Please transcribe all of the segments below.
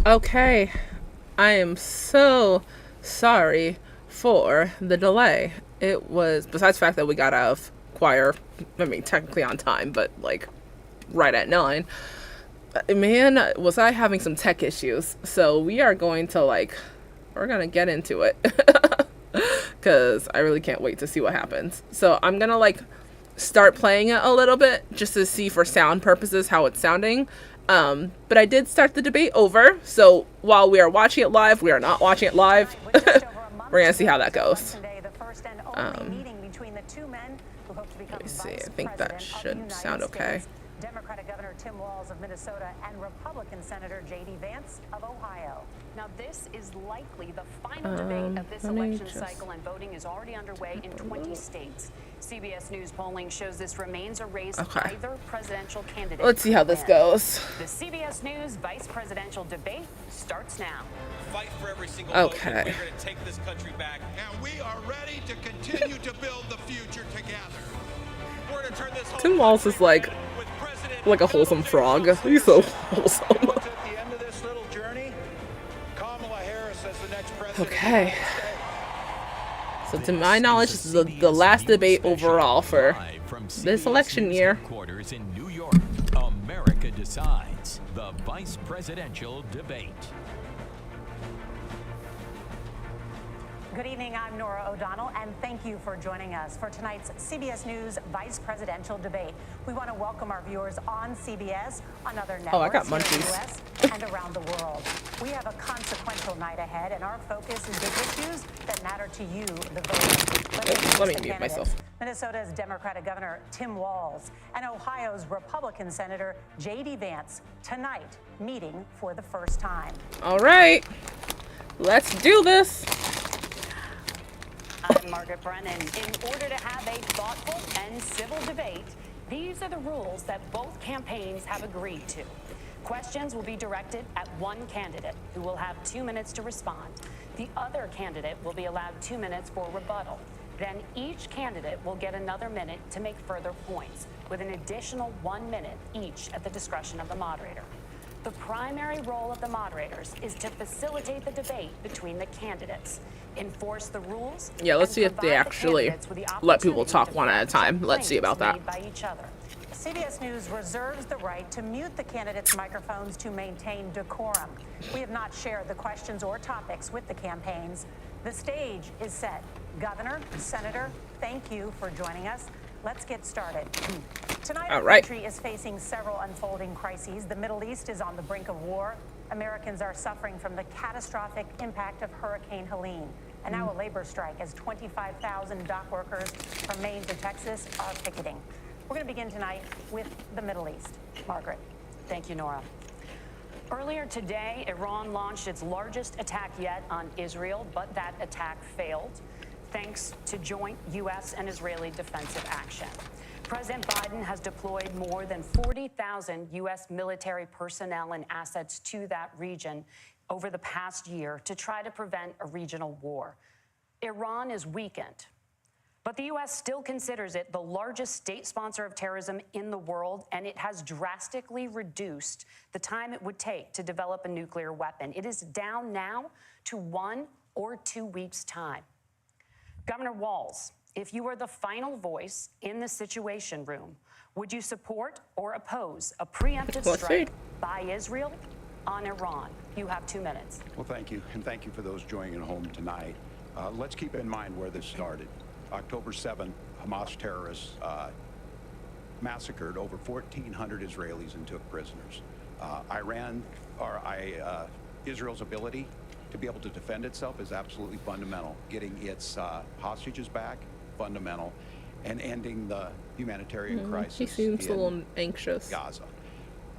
Okay, I am so sorry for the delay. It was, besides the fact that we got out of choir, I mean, technically on time, but like right at 9. Man, was I having some tech issues. So we are going to we're going to get into it. Because I really can't wait to see what happens. So I'm going to start playing it a little bit just to see for sound purposes how it's sounding. But I did start the debate over, so while we are watching it live, we are not watching it live. We're gonna see how that goes. Let me see. I think that should sound okay. Democratic Governor Tim Walz of Minnesota and Republican Senator J.D. Vance of Ohio. Now, this is likely the final debate of this election cycle, and voting is already underway in 20 states. CBS News polling shows this remains a race either presidential candidate. Let's see how this goes. The CBS News vice presidential debate starts now. Fight for every single vote. We're going to take this country back. And we are ready to continue to build the future together. We're going to turn this Tim Walz is like a wholesome frog. He's so wholesome. At the end of this little journey, Kamala Harris as the next president. Okay. So to my knowledge, this is the last debate overall for this election year. Headquarters in New York, America decides the vice presidential debate. Good evening, I'm Nora O'Donnell, and thank you for joining us for tonight's CBS News Vice Presidential Debate. We want to welcome our viewers on CBS, on other networks I got here in munchies. the U.S. and around the world. We have a consequential night ahead, and our focus is big issues that matter to you, the voter. Let me mute myself. Minnesota's Democratic Governor Tim Walz and Ohio's Republican Senator J.D. Vance tonight meeting for the first time. All right, let's do this. I'm Margaret Brennan. In order to have a thoughtful and civil debate, these are the rules that both campaigns have agreed to. Questions will be directed at one candidate, who will have 2 minutes to respond. The other candidate will be allowed 2 minutes for rebuttal. Then each candidate will get another minute to make further points, with an additional 1 minute each at the discretion of the moderator. The primary role of the moderators is to facilitate the debate between the candidates, enforce the rules. Yeah, let's see if they actually let people talk one at a time. Let's see about that. By each other. CBS News reserves the right to mute the candidates' microphones to maintain decorum. We have not shared the questions or topics with the campaigns. The stage is set. Governor, Senator, thank you for joining us. Let's get started. Tonight, our country is facing several unfolding crises. The Middle East is on the brink of war. Americans are suffering from the catastrophic impact of Hurricane Helene. And now a labor strike as 25,000 dock workers from Maine to Texas are picketing. We're going to begin tonight with the Middle East. Margaret. Thank you, Nora. Earlier today, Iran launched its largest attack yet on Israel, but that attack failed, thanks to joint U.S. and Israeli defensive action. President Biden has deployed more than 40,000 U.S. military personnel and assets to that region over the past year to try to prevent a regional war. Iran is weakened, but the U.S. still considers it the largest state sponsor of terrorism in the world, and it has drastically reduced the time it would take to develop a nuclear weapon. It is down now to 1 or 2 weeks' time. Governor Walz, if you were the final voice in the Situation Room, would you support or oppose a preemptive strike by Israel on Iran? You have 2 minutes. Well, thank you, and thank you for those joining at home tonight. Let's keep in mind where this started. October 7th, Hamas terrorists massacred over 1,400 Israelis and took prisoners. Israel's ability to be able to defend itself is absolutely fundamental. Getting its hostages back, fundamental, and ending the humanitarian crisis. He seems a little anxious. Gaza.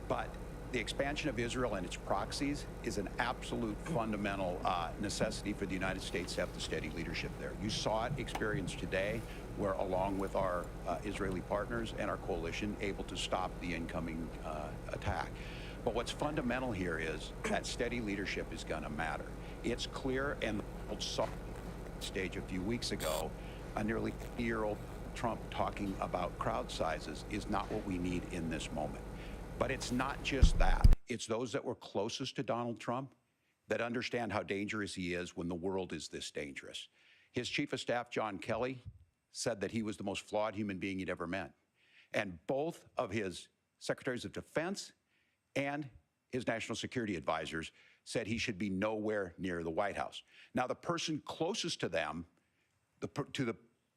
But the expansion of Israel and its proxies is an absolute fundamental necessity for the United States to have the steady leadership there. You saw it experienced today, where along with our Israeli partners and our coalition, able to stop the incoming attack. But what's fundamental here is that steady leadership is going to matter. It's clear, and the world saw stage a few weeks ago, a nearly 50-year-old Trump talking about crowd sizes is not what we need in this moment. But it's not just that. it's those that were closest to Donald Trump that understand how dangerous he is when the world is this dangerous. His chief of staff, John Kelly, said that he was the most flawed human being he'd ever met. And both of his secretaries of defense and his national security advisors said he should be nowhere near the White House. Now, the person closest to them,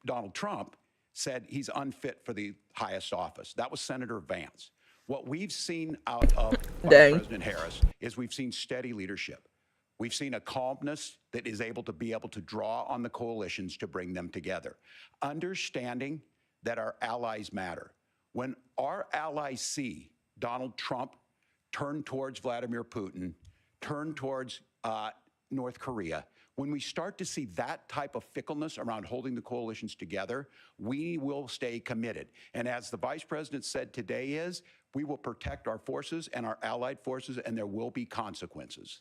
Donald Trump, said he's unfit for the highest office. That was Senator Vance. What we've seen out of Vice President Harris is we've seen steady leadership. We've seen a calmness that is able to draw on the coalitions to bring them together. Understanding that our allies matter. When our allies see Donald Trump turn towards Vladimir Putin, turn towards North Korea, when we start to see that type of fickleness around holding the coalitions together, we will stay committed. And as the vice president said today we will protect our forces and our allied forces, and there will be consequences.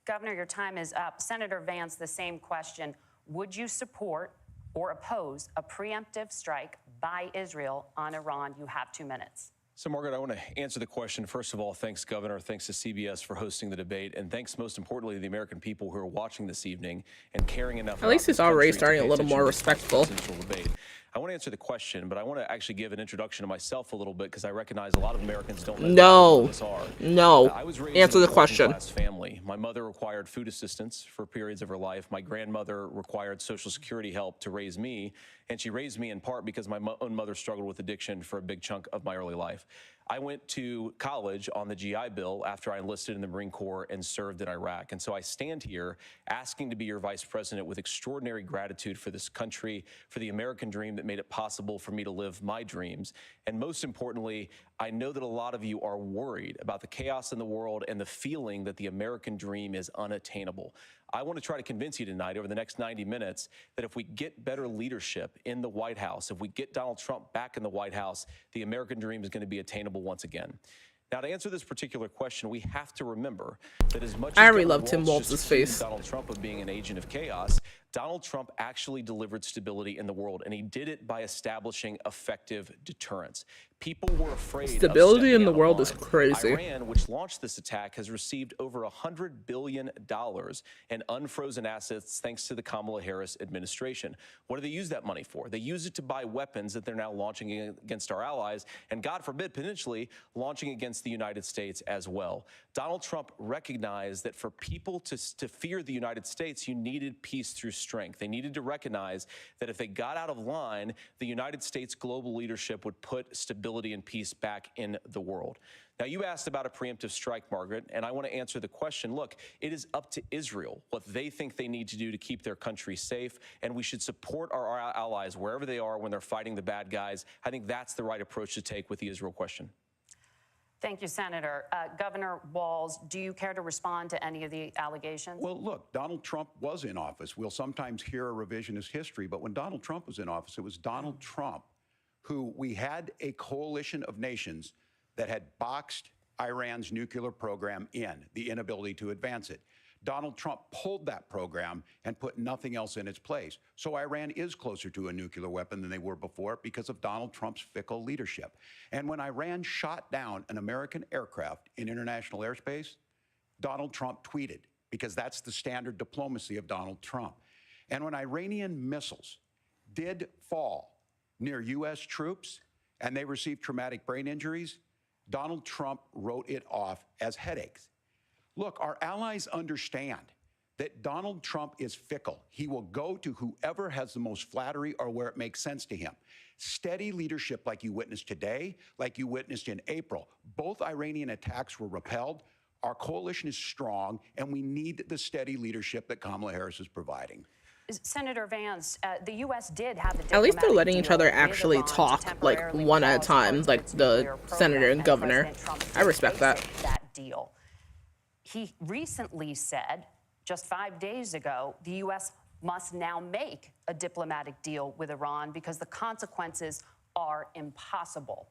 Governor, your time is up. Senator Vance, the same question. Would you support or oppose a preemptive strike by Israel on Iran? You have 2 minutes. So, Margaret, I want to answer the question. First of all, thanks, Governor. Thanks to CBS for hosting the debate. And thanks, most importantly, to the American people who are watching this evening and caring enough At least he's already starting a little more respectful. Debate. I want to answer the question, but I want to actually give an introduction to myself a little bit because I recognize a lot of Americans don't know who this are. No. I was raised Answer in a the question. working-class family. My mother required food assistance for periods of her life. My grandmother required Social Security help to raise me, and she raised me in part because my own mother struggled with addiction for a big chunk of my early life. I went to college on the GI Bill after I enlisted in the Marine Corps and served in Iraq. And so I stand here asking to be your vice president with extraordinary gratitude for this country, for the American dream that made it possible for me to live my dreams. And most importantly, I know that a lot of you are worried about the chaos in the world and the feeling that the American dream is unattainable. I want to try to convince you tonight over the next 90 minutes that if we get better leadership in the White House, if we get Donald Trump back in the White House, the American dream is going to be attainable once again. Now, to answer this particular question, we have to remember that as much as I already love Tim Walz's face. Donald Trump of being an agent of chaos, Donald Trump actually delivered stability in the world, and he did it by establishing effective deterrence. People were afraid stability in the world is crazy. Iran, which launched this attack, has received over $100 billion in unfrozen assets thanks to the Kamala Harris administration. What do they use that money for? They use it to buy weapons that they're now launching against our allies, and God forbid, potentially launching against the United States as well. Donald Trump recognized that for people to fear the United States, you needed peace through strength. They needed to recognize that if they got out of line, the United States global leadership would put stability and peace back in the world. Now, you asked about a preemptive strike, Margaret, and I want to answer the question. Look, it is up to Israel what they think they need to do to keep their country safe, and we should support our allies wherever they are when they're fighting the bad guys. I think that's the right approach to take with the Israel question. Thank you, Senator. Governor Walz, do you care to respond to any of the allegations? Well, look, Donald Trump was in office. We'll sometimes hear a revisionist history, but when Donald Trump was in office, it was Donald Trump who we had a coalition of nations that had boxed Iran's nuclear program in, the inability to advance it. Donald Trump pulled that program and put nothing else in its place. So Iran is closer to a nuclear weapon than they were before because of Donald Trump's fickle leadership. And when Iran shot down an American aircraft in international airspace, Donald Trump tweeted, because that's the standard diplomacy of Donald Trump. And when Iranian missiles did fall near U.S. troops and they received traumatic brain injuries, Donald Trump wrote it off as headaches. Look, our allies understand that Donald Trump is fickle. He will go to whoever has the most flattery or where it makes sense to him. Steady leadership like you witnessed today, like you witnessed in April. Both Iranian attacks were repelled. Our coalition is strong, and we need the steady leadership that Kamala Harris is providing. Senator Vance, the U.S. did have at least they're letting each other actually talk, like, one at a time, like the senator and governor. I respect that. Deal. He recently said, just 5 days ago, the U.S. must now make a diplomatic deal with Iran because the consequences are impossible.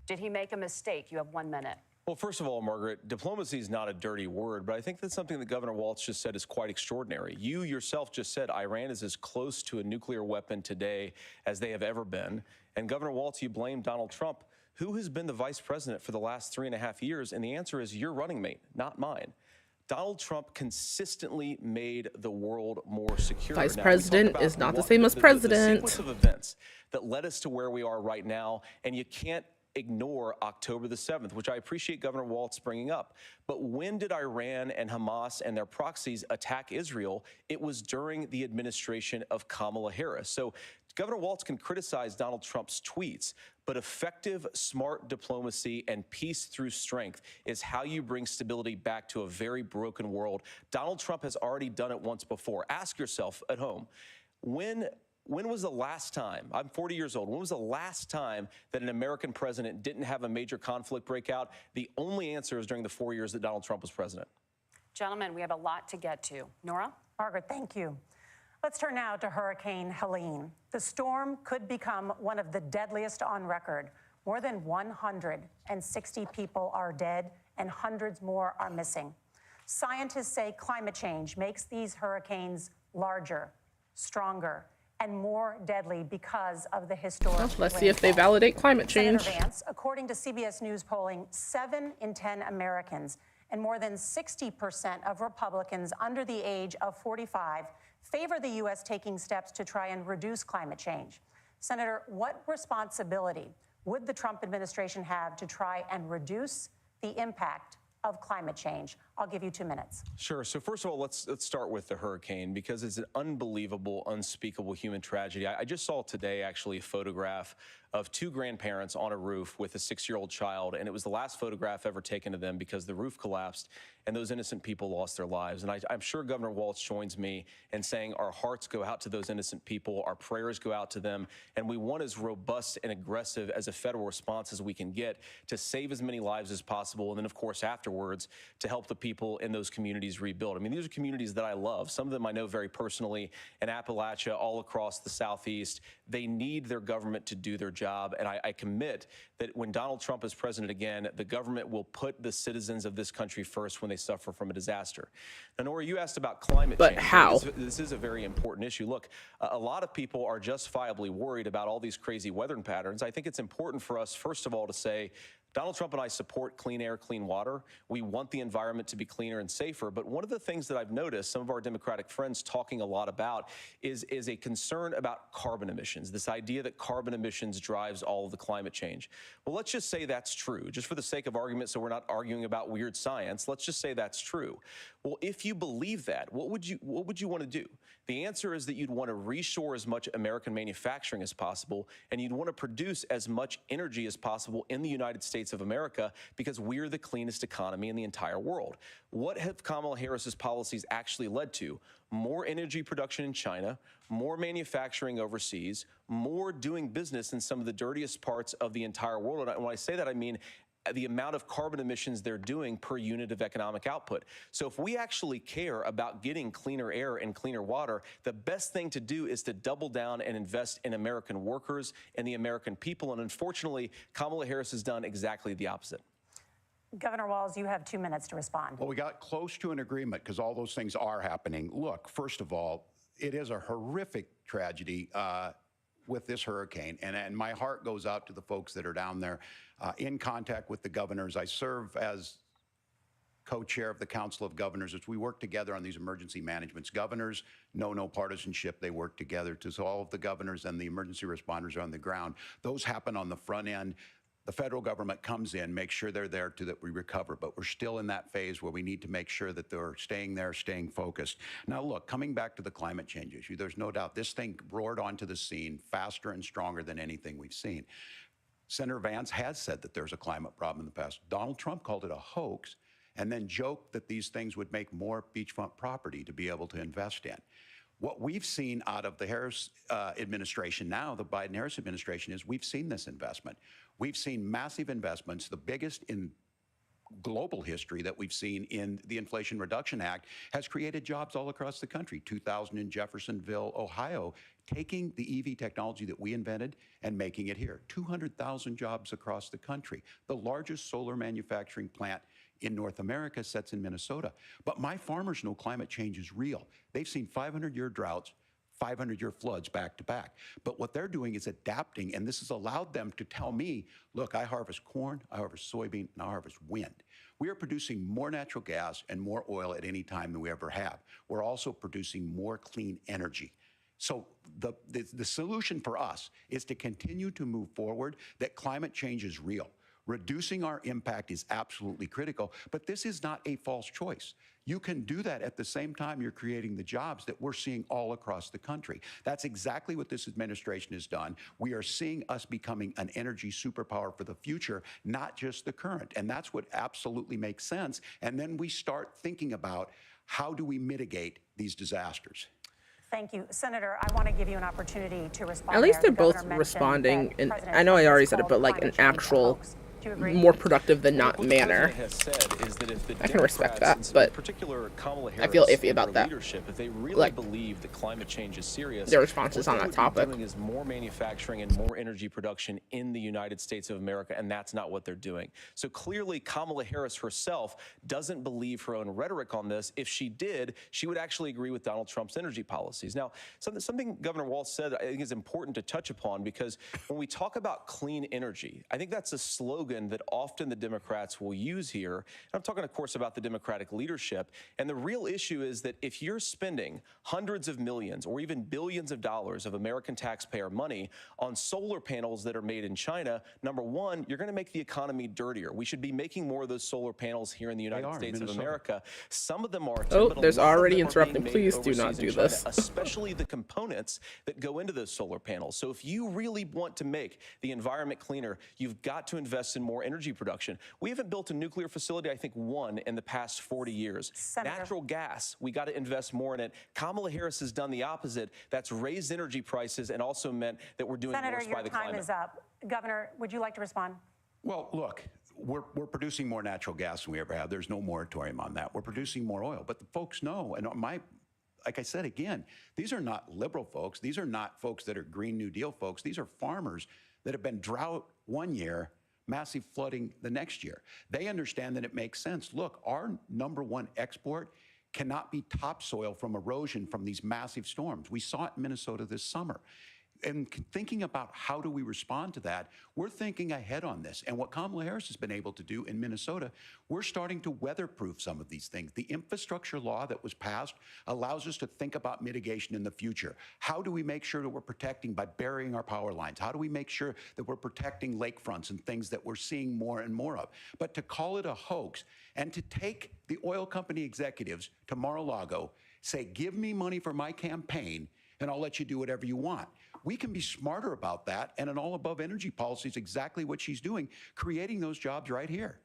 Did he make a mistake? You have 1 minute. Well, first of all, Margaret, diplomacy is not a dirty word, but I think that's something that Governor Walz just said is quite extraordinary. You yourself just said Iran is as close to a nuclear weapon today as they have ever been. And Governor Walz, you blamed Donald Trump Who has been the vice president for the last 3.5 years? And the answer is your running mate, not mine. Donald Trump consistently made the world more secure. Vice Now, president is not the same as president. The sequence of events that led us to where we are right now, and you can't ignore October the 7th, which I appreciate Governor Waltz bringing up. But when did Iran and Hamas and their proxies attack Israel? It was during the administration of Kamala Harris. So Governor Waltz can criticize Donald Trump's tweets, but effective, smart diplomacy and peace through strength is how you bring stability back to a very broken world. Donald Trump has already done it once before. Ask yourself at home, when was the last time, I'm 40 years old, when was the last time that an American president didn't have a major conflict break out? The only answer is during the 4 years that Donald Trump was president. Gentlemen, we have a lot to get to. Nora? Margaret, thank you. Let's turn now to Hurricane Helene. The storm could become one of the deadliest on record. More than 160 people are dead and hundreds more are missing. Scientists say climate change makes these hurricanes larger, stronger, and more deadly because of the historic Well, let's see if they validate climate change. Senator Vance, according to CBS News polling, 7 in 10 Americans and more than 60% of Republicans under the age of 45 favor the U.S. taking steps to try and reduce climate change. Senator, what responsibility would the Trump administration have to try and reduce the impact of climate change? I'll give you 2 minutes. Sure. So first of all, let's start with the hurricane, because it's an unbelievable, unspeakable human tragedy. I just saw today actually a photograph of 2 grandparents on a roof with a 6-year-old child, and it was the last photograph ever taken of them because the roof collapsed and those innocent people lost their lives. And I'm sure Governor Waltz joins me in saying our hearts go out to those innocent people, our prayers go out to them, and we want as robust and aggressive as a federal response as we can get to save as many lives as possible, and then of course afterwards to help the people in those communities rebuild. I mean, these are communities that I love. Some of them I know very personally in Appalachia, all across the Southeast. They need their government to do their job, and I commit that when Donald Trump is president again, the government will put the citizens of this country first when they suffer from a disaster. Now, Nora, you asked about climate change. But how? This is a very important issue. Look, a lot of people are justifiably worried about all these crazy weather patterns. I think it's important for us, first of all, to say Donald Trump and I support clean air, clean water. We want the environment to be cleaner and safer. But one of the things that I've noticed some of our Democratic friends talking a lot about is a concern about carbon emissions, this idea that carbon emissions drives all of the climate change. Well, let's just say that's true, just for the sake of argument, so we're not arguing about weird science. Let's just say that's true. Well, if you believe that, what would you want to do? The answer is that you'd want to reshore as much American manufacturing as possible, and you'd want to produce as much energy as possible in the United States of America, because we're the cleanest economy in the entire world. What have Kamala Harris's policies actually led to? More energy production in China, more manufacturing overseas, more doing business in some of the dirtiest parts of the entire world. And when I say that, I mean the amount of carbon emissions they're doing per unit of economic output. So if we actually care about getting cleaner air and cleaner water, the best thing to do is to double down and invest in American workers and the American people. And unfortunately, Kamala Harris has done exactly the opposite. Governor Walz, you have 2 minutes to respond. Well, we got close to an agreement because all those things are happening. Look, first of all, it is a horrific tragedy with this hurricane, and my heart goes out to the folks that are down there in contact with the governors. I serve as co-chair of the Council of Governors as we work together on these emergency managements. Governors know no partisanship. They work together to solve the governors, and the emergency responders are on the ground. Those happen on the front end. The federal government comes in, makes sure they're there to that we recover, but we're still in that phase where we need to make sure that they're staying there, staying focused. Now, look, coming back to the climate change issue, there's no doubt this thing roared onto the scene faster and stronger than anything we've seen. Senator Vance has said that there's a climate problem in the past. Donald Trump called it a hoax and then joked that these things would make more beachfront property to be able to invest in. What we've seen out of the Harris administration now, the Biden-Harris administration, is we've seen this investment. We've seen massive investments, the biggest in global history that we've seen in the Inflation Reduction Act, has created jobs all across the country. 2,000 in Jeffersonville, Ohio, taking the EV technology that we invented and making it here. 200,000 jobs across the country. The largest solar manufacturing plant in North America sits in Minnesota. But my farmers know climate change is real. They've seen 500-year droughts, 500-year floods back to back. But what they're doing is adapting, and this has allowed them to tell me, look, I harvest corn, I harvest soybean, and I harvest wind. We are producing more natural gas and more oil at any time than we ever have. We're also producing more clean energy. So the solution for us is to continue to move forward, that climate change is real. Reducing our impact is absolutely critical, but this is not a false choice. You can do that at the same time you're creating the jobs that we're seeing all across the country. That's exactly what this administration has done. We are seeing us becoming an energy superpower for the future, not just the current. And that's what absolutely makes sense. And then we start thinking about how do we mitigate these disasters. Thank you. Senator, I want to give you an opportunity to respond. At least there. they're The both governor mentioned responding, that and President I know I Trump already has said it, called but like climate an change a actual, hoax. Do you agree? more productive than not What the manner. president has said is that if the I can respect Democrats, that, but in particular Kamala Harris, I feel iffy and about her that. leadership, if they really Like, believe that climate change is serious, their responses what on they that would topic. be doing is more manufacturing and more energy production in the United States of America, and that's not what they're doing. So clearly, Kamala Harris herself doesn't believe her own rhetoric on this. If she did, she would actually agree with Donald Trump's energy policies. Now, something Governor Walz said I think is important to touch upon, because when we talk about clean energy, I think that's a slogan that often the Democrats will use here. And I'm talking, of course, about the Democratic leadership. And the real issue is that if you're spending hundreds of millions or even billions of dollars of American taxpayer money on solar panels that are made in China, number one, you're going to make the economy dirtier. We should be making more of those solar panels here in the United States of America. Some of them are. Oh, but a there's lot of already them are being interrupting. made Please do not overseas in do China, this. especially the components that go into those solar panels. So if you really want to make the environment cleaner, you've got to invest in more energy production. We haven't built a nuclear facility, I think, one in the past 40 years. Senator. Natural gas, we got to invest more in it. Kamala Harris has done the opposite. That's raised energy prices and also meant that we're doing Senator, worse by the your time climate. is up. Governor, would you like to respond? Well, look, we're producing more natural gas than we ever have. There's no moratorium on that. We're producing more oil. But the folks know, and like I said again, these are not liberal folks. These are not folks that are Green New Deal folks. These are farmers that have been drought one year, massive flooding the next year. They understand that it makes sense. Look, our number one export cannot be topsoil from erosion from these massive storms. We saw it in Minnesota this summer. And thinking about how do we respond to that, we're thinking ahead on this. And what Kamala Harris has been able to do in Minnesota, we're starting to weatherproof some of these things. The infrastructure law that was passed allows us to think about mitigation in the future. How do we make sure that we're protecting by burying our power lines? How do we make sure that we're protecting lakefronts and things that we're seeing more and more of? But to call it a hoax and to take the oil company executives to Mar-a-Lago, say, give me money for my campaign, and I'll let you do whatever you want. We can be smarter about that, and an all-above energy policy is exactly what she's doing, creating those jobs right here.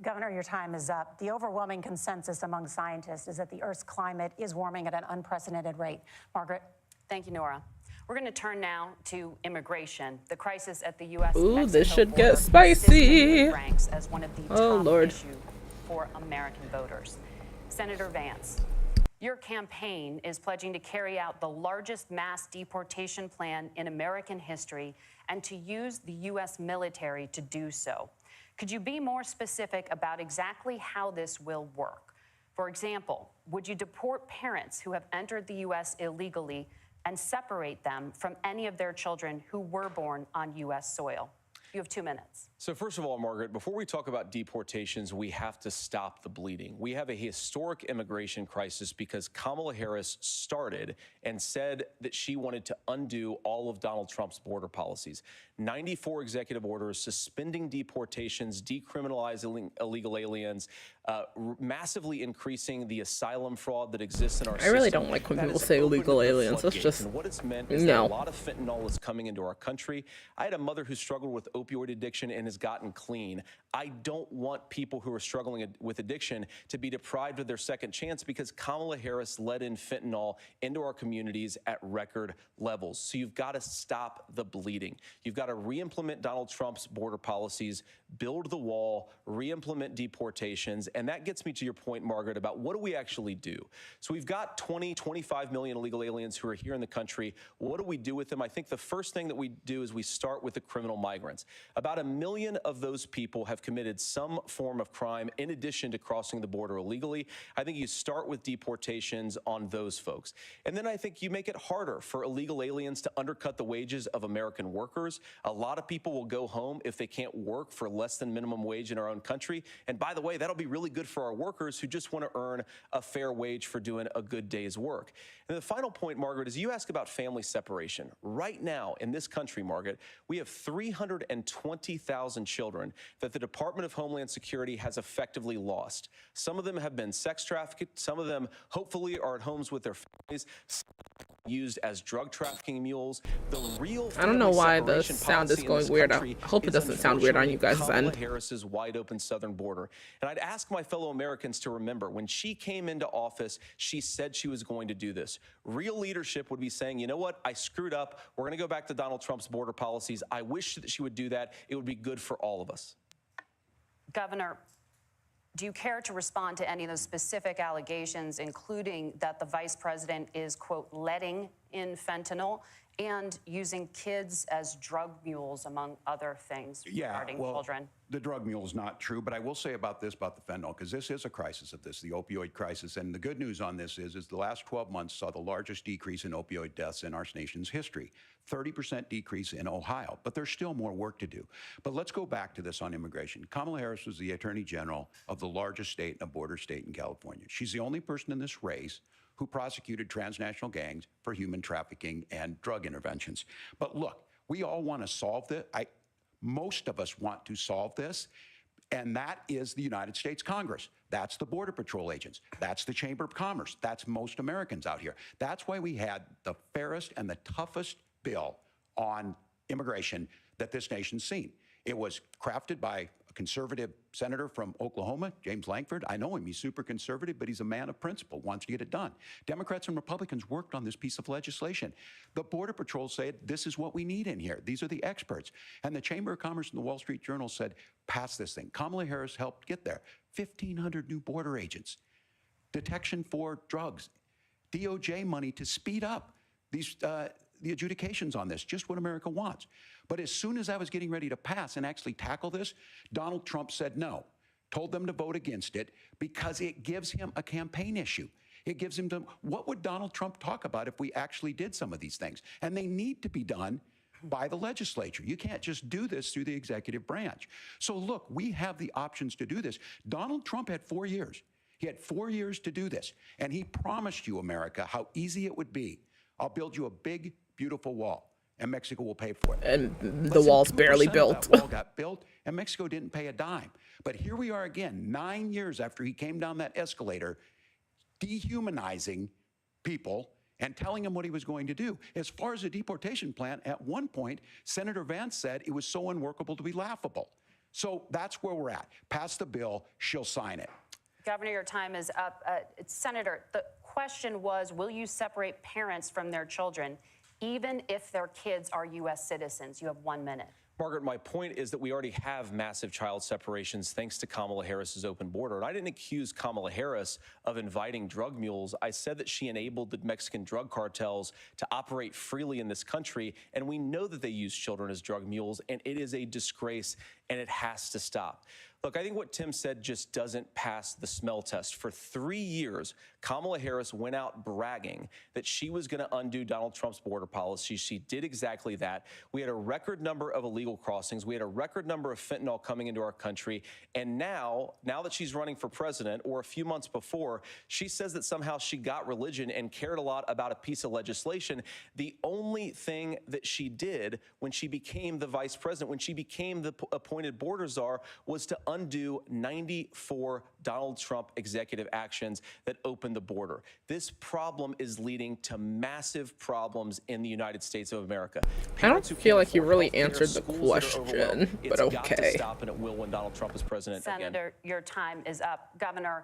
Governor, your time is up. The overwhelming consensus among scientists is that the Earth's climate is warming at an unprecedented rate. Margaret? Thank you, Nora. We're going to turn now to immigration. The crisis at the U.S. Ooh, this Mexico should border get spicy. consistently ranks as one of the Oh, top Lord. issues for American voters. Senator Vance, your campaign is pledging to carry out the largest mass deportation plan in American history and to use the U.S. military to do so. Could you be more specific about exactly how this will work? For example, would you deport parents who have entered the U.S. illegally and separate them from any of their children who were born on U.S. soil? You have 2 minutes. So first of all, Margaret, before we talk about deportations, we have to stop the bleeding. We have a historic immigration crisis because Kamala Harris started and said that she wanted to undo all of Donald Trump's border policies. 94 executive orders suspending deportations, decriminalizing illegal aliens, massively increasing the asylum fraud that exists in our system. I really don't like when That people has say opened illegal the aliens. That's floodgates. just And what it's meant is that a lot of fentanyl is coming into our country. I had a mother who struggled with opioid addiction and has gotten clean. I don't want people who are struggling with addiction to be deprived of their second chance because Kamala Harris let in fentanyl into our communities at record levels. So you've got to stop the bleeding. You've got to re-implement Donald Trump's border policies, build the wall, re-implement deportations. And that gets me to your point, Margaret, about what do we actually do? So we've got 25 million illegal aliens who are here in the country. What do we do with them? I think the first thing that we do is we start with the criminal migrants. About 1 million of those people have have committed some form of crime in addition to crossing the border illegally. I think you start with deportations on those folks. And then I think you make it harder for illegal aliens to undercut the wages of American workers. A lot of people will go home if they can't work for less than minimum wage in our own country. And by the way, that'll be really good for our workers who just want to earn a fair wage for doing a good day's work. And the final point, Margaret, is you ask about family separation. Right now in this country, Margaret, we have 320,000 children that the Department of Homeland Security has effectively lost. Some of them have been sex trafficked. Some of them hopefully are at homes with their families, used as drug trafficking mules. The real I don't know why the separation sound is policy in going this weird. I country hope it is doesn't sound weird on you guys' Kamala end. Harris's wide open southern border. And I'd ask my fellow Americans to remember, when she came into office, she said she was going to do this. Real leadership would be saying, you know what, I screwed up. We're going to go back to Donald Trump's border policies. I wish that she would do that. It would be good for all of us. Governor, do you care to respond to any of those specific allegations, including that the vice president is, quote, letting in fentanyl and using kids as drug mules, among other things regarding children? The drug mule is not true, but I will say about this, about the fentanyl, because this is a crisis of this, the opioid crisis. And the good news on this is the last 12 months saw the largest decrease in opioid deaths in our nation's history, 30% decrease in Ohio, but there's still more work to do. But let's go back to this on immigration. Kamala Harris was the Attorney General of the largest state and a border state in California. She's the only person in this race who prosecuted transnational gangs for human trafficking and drug interventions. But look, we all want to solve this. Most of us want to solve this, and that is the United States Congress. That's the Border Patrol agents. That's the Chamber of Commerce. That's most Americans out here. That's why we had the fairest and the toughest bill on immigration that this nation's seen. It was crafted by a conservative senator from Oklahoma, James Lankford. I know him. He's super conservative, but he's a man of principle, wants to get it done. Democrats and Republicans worked on this piece of legislation. The Border Patrol said, this is what we need in here. These are the experts. And the Chamber of Commerce and the Wall Street Journal said, pass this thing. Kamala Harris helped get there. 1,500 new border agents, detection for drugs, DOJ money to speed up these the adjudications on this, just what America wants. But as soon as I was getting ready to pass and actually tackle this, Donald Trump said no, told them to vote against it because it gives him a campaign issue. It gives him to, what would Donald Trump talk about if we actually did some of these things? And they need to be done by the legislature. You can't just do this through the executive branch. So look, we have the options to do this. Donald Trump had 4 years. He had 4 years to do this. And he promised you, America, how easy it would be. I'll build you a big, beautiful wall, and Mexico will pay for it. And the wall's barely built. That wall got built, and Mexico didn't pay a dime. But here we are again, 9 years after he came down that escalator, dehumanizing people and telling them what he was going to do. As far as the deportation plan, at one point, Senator Vance said it was so unworkable to be laughable. So that's where we're at. Pass the bill, she'll sign it. Governor, your time is up. Senator, the question was, will you separate parents from their children, even if their kids are U.S. citizens? You have 1 minute. Margaret, my point is that we already have massive child separations thanks to Kamala Harris's open border. And I didn't accuse Kamala Harris of inviting drug mules. I said that she enabled the Mexican drug cartels to operate freely in this country. And we know that they use children as drug mules, and it is a disgrace, and it has to stop. Look, I think what Tim said just doesn't pass the smell test. For 3 years, Kamala Harris went out bragging that she was going to undo Donald Trump's border policy. She did exactly that. We had a record number of illegal crossings. We had a record number of fentanyl coming into our country. And now that she's running for president, or a few months before, she says that somehow she got religion and cared a lot about a piece of legislation. The only thing that she did when she became the vice president, when she became the appointed border czar, was to undo 94 Donald Trump executive actions that opened the border. This problem is leading to massive problems in the United States of America. I don't feel like you really answered the question, but okay. It's got to stop, and it will when Donald Trump is president again. Senator, your time is up. Governor,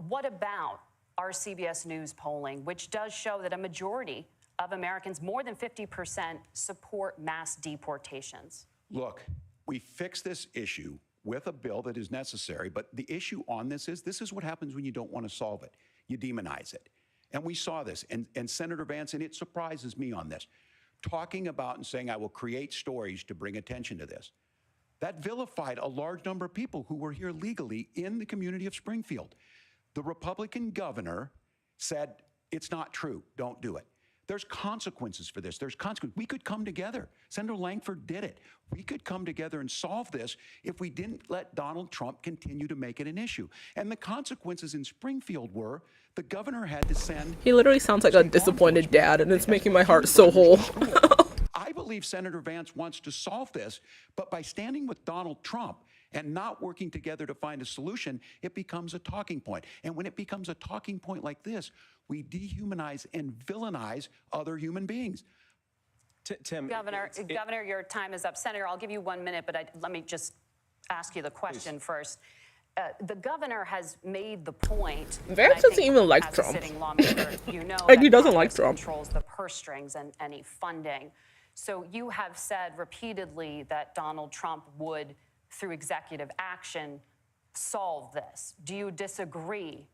what about our CBS News polling, which does show that a majority of Americans, more than 50%, support mass deportations? Look, we fix this issue with a bill that is necessary, but the issue on this is what happens when you don't want to solve it. You demonize it. And we saw this, and Senator Vance, and it surprises me on this, talking about and saying, I will create stories to bring attention to this. That vilified a large number of people who were here legally in the community of Springfield. The Republican governor said, it's not true, don't do it. There's consequences for this. There's consequences. We could come together. Senator Langford did it. We could come together and solve this if we didn't let Donald Trump continue to make it an issue. And the consequences in Springfield were the governor had to send... He literally sounds like a disappointed dad, and it's making my heart so whole. I believe Senator Vance wants to solve this, but by standing with Donald Trump and not working together to find a solution, it becomes a talking point. And when it becomes a talking point like this, we dehumanize and villainize other human beings. Tim, Governor, your time is up. Senator, I'll give you 1 minute, but let me just ask you the question first. The governor has made the point. Vance doesn't even like as a Trump. sitting lawmaker, you know Like, he that doesn't like Congress Trump. Controls the purse strings and any funding. So you have said repeatedly that Donald Trump would, through executive action, solve this. Do you disagree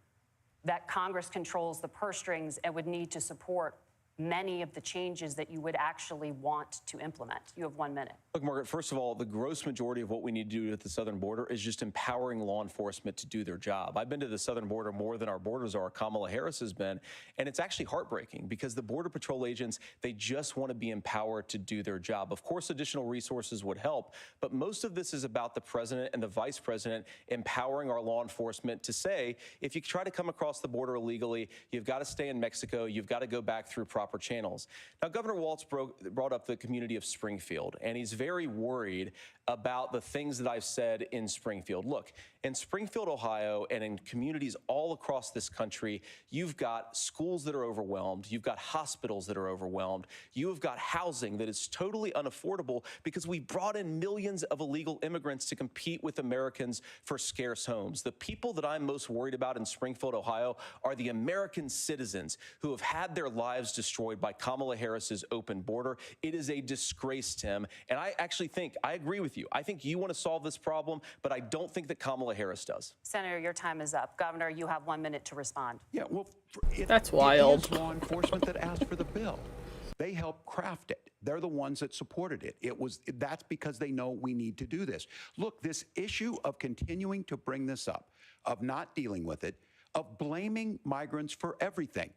that Congress controls the purse strings and would need to support many of the changes that you would actually want to implement? You have 1 minute. Look, Margaret, first of all, the gross majority of what we need to do at the southern border is just empowering law enforcement to do their job. I've been to the southern border more than our borders are. Kamala Harris has been, and it's actually heartbreaking because the Border Patrol agents, they just want to be empowered to do their job. Of course, additional resources would help, but most of this is about the president and the vice president empowering our law enforcement to say, if you try to come across the border illegally, you've got to stay in Mexico, you've got to go back through proper channels. Now, Governor Walz brought up the community of Springfield, and he's very worried about the things that I've said in Springfield. Look, in Springfield, Ohio, and in communities all across this country, you've got schools that are overwhelmed, you've got hospitals that are overwhelmed, you've got housing that is totally unaffordable because we brought in millions of illegal immigrants to compete with Americans for scarce homes. The people that I'm most worried about in Springfield, Ohio, are the American citizens who have had their lives destroyed by Kamala Harris's open border. It is a disgrace, Tim, and I actually think, I agree with you. I think you want to solve this problem, but I don't think that Kamala Harris does. Senator, your time is up. Governor, you have 1 minute to respond. Yeah, well, That's wild. It is law enforcement that asked for the bill. They helped craft it. They're the ones that supported it. That's because they know we need to do this. Look, this issue of continuing to bring this up, of not dealing with it, of blaming migrants for everything.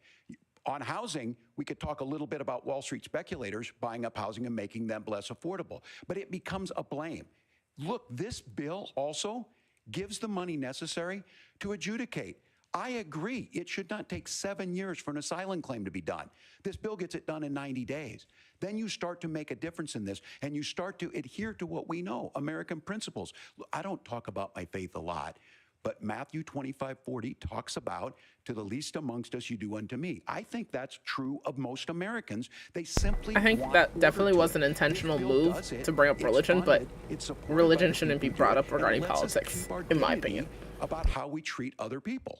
On housing, we could talk a little bit about Wall Street speculators buying up housing and making them less affordable, but it becomes a blame. Look, this bill also gives the money necessary to adjudicate. I agree, it should not take 7 years for an asylum claim to be done. This bill gets it done in 90 days. Then you start to make a difference in this, and you start to adhere to what we know, American principles. Look, I don't talk about my faith a lot, but Matthew 25:40 talks about, to the least amongst us you do unto me. I think that's true of most Americans. They simply I think want that order definitely to was it. an intentional This bill move does it. to bring up It's religion, funded. but It's supported by religion the shouldn't be people brought who up do it, and regarding it lets us politics, keep our in my dignity opinion. about how we treat other people.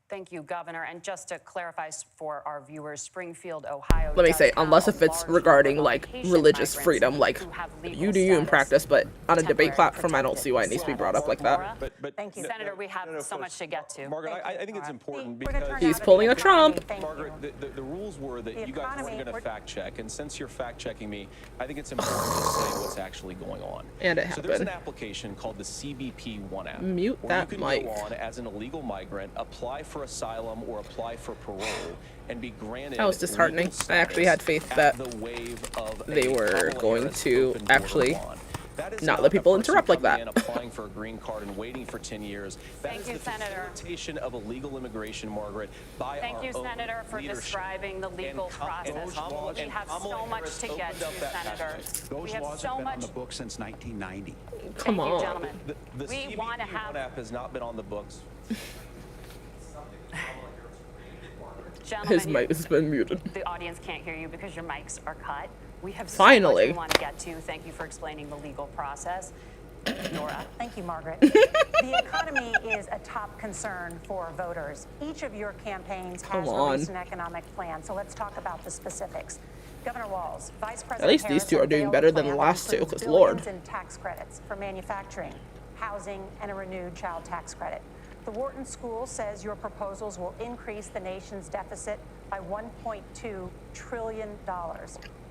Thank you, Governor. And just to clarify for our viewers, Springfield, Ohio. Let me does say, have unless a if it's large regarding number of like Haitian religious migrants freedom, like who have legal you do you in status, practice, but on a debate temporary platform, I don't protected see why it needs to be brought up like that. Laura? But Thank you. Senator, we have so much to get to. Margaret, Thank you, I think it's Laura. important We're gonna turn because now He's to the pulling a economy. Trump. Thank you. Margaret, the rules were that The you guys economy, weren't going to we're- fact check, and since you're fact checking me, I think it's important to say what's actually going on. And it So there's an happened. application called the CBP One app, Mute where that you can mic. go on as an illegal migrant, apply for asylum or apply for parole, and be granted. That was disheartening. legal I actually had status faith at that the wave of they a were Kamala going Harris to open border actually law. That is not let people a person interrupt like coming that. in, applying for a green card and waiting for 10 years. That Thank is you, the Senator. facilitation of illegal immigration, Margaret, by Thank our you, own Senator, for leadership. describing the legal process. Kamala- We and have Kamala so much Harris to get opened up to, that Senator. pathway. Those We have laws so have been on much. the books since 1990. Come Thank you, on. gentlemen. The We CBP want to One have. app has not been on the books. Gentlemen, His mic has been muted. The audience can't hear you because your mics are cut. We have so Finally. much we want to get to. Thank you for explaining the legal process. Nora. Thank you, Margaret. The economy is a top concern for voters. Each of your campaigns Come has on. released an economic plan, so let's talk about the specifics. Governor Walz, Vice President least these Harris two are doing unveiled better a than the plan last that two, includes 'cause Lord. billions in tax credits for manufacturing, housing, and a renewed child tax credit. The Wharton School says your proposals will increase the nation's deficit by $1.2 trillion.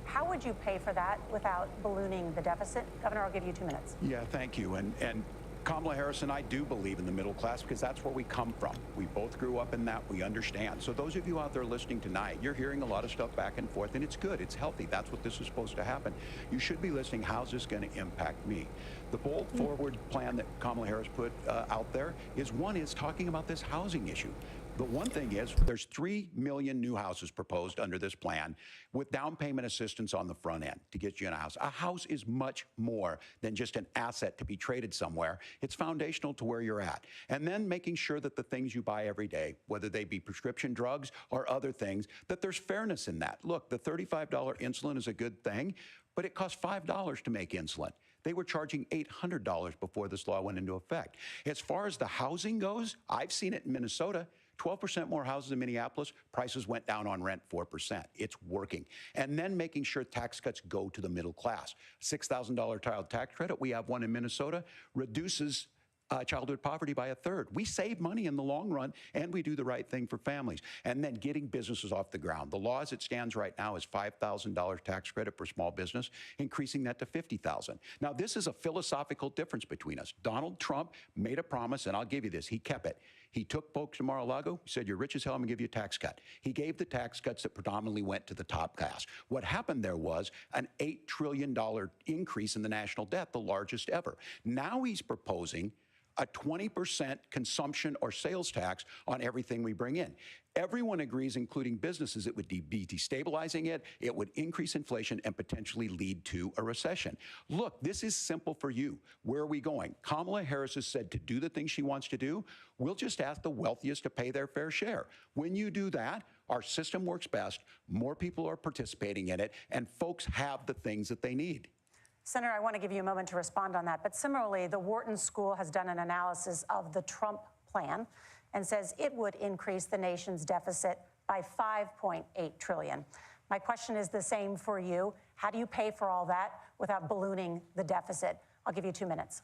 How would you pay for that without ballooning the deficit? Governor, I'll give you 2 minutes. Yeah, thank you. And Kamala Harris and I do believe in the middle class because that's where we come from. We both grew up in that. We understand. So those of you out there listening tonight, you're hearing a lot of stuff back and forth, and it's good. It's healthy. That's what this is supposed to happen. You should be listening. How's this going to impact me? The bold forward plan that Kamala Harris put out there is talking about this housing issue. The one thing is there's 3 million new houses proposed under this plan with down payment assistance on the front end to get you in a house. A house is much more than just an asset to be traded somewhere. It's foundational to where you're at. And then making sure that the things you buy every day, whether they be prescription drugs or other things, that there's fairness in that. Look, the $35 insulin is a good thing, but it costs $5 to make insulin. They were charging $800 before this law went into effect. As far as the housing goes, I've seen it in Minnesota. 12% more houses in Minneapolis, prices went down on rent 4%. It's working. And then making sure tax cuts go to the middle class. $6,000 child tax credit, we have one in Minnesota, reduces childhood poverty by a third. We save money in the long run, and we do the right thing for families. And then getting businesses off the ground. The law as it stands right now is $5,000 tax credit for small business, increasing that to $50,000. Now, this is a philosophical difference between us. Donald Trump made a promise, and I'll give you this. He kept it. He took folks to Mar-a-Lago, he said, you're rich as hell, I'm going to give you a tax cut. He gave the tax cuts that predominantly went to the top class. What happened there was an $8 trillion increase in the national debt, the largest ever. Now he's proposing a 20% consumption or sales tax on everything we bring in. Everyone agrees, including businesses, it would be destabilizing it, it would increase inflation and potentially lead to a recession. Look, this is simple for you. Where are we going? Kamala Harris has said to do the things she wants to do, we'll just ask the wealthiest to pay their fair share. When you do that, our system works best, more people are participating in it, and folks have the things that they need. Senator, I want to give you a moment to respond on that. But similarly, the Wharton School has done an analysis of the Trump plan and says it would increase the nation's deficit by $5.8 trillion. My question is the same for you. How do you pay for all that without ballooning the deficit? I'll give you 2 minutes.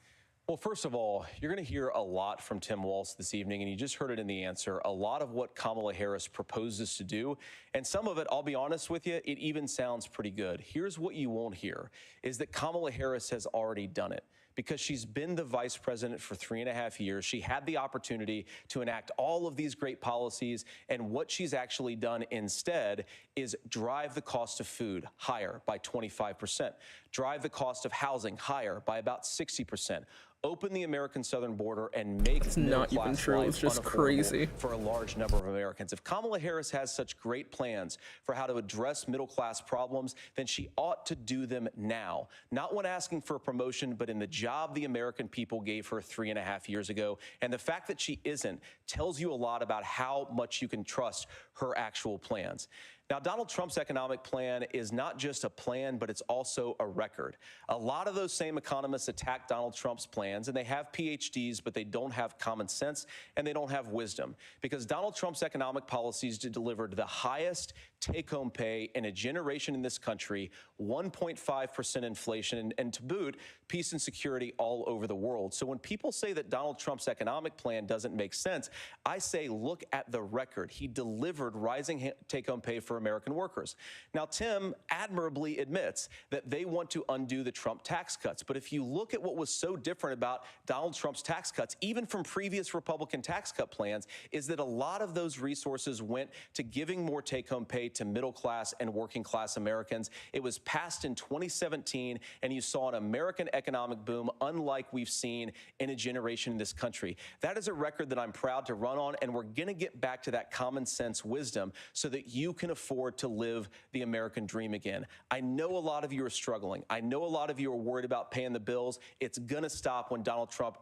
Well, first of all, you're going to hear a lot from Tim Walz this evening, and you just heard it in the answer, a lot of what Kamala Harris proposes to do. And some of it, I'll be honest with you, it even sounds pretty good. Here's what you won't hear, is that Kamala Harris has already done it. Because she's been the vice president for 3.5 years. She had the opportunity to enact all of these great policies, and what she's actually done instead is drive the cost of food higher by 25%, drive the cost of housing higher by about 60%, open the American southern border and make it's not even true. It's just crazy for a large number of Americans. If Kamala Harris has such great plans for how to address middle class problems, then she ought to do them now, not when asking for a promotion, but in the job the American people gave her 3.5 years ago. And the fact that she isn't tells you a lot about how much you can trust her actual plans. Now, Donald Trump's economic plan is not just a plan, but it's also a record. A lot of those same economists attack Donald Trump's plans, and they have PhDs, but they don't have common sense and they don't have wisdom, because Donald Trump's economic policies delivered the highest take-home pay in a generation in this country, 1.5% inflation, and to boot, peace and security all over the world. So when people say that Donald Trump's economic plan doesn't make sense, I say look at the record. He delivered rising take-home pay for American workers. Now, Tim admirably admits that they want to undo the Trump tax cuts. But if you look at what was so different about Donald Trump's tax cuts, even from previous Republican tax cut plans, is that a lot of those resources went to giving more take-home pay to middle class and working class Americans. It was passed in 2017, and you saw an American economic boom unlike we've seen in a generation in this country. That is a record that I'm proud to run on, and we're going to get back to that common sense wisdom so that you can afford to live the American dream again. I know a lot of you are struggling. I know a lot of you are worried about paying the bills. It's going to stop when Donald Trump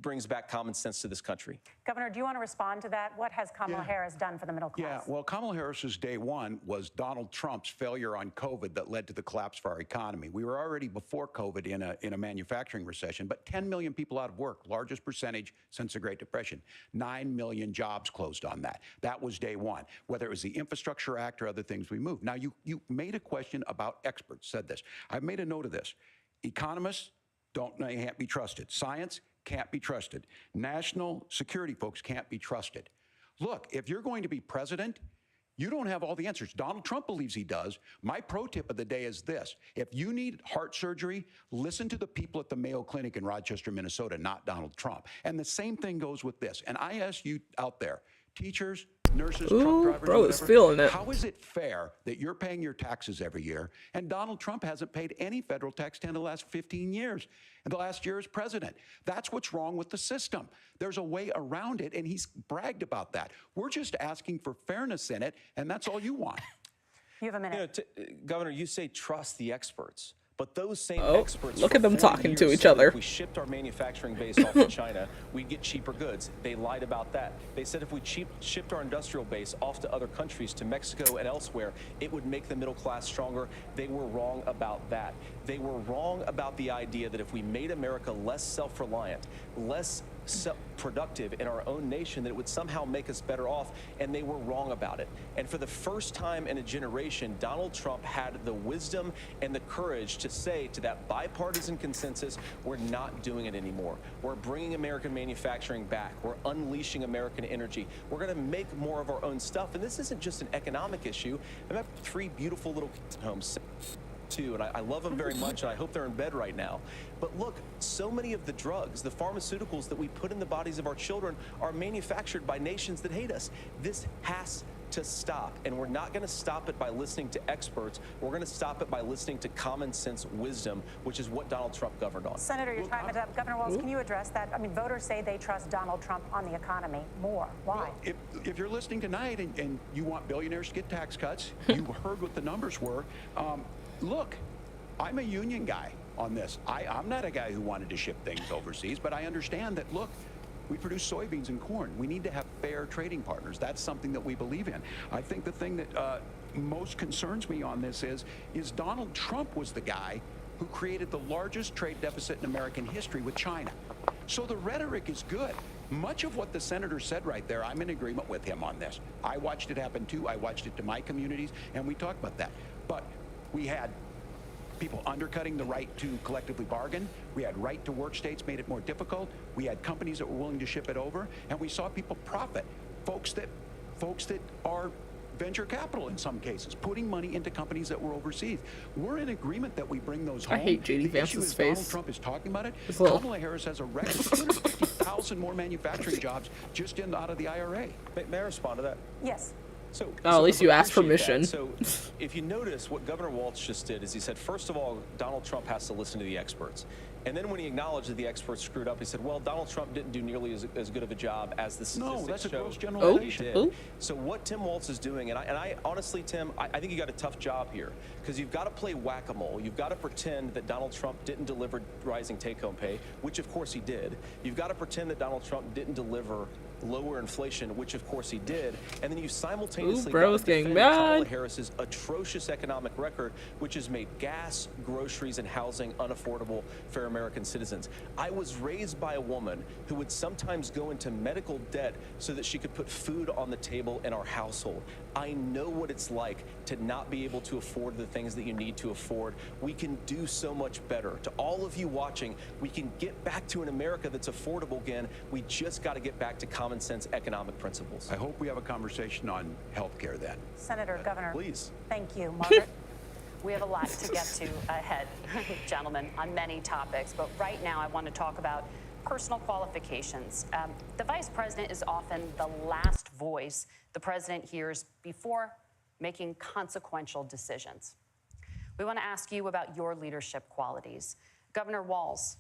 brings back common sense to this country. Governor, do you want to respond to that? What has Kamala Harris done for the middle class? Yeah, well, Kamala Harris's day one was Donald Trump's failure on COVID that led to the collapse of our economy. We were already before COVID in a manufacturing recession, but 10 million people out of work, largest percentage since the Great Depression. 9 million jobs closed on that. That was day one. Whether it was the Infrastructure Act or other things we moved. Now, you made a question about experts, said this. I've made a note of this. Economists can't be trusted. Science can't be trusted. National security folks can't be trusted. Look, if you're going to be president, You don't have all the answers. Donald Trump believes he does. My pro tip of the day is this. If you need heart surgery, listen to the people at the Mayo Clinic in Rochester, Minnesota, not Donald Trump. And the same thing goes with this. And I ask you out there, teachers, nurses, truck Ooh, drivers, bro is whatever, feeling it. how is it fair that you're paying your taxes every year and Donald Trump hasn't paid any federal tax in the last 15 years? And the last year as president. That's what's wrong with the system. There's a way around it, and he's bragged about that. We're just asking for fairness in it, and that's all you want. You have a minute. Governor, you say trust the experts. But those same Oh, experts, look for at them 40 talking to years each said that other. If we shipped our manufacturing base off to China, we'd get cheaper goods. They lied about that. They said if we shipped our industrial base off to other countries, to Mexico and elsewhere, it would make the middle class stronger. They were wrong about that. They were wrong about the idea that if we made America less self-reliant, less productive in our own nation, that it would somehow make us better off, and they were wrong about it. And for the first time in a generation, Donald Trump had the wisdom and the courage to say to that bipartisan consensus, we're not doing it anymore. We're bringing American manufacturing back. We're unleashing American energy. We're going to make more of our own stuff. And this isn't just an economic issue. I have 3 beautiful little homes too, and I love them very much, and I hope they're in bed right now. But look, so many of the drugs, the pharmaceuticals that we put in the bodies of our children are manufactured by nations that hate us. This has to stop, and we're not going to stop it by listening to experts. We're going to stop it by listening to common sense wisdom, which is what Donald Trump governed on. Senator, your time is up. Governor Walz, can you address that? I mean, voters say they trust Donald Trump on the economy more. Why? Well, if you're listening tonight and you want billionaires to get tax cuts, you heard what the numbers were. Look, I'm a union guy on this. I'm not a guy who wanted to ship things overseas, but I understand that, look, we produce soybeans and corn. We need to have fair trading partners. That's something that we believe in. I think the thing that most concerns me on this is Donald Trump was the guy who created the largest trade deficit in American history with China. So the rhetoric is good. Much of what the senator said right there, I'm in agreement with him on this. I watched it happen too. I watched it to my communities, and we talked about that. But we had people undercutting the right to collectively bargain. We had right to work states made it more difficult. We had companies that were willing to ship it over, and we saw people profit. Folks that are venture capital in some cases, putting money into companies that were overseas. We're in agreement that we bring those home. I hate J.D. The issue Vance's is face. Donald Trump is talking about it. It's a little- Kamala Harris has a record 250,000 more manufacturing jobs just out of the IRA. May I respond to that? Yes. So, at least you asked appreciate permission. that. So if you notice, what Governor Walz just did is he said, first of all, Donald Trump has to listen to the experts. And then when he acknowledged that the experts screwed up, he said, well, Donald Trump didn't do nearly as good of a job as the statistics No, that's a show gross he generalization. did. So what Tim Walz is doing, and I honestly, Tim, I think you got a tough job here, because you've got to play whack-a-mole. You've got to pretend that Donald Trump didn't deliver rising take-home pay, which of course he did. You've got to pretend that Donald Trump didn't deliver lower inflation, which of course he did, and then you simultaneously bro's gotta getting defend mad. Kamala Harris's atrocious economic record, which has made gas, groceries, and housing unaffordable for American citizens. I was raised by a woman who would sometimes go into medical debt so that she could put food on the table in our household. I know what it's like to not be able to afford the things that you need to afford. We can do so much better. To all of you watching, we can get back to an America that's affordable again. We just got to get back to common sense economic principles. I hope we have a conversation on health care then. Senator, Governor. Please. Thank you. Margaret? We have a lot to get to ahead, gentlemen, on many topics. But right now, I want to talk about personal qualifications. The vice president is often the last voice the president hears before making consequential decisions. We want to ask you about your leadership qualities. Governor Walz,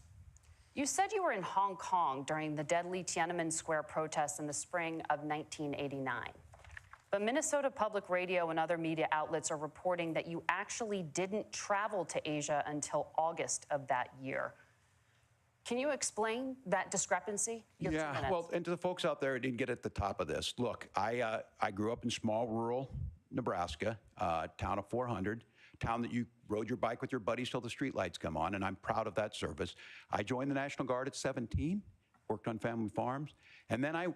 you said you were in Hong Kong during the deadly Tiananmen Square protests in the spring of 1989. But Minnesota Public Radio and other media outlets are reporting that you actually didn't travel to Asia until August of that year. Can you explain that discrepancy? You have 2 minutes. Well, and to the folks out there who didn't get at the top of this, look, I grew up in small rural Nebraska, town of 400, town that you rode your bike with your buddies till the streetlights come on, and I'm proud of that service. I joined the National Guard at 17, worked on family farms, and then I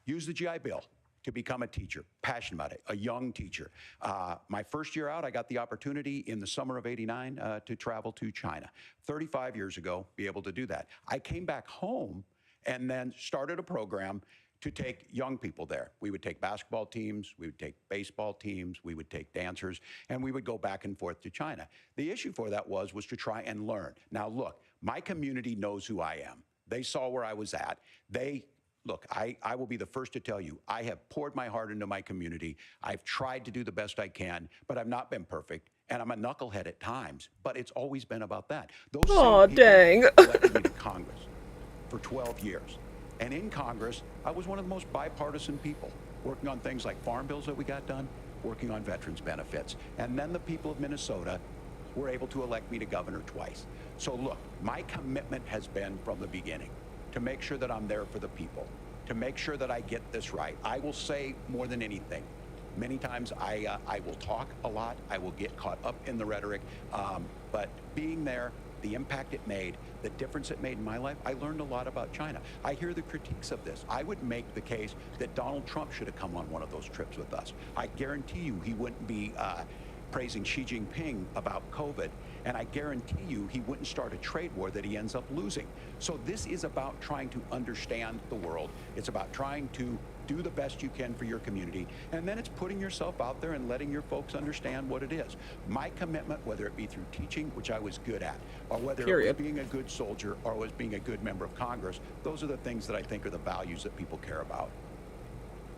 used the GI Bill to become a teacher, passionate about it, a young teacher. My first year out, I got the opportunity in the summer of '89 to travel to China. 35 years ago, be able to do that. I came back home and then started a program to take young people there. We would take basketball teams, we would take baseball teams, we would take dancers, and we would go back and forth to China. The issue for that was to try and learn. Now, look, my community knows who I am. They saw where I was at. Look, I will be the first to tell you, I have poured my heart into my community. I've tried to do the best I can, but I've not been perfect. And I'm a knucklehead at times, but it's always been about that. Those Oh, same dang. people elected me to Congress for 12 years. And in Congress, I was one of the most bipartisan people, working on things like farm bills that we got done, working on veterans benefits. And then the people of Minnesota were able to elect me to governor twice. So look, my commitment has been from the beginning to make sure that I'm there for the people, to make sure that I get this right. I will say more than anything, many times I will talk a lot, I will get caught up in the rhetoric, but being there, the impact it made, the difference it made in my life, I learned a lot about China. I hear the critiques of this. I would make the case that Donald Trump should have come on one of those trips with us. I guarantee you he wouldn't be praising Xi Jinping about COVID, and I guarantee you he wouldn't start a trade war that he ends up losing. So this is about trying to understand the world. It's about trying to do the best you can for your community, and then it's putting yourself out there and letting your folks understand what it is. My commitment, whether it be through teaching, which I was good at, or whether it was being a good soldier or was being a good member of Congress, those are the things that I think are the values that people care about.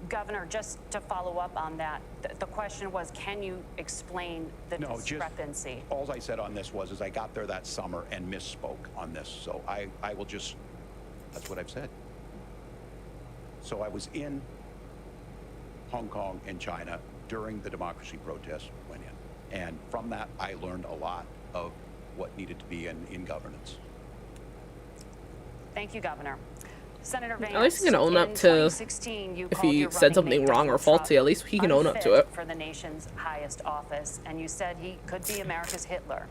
Governor, just to follow up on that, the question was, can you explain the discrepancy? All I said on this was I got there that summer and misspoke on this. So I will just, that's what I've said. So I was in Hong Kong and China during the democracy protests went in. And from that, I learned a lot of what needed to be in governance. Thank you, Governor. Senator Vance, at least he can own up to if he said something wrong or faulty. At least he can own up to it. For the nation's highest office, and you said he could be America's Hitler.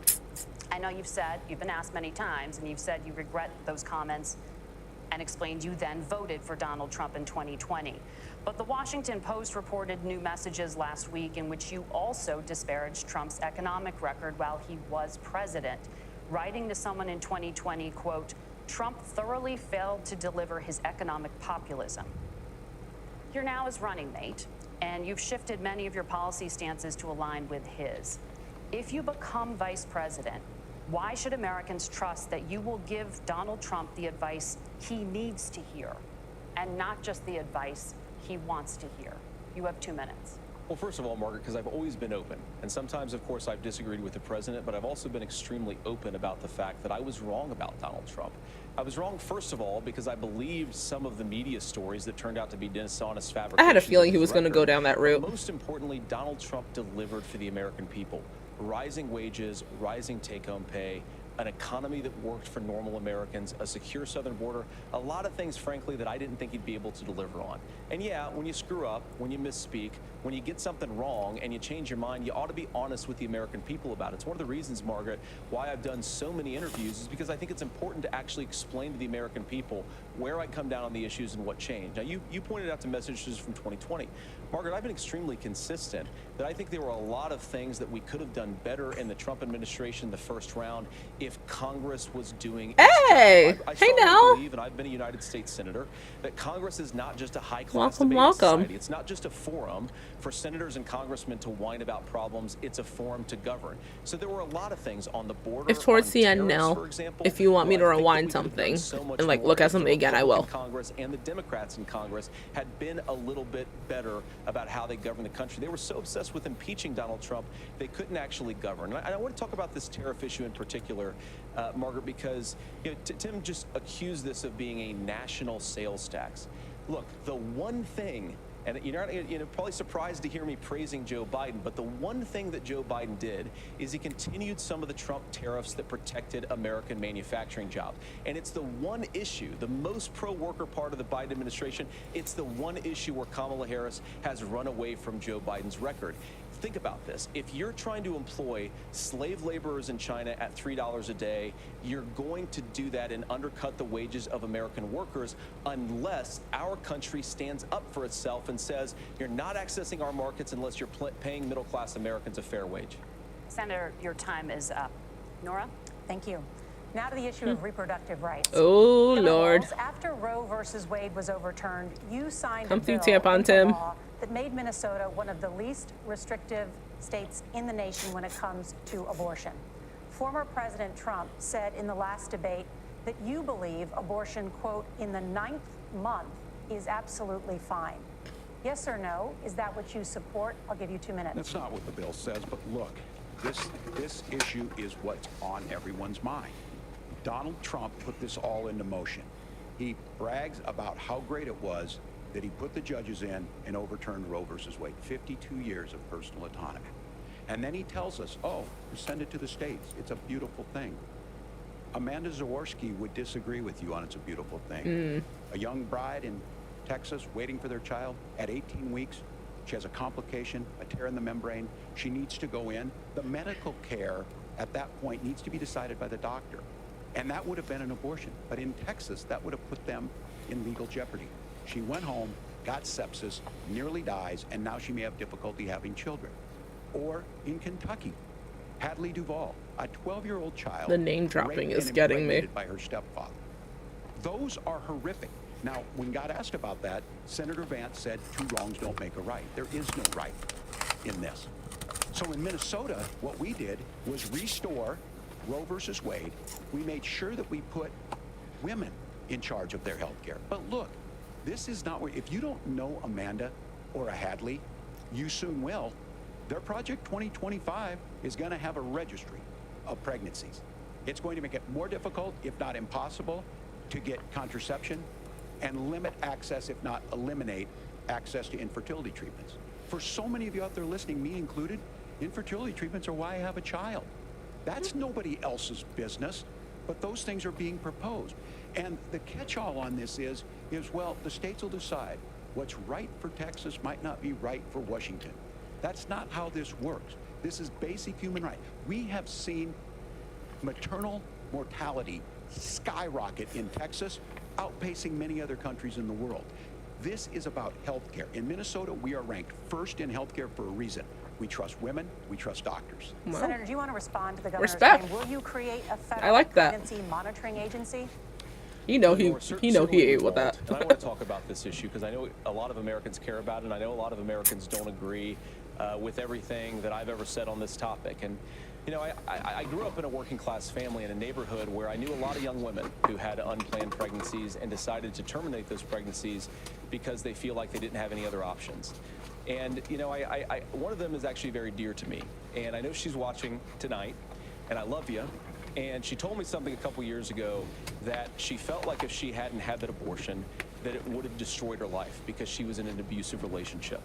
I know you've been asked many times, and you've said you regret those comments and explained you then voted for Donald Trump in 2020. But the Washington Post reported new messages last week in which you also disparaged Trump's economic record while he was president, writing to someone in 2020, quote, Trump thoroughly failed to deliver his economic populism. You're now his running mate, and you've shifted many of your policy stances to align with his. If you become vice president, why should Americans trust that you will give Donald Trump the advice he needs to hear and not just the advice he wants to hear? You have 2 minutes. Well, first of all, Margaret, because I've always been open. And sometimes, of course, I've disagreed with the president, but I've also been extremely open about the fact that I was wrong about Donald Trump. I was wrong, first of all, because I believed some of the media stories that turned out to be dishonest fabrications. I had a feeling he was going to go down that route. But most importantly, Donald Trump delivered for the American people. Rising wages, rising take-home pay, an economy that worked for normal Americans, a secure southern border, a lot of things, frankly, that I didn't think he'd be able to deliver on. And yeah, when you screw up, when you misspeak, when you get something wrong and you change your mind, you ought to be honest with the American people about it. It's one of the reasons, Margaret, why I've done so many interviews is because I think it's important to actually explain to the American people where I come down on the issues and what changed. Now, you pointed out the messages from 2020. Margaret, I've been extremely consistent that I think there were a lot of things that we could have done better in the Trump administration the first round if Congress was doing its job. I strongly believe, and I've been a United States Senator, that Congress is not just a high-class debating society. It's not just a forum for senators and congressmen to whine about problems. It's a forum to govern. So there were a lot of things on the border. If towards the end now, if you want me to rewind something and like look at something again, I will. Congress and the Democrats in Congress had been a little bit better about how they govern the country. They were so obsessed with impeaching Donald Trump, they couldn't actually govern. And I want to talk about this tariff issue in particular, Margaret, because Tim just accused this of being a national sales tax. Look, the one thing, and you're probably surprised to hear me praising Joe Biden, but the one thing that Joe Biden did is he continued some of the Trump tariffs that protected American manufacturing jobs. And it's the one issue, the most pro-worker part of the Biden administration, it's the one issue where Kamala Harris has run away from Joe Biden's record. Think about this. If you're trying to employ slave laborers in China at $3 a day, you're going to do that and undercut the wages of American workers unless our country stands up for itself and says, you're not accessing our markets unless you're paying middle-class Americans a fair wage. Senator, your time is up. Nora? Thank you. Now to the issue of reproductive rights. Oh, Governor Lord. Walz, after Roe versus Wade was overturned, you signed Come a through, bill tampon into Tim. law that made Minnesota one of the least restrictive states in the nation when it comes to abortion. Former President Trump said in the last debate that you believe abortion, quote, in the 9th month is absolutely fine. Yes or no? Is that what you support? I'll give you 2 minutes. That's not what the bill says, but look, this issue is what's on everyone's mind. Donald Trump put this all into motion. He brags about how great it was that he put the judges in and overturned Roe versus Wade, 52 years of personal autonomy. And then he tells us, oh, send it to the states. It's a beautiful thing. Amanda Zaworski would disagree with you on it's a beautiful thing. A young bride in Texas waiting for their child at 18 weeks. She has a complication, a tear in the membrane. She needs to go in. The medical care at that point needs to be decided by the doctor. And that would have been an abortion. But in Texas, that would have put them in legal jeopardy. She went home, got sepsis, nearly dies, and now she may have difficulty having children. Or in Kentucky, Hadley Duvall, a 12-year-old child. The name dropping raped is and getting me. impregnated by her stepfather. Those are horrific. Now, when God asked about that, Senator Vance said, 2 wrongs don't make a right. There is no right in this. So in Minnesota, what we did was restore Roe versus Wade. We made sure that we put women in charge of their health care. But look, this is not where, if you don't know Amanda or a Hadley, you soon will. Their Project 2025 is going to have a registry of pregnancies. It's going to make it more difficult, if not impossible, to get contraception and limit access, if not eliminate access to infertility treatments. For so many of you out there listening, me included, infertility treatments are why I have a child. That's nobody else's business, but those things are being proposed. And the catch-all on this is, well, the states will decide what's right for Texas might not be right for Washington. That's not how this works. This is basic human right. We have seen maternal mortality skyrocket in Texas, outpacing many other countries in the world. This is about health care. In Minnesota, we are ranked first in health care for a reason. We trust women, we trust doctors. Well, Senator, do you want to respond to the governor's respect. claim? Will you create a I federal like that. pregnancy monitoring agency? You know he Certainly ate we with that. won't. And I want to talk about this issue because I know a lot of Americans care about it, and I know a lot of Americans don't agree with everything that I've ever said on this topic. And you know, I grew up in a working class family in a neighborhood where I knew a lot of young women who had unplanned pregnancies and decided to terminate those pregnancies because they feel like they didn't have any other options. And you know, one of them is actually very dear to me, and I know she's watching tonight, and I love you. And she told me something a couple years ago that she felt like if she hadn't had that abortion, that it would have destroyed her life because she was in an abusive relationship.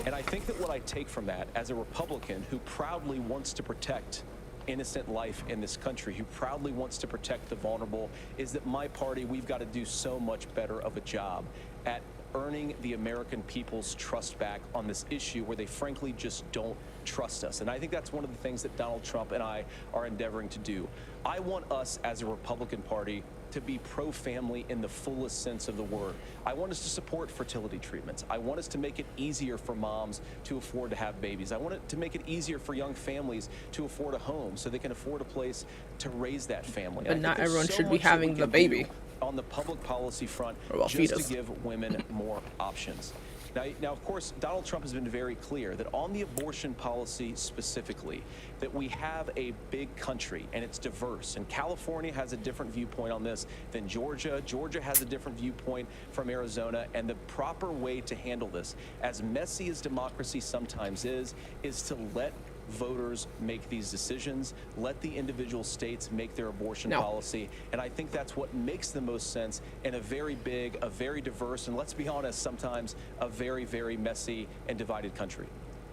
And I think that what I take from that as a Republican who proudly wants to protect innocent life in this country, who proudly wants to protect the vulnerable, is that my party, we've got to do so much better of a job at earning the American people's trust back on this issue where they frankly just don't trust us. And I think that's one of the things that Donald Trump and I are endeavoring to do. I want us as a Republican Party to be pro-family in the fullest sense of the word. I want us to support fertility treatments. I want us to make it easier for moms to afford to have babies. I want it to make it easier for young families to afford a home so they can afford a place to raise that family. But not everyone should be having the baby. On the public policy front, just fetus. to give women more options. Now, of course, Donald Trump has been very clear that on the abortion policy specifically, that we have a big country and it's diverse. And California has a different viewpoint on this than Georgia. Georgia has a different viewpoint from Arizona. And the proper way to handle this, as messy as democracy sometimes is to let voters make these decisions, let the individual states make their abortion policy. And I think that's what makes the most sense in a very big, a very diverse, and let's be honest, sometimes a very, very messy and divided country.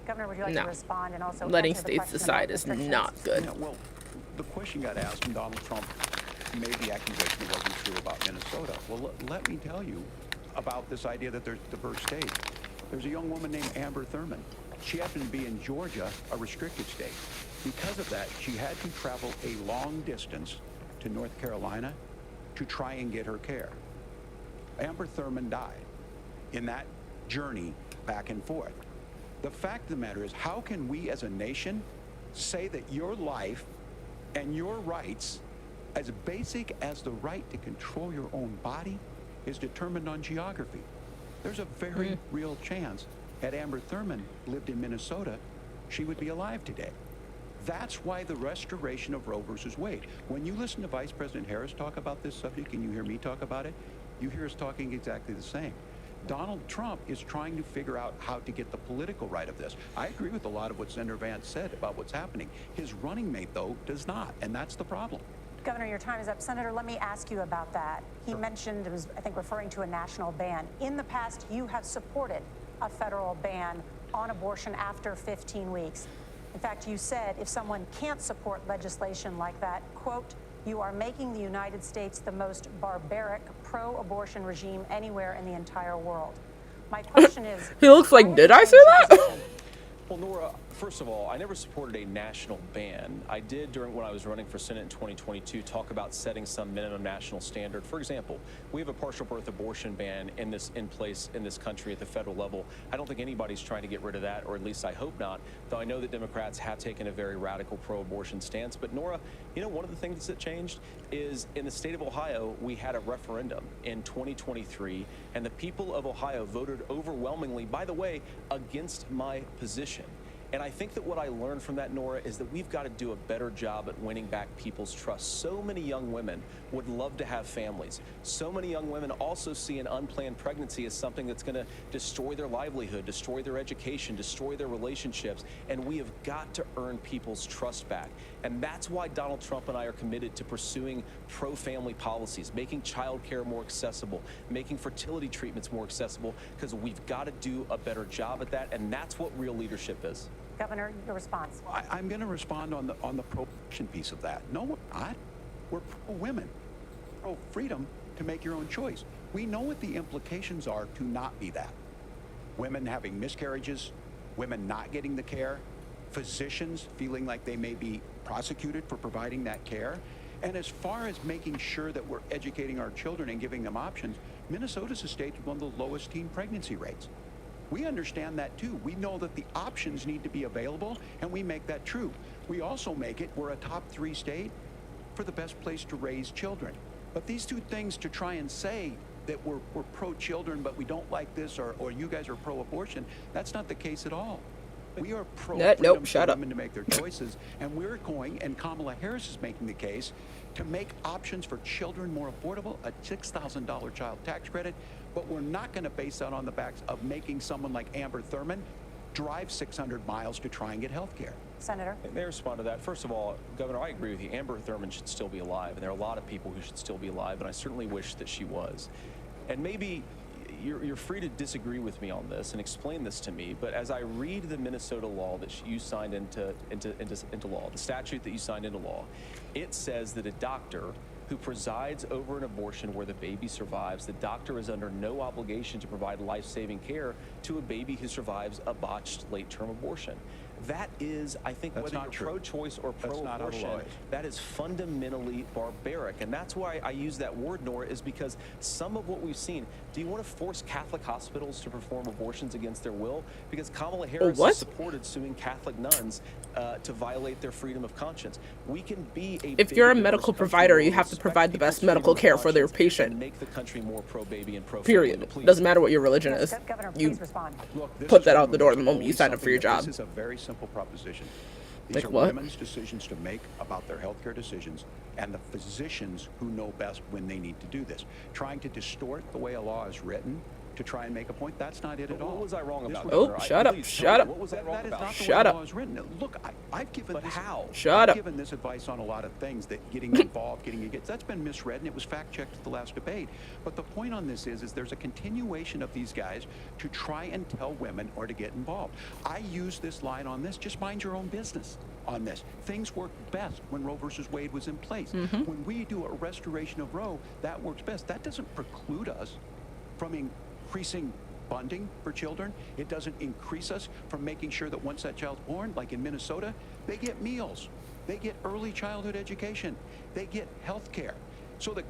Governor, would you like to respond and also letting answer the states question decide about is restrictions? not good. Yeah, well, the question got asked and Donald Trump made the accusation it wasn't true about Minnesota. Well, let me tell you about this idea that there's diverse states. There's a young woman named Amber Thurman. She happened to be in Georgia, a restricted state. Because of that, she had to travel a long distance to North Carolina to try and get her care. Amber Thurman died in that journey back and forth. The fact of the matter is, how can we as a nation say that your life and your rights as basic as the right to control your own body is determined on geography. There's a very real chance had Amber Thurman lived in Minnesota, she would be alive today. That's why the restoration of Roe versus Wade. When you listen to Vice President Harris talk about this subject and you hear me talk about it, you hear us talking exactly the same. Donald Trump is trying to figure out how to get the political right of this. I agree with a lot of what Senator Vance said about what's happening. His running mate, though, does not, and that's the problem. Governor, your time is up. Senator, let me ask you about that. He mentioned, it was, I think, referring to a national ban. In the past, you have supported a federal ban on abortion after 15 weeks. In fact, you said if someone can't support legislation like that, quote, you are making the United States the most barbaric pro-abortion regime anywhere in the entire world. My question is... He looks like, did I say that? Well, Nora, first of all, I never supported a national ban. I did, when I was running for Senate in 2022, talk about setting some minimum national standard. For example, we have a partial birth abortion ban in place in this country at the federal level. I don't think anybody's trying to get rid of that, or at least I hope not, though I know that Democrats have taken a very radical pro-abortion stance. But Nora, you know, one of the things that changed is in the state of Ohio, we had a referendum in 2023, and the people of Ohio voted overwhelmingly, by the way, against my position. And I think that what I learned from that, Nora, is that we've got to do a better job at winning back people's trust. So many young women would love to have families. So many young women also see an unplanned pregnancy as something that's going to destroy their livelihood, destroy their education, destroy their relationships. And we have got to earn people's trust back. And that's why Donald Trump and I are committed to pursuing pro-family policies, making child care more accessible, making fertility treatments more accessible, because we've got to do a better job at that. And that's what real leadership is. Governor, your response. I'm going to respond on the pro-abortion piece of that. No, we're not. We're pro-women, pro-freedom to make your own choice. We know what the implications are to not be that. Women having miscarriages, women not getting the care, physicians feeling like they may be prosecuted for providing that care. And as far as making sure that we're educating our children and giving them options, Minnesota's a state with one of the lowest teen pregnancy rates. We understand that too. We know that the options need to be available, and we make that true. We also make it, we're a top 3 state for the best place to raise children. But these two things, to try and say that we're pro-children, but we don't like this, or you guys are pro-abortion, that's not the case at all. We are pro-freedom for women to make their choices, and we're going, and Kamala Harris is making the case, to make options for children more affordable, a $6,000 child tax credit, but we're not going to base that on the backs of making someone like Amber Thurman drive 600 miles to try and get health care. Senator? May I respond to that? First of all, Governor, I agree with you. Amber Thurman should still be alive, and there are a lot of people who should still be alive, and I certainly wish that she was. And maybe you're free to disagree with me on this and explain this to me, but as I read the Minnesota law that you signed into law, the statute that you signed into law, it says that a doctor who presides over an abortion where the baby survives, the doctor is under no obligation to provide life-saving care to a baby who survives a botched late-term abortion. That is, I think, whether you're pro-choice or pro-abortion, that is fundamentally barbaric. And that's why I use that word, Nora, is because some of what we've seen, do you want to force Catholic hospitals to perform abortions against their will? Because Kamala Harris has supported suing Catholic nuns to violate their freedom of conscience. We can be a if you're a medical provider, you have to provide the best medical care for their patient. Make the country more pro-baby and pro-family. Period. Doesn't matter what your religion is. Governor, you please respond. Look, put that out the door the moment you sign up for your job. This is a very simple proposition. These like are what? women's decisions to make about their healthcare decisions, and the physicians who know best when they need to do this. Trying to distort the way a law is written to try and make a point, that's not it at all. What was I wrong about? Oh, shut up, shut up. What was I wrong about? That is Shut not the way up. the law is written. Look, I've given But this, how? Shut I've up. given this advice on a lot of things, that getting involved, getting against, that's been misread, and it was fact-checked at the last debate. But the point on this is there's a continuation of these guys to try and tell women or to get involved. I use this line on this, just mind your own business on this. Things work best when Roe versus Wade was in place. When we do a restoration of Roe, that works best. That doesn't preclude us from increasing funding for children. It doesn't increase us from making sure that once that child's born, like in Minnesota, they get meals, they get early childhood education, they get health care. So the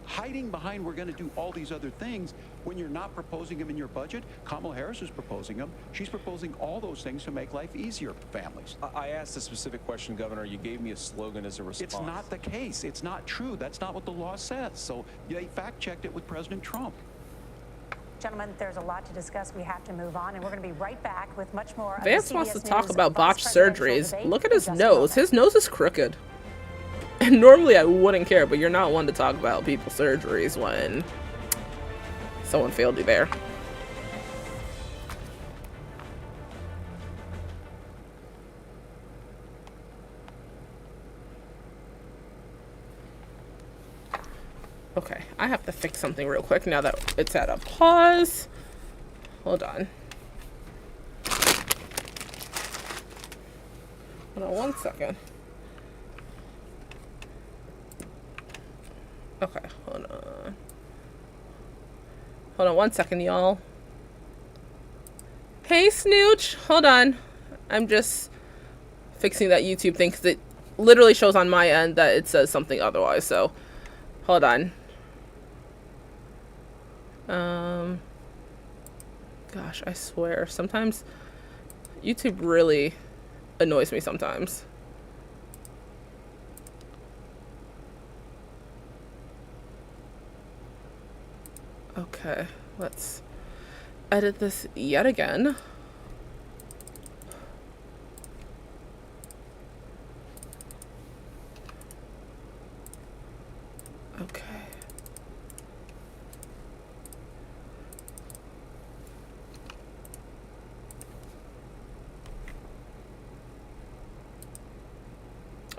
hiding behind we're going to do all these other things when you're not proposing them in your budget. Kamala Harris is proposing them. She's proposing all those things to make life easier for families. I asked a specific question, Governor. You gave me a slogan as a response. It's not the case. It's not true. That's not what the law says. So they fact-checked it with President Trump. Gentlemen, there's a lot to discuss. We have to move on, and we're going to be right back with much more. Vance wants to talk about botched surgeries. Look at his nose. His nose is crooked. And normally I wouldn't care, but you're not one to talk about people's surgeries when someone failed you there. Okay, I have to fix something real quick now that it's at a pause. Hold on. Hold on 1 second. Okay, hold on. Hold on 1 second, y'all. Hey, Snooch. Hold on. I'm just fixing that YouTube thing because it literally shows on my end that it says something otherwise. So, hold on. Gosh, I swear. Sometimes YouTube really annoys me sometimes. Okay, let's edit this yet again. Okay.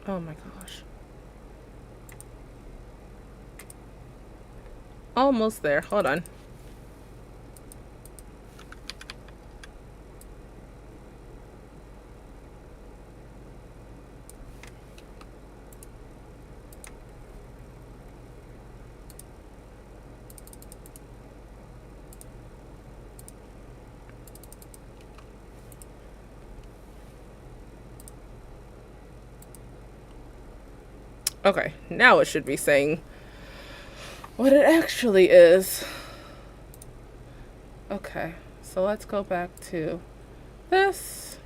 Oh my gosh. Almost there. Hold on. Okay, now it should be saying what it actually is. Okay, so let's go back to this.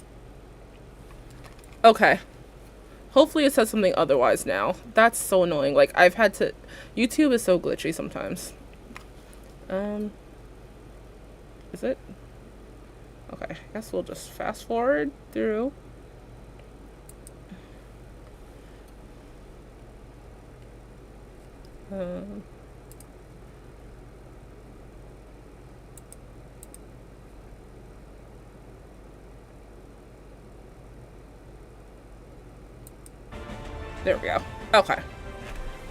Okay. Hopefully it says something otherwise now. That's so annoying. Like, I've had to... YouTube is so glitchy sometimes. Is it? Okay, I guess we'll just fast forward through. There we go. Okay.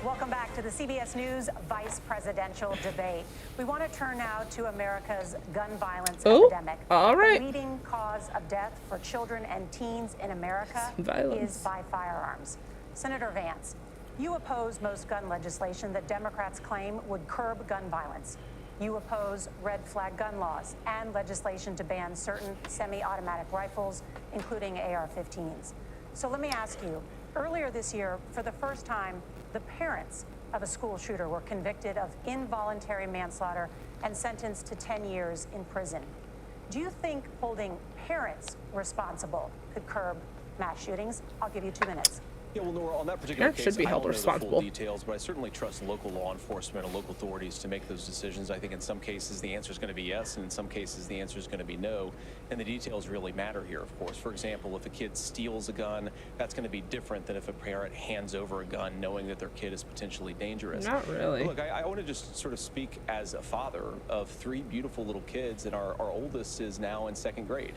Welcome back to the CBS News vice presidential debate. We want to turn now to America's gun violence epidemic. All right. The leading cause of death for children and teens in America is by firearms. Senator Vance, you oppose most gun legislation that Democrats claim would curb gun violence. You oppose red flag gun laws and legislation to ban certain semi-automatic rifles, including AR-15s. So let me ask you, earlier this year, for the first time, the parents of a school shooter were convicted of involuntary manslaughter and sentenced to 10 years in prison. Do you think holding parents responsible could curb mass shootings? I'll give you 2 minutes. Yeah, well, Nora, on that particular case, should be held I don't know responsible. the full details, but I certainly trust local law enforcement and local authorities to make those decisions. I think in some cases the answer is going to be yes, and in some cases the answer is going to be no. And the details really matter here, of course. For example, if a kid steals a gun, that's going to be different than if a parent hands over a gun knowing that their kid is potentially dangerous. Not really. Look, I want to just sort of speak as a father of 3 beautiful little kids, and our oldest is now in 2nd grade.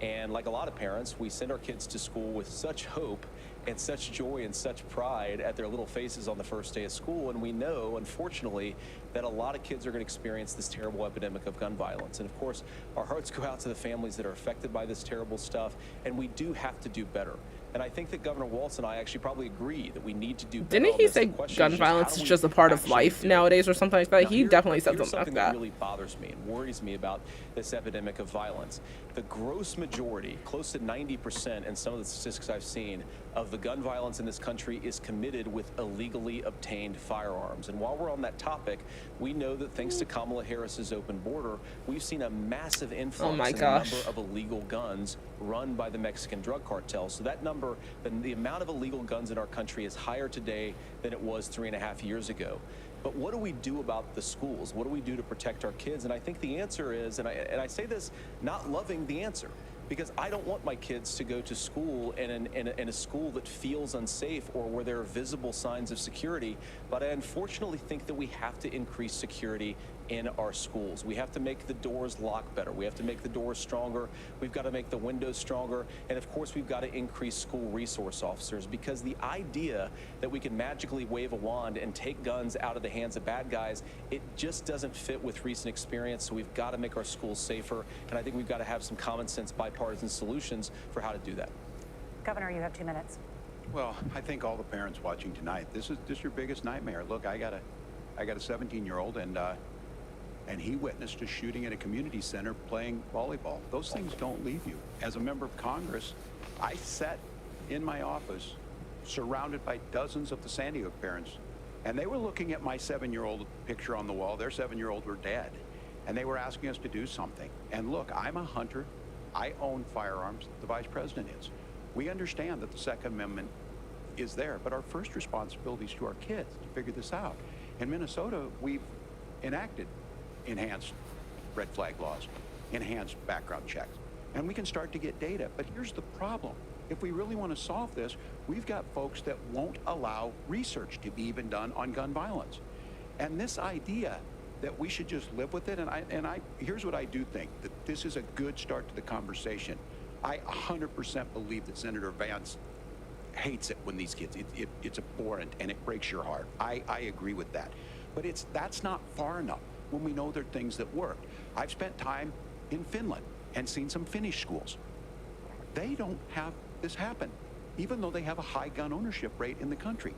And like a lot of parents, we send our kids to school with such hope and such joy and such pride at their little faces on the first day of school. And we know, unfortunately, that a lot of kids are going to experience this terrible epidemic of gun violence. And of course, our hearts go out to the families that are affected by this terrible stuff. And we do have to do better. And I think that Governor Walz and I actually probably agree that we need to do better. Didn't he say gun violence is just a part of life nowadays or something like that? He definitely said something like that. That really bothers me and worries me about this epidemic of violence. The gross majority, close to 90% in some of the statistics I've seen, of the gun violence in this country is committed with illegally obtained firearms. And while we're on that topic, we know that thanks to Kamala Harris's open border, we've seen a massive influx in the number of illegal guns run by the Mexican drug cartel. So that number, the amount of illegal guns in our country is higher today than it was 3.5 years ago. But what do we do about the schools? What do we do to protect our kids? And I think the answer is, and I say this not loving the answer, because I don't want my kids to go to school in a school that feels unsafe or where there are visible signs of security. But I unfortunately think that we have to increase security in our schools. We have to make the doors lock better. We have to make the doors stronger. We've got to make the windows stronger. And of course, we've got to increase school resource officers, because the idea that we can magically wave a wand and take guns out of the hands of bad guys, it just doesn't fit with recent experience. So we've got to make our schools safer. And I think we've got to have some common sense bipartisan solutions for how to do that. Governor, you have 2 minutes. Well, I think all the parents watching tonight, this is your biggest nightmare. Look, I got a 17-year-old, and he witnessed a shooting at a community center playing volleyball. Those things don't leave you. As a member of Congress, I sat in my office surrounded by dozens of the Sandy Hook parents, and they were looking at my 7-year-old picture on the wall. Their 7-year-old were dead, and they were asking us to do something. And look, I'm a hunter. I own firearms. The vice president is. We understand that the Second Amendment is there, but our first responsibility is to our kids to figure this out. In Minnesota, we've enacted enhanced red flag laws, enhanced background checks, and we can start to get data. But here's the problem. If we really want to solve this, we've got folks that won't allow research to be even done on gun violence. And this idea that we should just live with it, here's what I do think, that this is a good start to the conversation. I 100% believe that Senator Vance hates it when these kids, it's abhorrent and it breaks your heart. I agree with that. But that's not far enough when we know there are things that work. I've spent time in Finland and seen some Finnish schools. They don't have this happen, even though they have a high gun ownership rate in the country.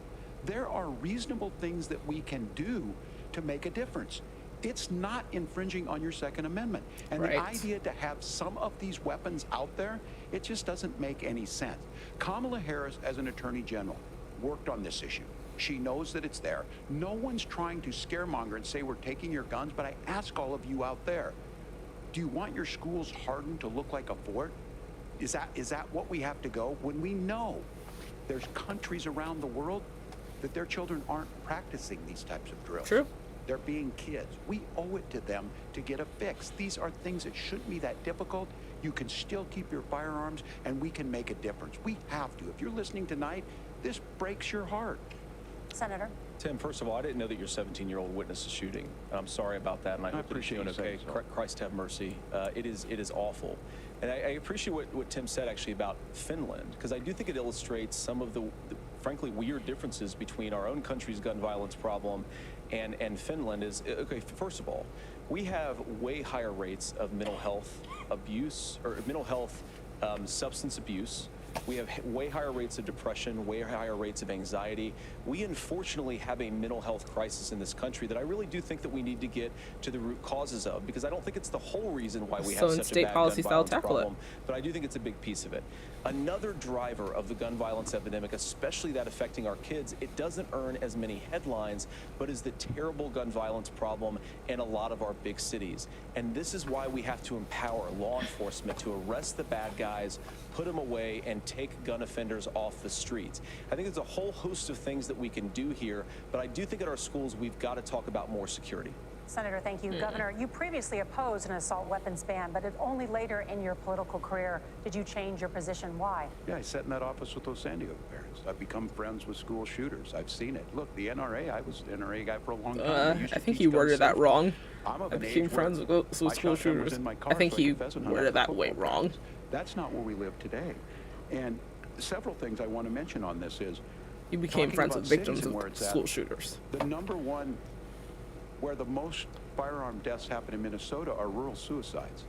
There are reasonable things that we can do to make a difference. It's not infringing on your Second Amendment. And the idea to have some of these weapons out there, it just doesn't make any sense. Kamala Harris, as an attorney general, worked on this issue. She knows that it's there. No one's trying to scaremonger and say we're taking your guns, but I ask all of you out there, do you want your schools hardened to look like a fort? Is that what we have to go? When we know there's countries around the world that their children aren't practicing these types of drills. True. They're being kids. We owe it to them to get a fix. These are things that shouldn't be that difficult. You can still keep your firearms, and we can make a difference. We have to. If you're listening tonight, this breaks your heart. Senator. Tim, first of all, I didn't know that your 17-year-old witnessed a shooting. I'm sorry about that, and I hope that you're doing okay. Christ have mercy. It is awful. And I appreciate what Tim said, actually, about Finland, because I do think it illustrates some of the frankly, weird differences between our own country's gun violence problem and Finland. Okay, first of all, we have way higher rates of mental health abuse, or mental health substance abuse. We have way higher rates of depression, way higher rates of anxiety. We unfortunately have a mental health crisis in this country that I really do think that we need to get to the root causes of, because I don't think it's the whole reason why we have such a bad gun violence problem, but I do think it's a big piece of it. Another driver of the gun violence epidemic, especially that affecting our kids, it doesn't earn as many headlines, but is the terrible gun violence problem in a lot of our big cities. And this is why we have to empower law enforcement to arrest the bad guys, put them away, and take gun offenders off the streets. I think there's a whole host of things that we can do here, but I do think at our schools we've got to talk about more security. Senator, thank you. Governor, you previously opposed an assault weapons ban, but only later in your political career did you change your position. Why? Yeah, I sat in that office with those Sandy Hook parents. I've become friends with school shooters. I've seen it. Look, the NRA, I was an NRA guy for a long time. I think you worded that wrong. I became friends with school shooters. I think you worded that way wrong. That's not where we live today. And several things I want to mention on this is you became friends with victims of school shooters. The number one where the most firearm deaths happen in Minnesota are rural suicides.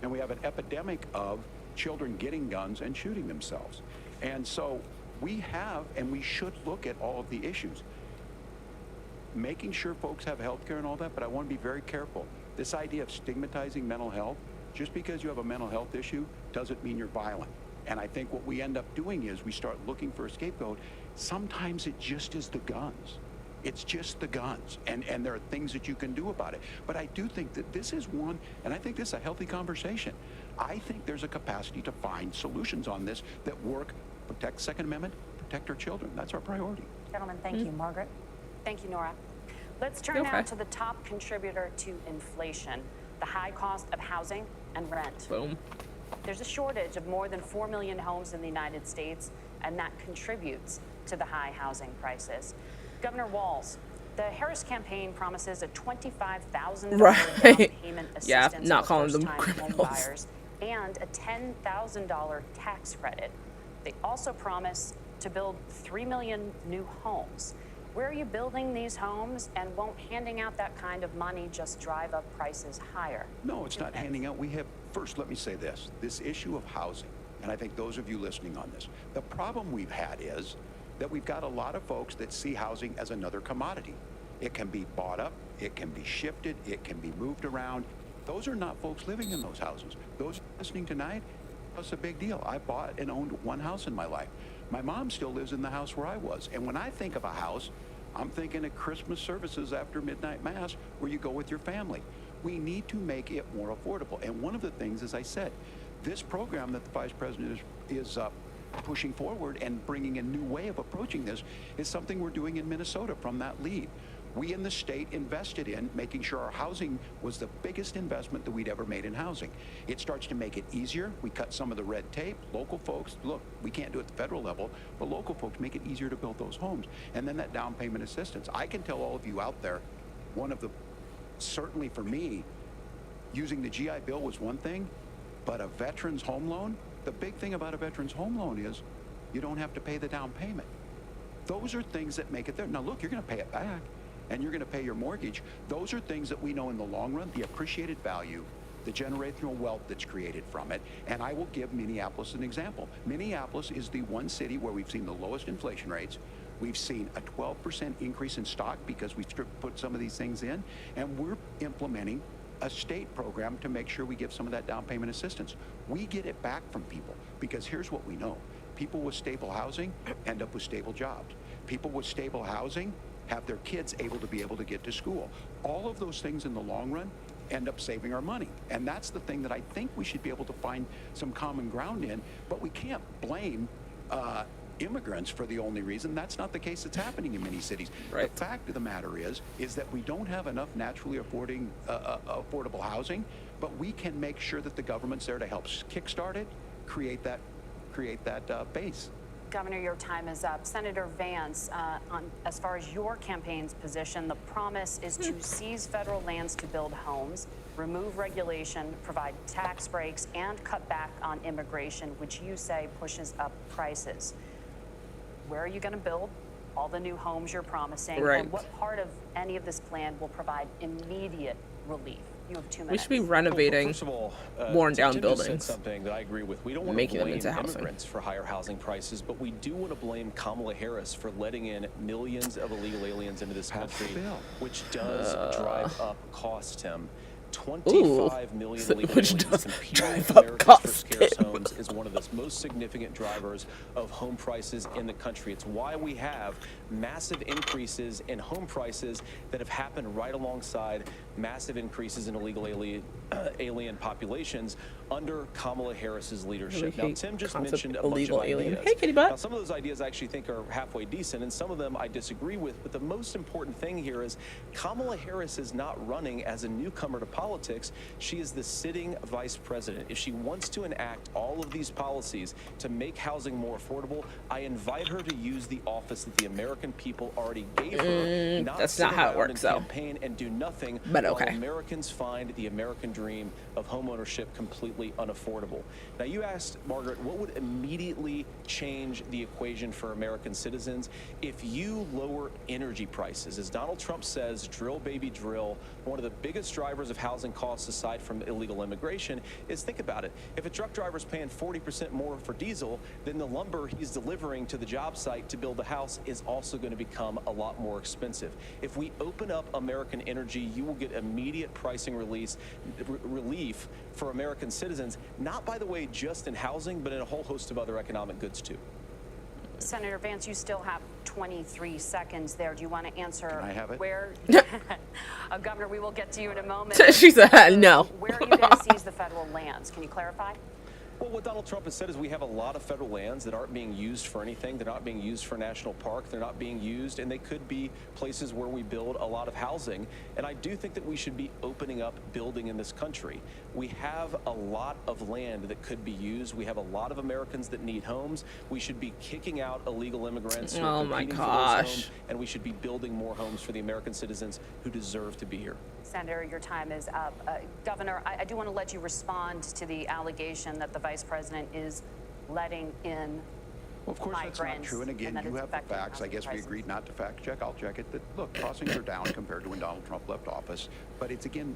And we have an epidemic of children getting guns and shooting themselves. And so we have, and we should look at all of the issues. Making sure folks have health care and all that, but I want to be very careful. This idea of stigmatizing mental health, just because you have a mental health issue doesn't mean you're violent. And I think what we end up doing is we start looking for a scapegoat. Sometimes it just is the guns. It's just the guns. And there are things that you can do about it. But I do think that this is one, and I think this is a healthy conversation. I think there's a capacity to find solutions on this that work, protect the Second Amendment, protect our children. That's our priority. Gentlemen, thank you. Margaret? Thank you, Nora. Let's turn now to the top contributor to inflation, the high cost of housing and rent. Boom. There's a shortage of more than 4 million homes in the United States, and that contributes to the high housing prices. Governor Walz, the Harris campaign promises a $25,000 down payment assistance not for calling them first-time home criminals. buyers and a $10,000 tax credit. They also promise to build 3 million new homes. Where are you building these homes, and won't handing out that kind of money just drive up prices higher? No, it's not handing out. We have, first, let me say this issue of housing, and I think those of you listening on this, the problem we've had is that we've got a lot of folks that see housing as another commodity. It can be bought up, it can be shifted, it can be moved around. Those are not folks living in those houses. Those listening tonight, that's a big deal. I bought and owned one house in my life. My mom still lives in the house where I was. And when I think of a house, I'm thinking of Christmas services after midnight mass where you go with your family. We need to make it more affordable. And one of the things, as I said, this program that the Vice President is pushing forward and bringing a new way of approaching this is something we're doing in Minnesota from that lead. We in the state invested in making sure our housing was the biggest investment that we'd ever made in housing. It starts to make it easier. We cut some of the red tape. Local folks, look, we can't do it at the federal level, but local folks make it easier to build those homes. And then that down payment assistance. I can tell all of you out there, certainly for me, using the GI Bill was one thing, but a veteran's home loan, the big thing about a veteran's home loan is you don't have to pay the down payment. Those are things that make it there. Now look, you're going to pay it back, and you're going to pay your mortgage. Those are things that we know in the long run, the appreciated value, the generational wealth that's created from it. And I will give Minneapolis an example. Minneapolis is the one city where we've seen the lowest inflation rates. We've seen a 12% increase in stock because we put some of these things in, and we're implementing a state program to make sure we give some of that down payment assistance. We get it back from people because here's what we know. People with stable housing end up with stable jobs. People with stable housing have their kids able to get to school. All of those things in the long run end up saving our money. And that's the thing that I think we should be able to find some common ground in, but we can't blame immigrants for the only reason. That's not the case that's happening in many cities. Right. The fact of the matter is that we don't have enough naturally affordable housing, but we can make sure that the government's there to help kickstart it, create that base. Governor, your time is up. Senator Vance, as far as your campaign's position, the promise is to seize federal lands to build homes, remove regulation, provide tax breaks, and cut back on immigration, which you say pushes up prices. Where are you going to build all the new homes you're promising? Right. And what part of any of this plan will provide immediate relief? You have 2 minutes. We should be renovating First of all, worn down Tim just said buildings. something that I agree with. We don't want Making to them blame into housing. immigrants for higher housing prices, but we do want to blame Kamala Harris for letting in millions of illegal aliens into this country, which does drive up costs, Tim. 25 million illegal which aliens does competing drive with up Americans for costs, scarce Tim. homes is one of the most significant drivers of home prices in the country. It's why we have massive increases in home prices that have happened right alongside massive increases in illegal alien populations under Kamala Harris's leadership. Now, Tim just mentioned a bunch of ideas. Hey, kitty butt. Now, some of those ideas I actually think are halfway decent, and some of them I disagree with. But the most important thing here is Kamala Harris is not running as a newcomer to politics. She is the sitting vice president. If she wants to enact all of these policies to make housing more affordable, I invite her to use the office that the American people already gave her. That's not how it works, though. Campaign and do nothing But while okay. Americans find the American dream of homeownership completely unaffordable. Now, you asked, Margaret, what would immediately change the equation for American citizens? If you lower energy prices, as Donald Trump says, drill, baby, drill, one of the biggest drivers of housing costs aside from illegal immigration is, think about it, if a truck driver's paying 40% more more for diesel, then the lumber he's delivering to the job site to build the house is also going to become a lot more expensive. If we open up American energy, you will get immediate pricing relief for American citizens, not, by the way, just in housing, but in a whole host of other economic goods, too. Senator Vance, you still have 23 seconds there. Do you want to answer? Can I have it? Where? Governor, we will get to you in a moment. She said no. Where are you going to seize the federal lands? Can you clarify? Well, what Donald Trump has said is we have a lot of federal lands that aren't being used for anything. They're not being used for national park. They're not being used, and they could be places where we build a lot of housing. And I do think that we should be opening up building in this country. We have a lot of land that could be used. We have a lot of Americans that need homes. We should be kicking out illegal immigrants who are competing for those homes, and we should be building more homes for the American citizens who deserve to be here. Senator, your time is up. Governor, I do want to let you respond to the allegation that the vice president is letting in Well, of course, that's not true. And again, you have the facts. I guess we agreed not to fact check. I'll check it. That, look, crossings are down compared to when Donald Trump left office. But it's, again,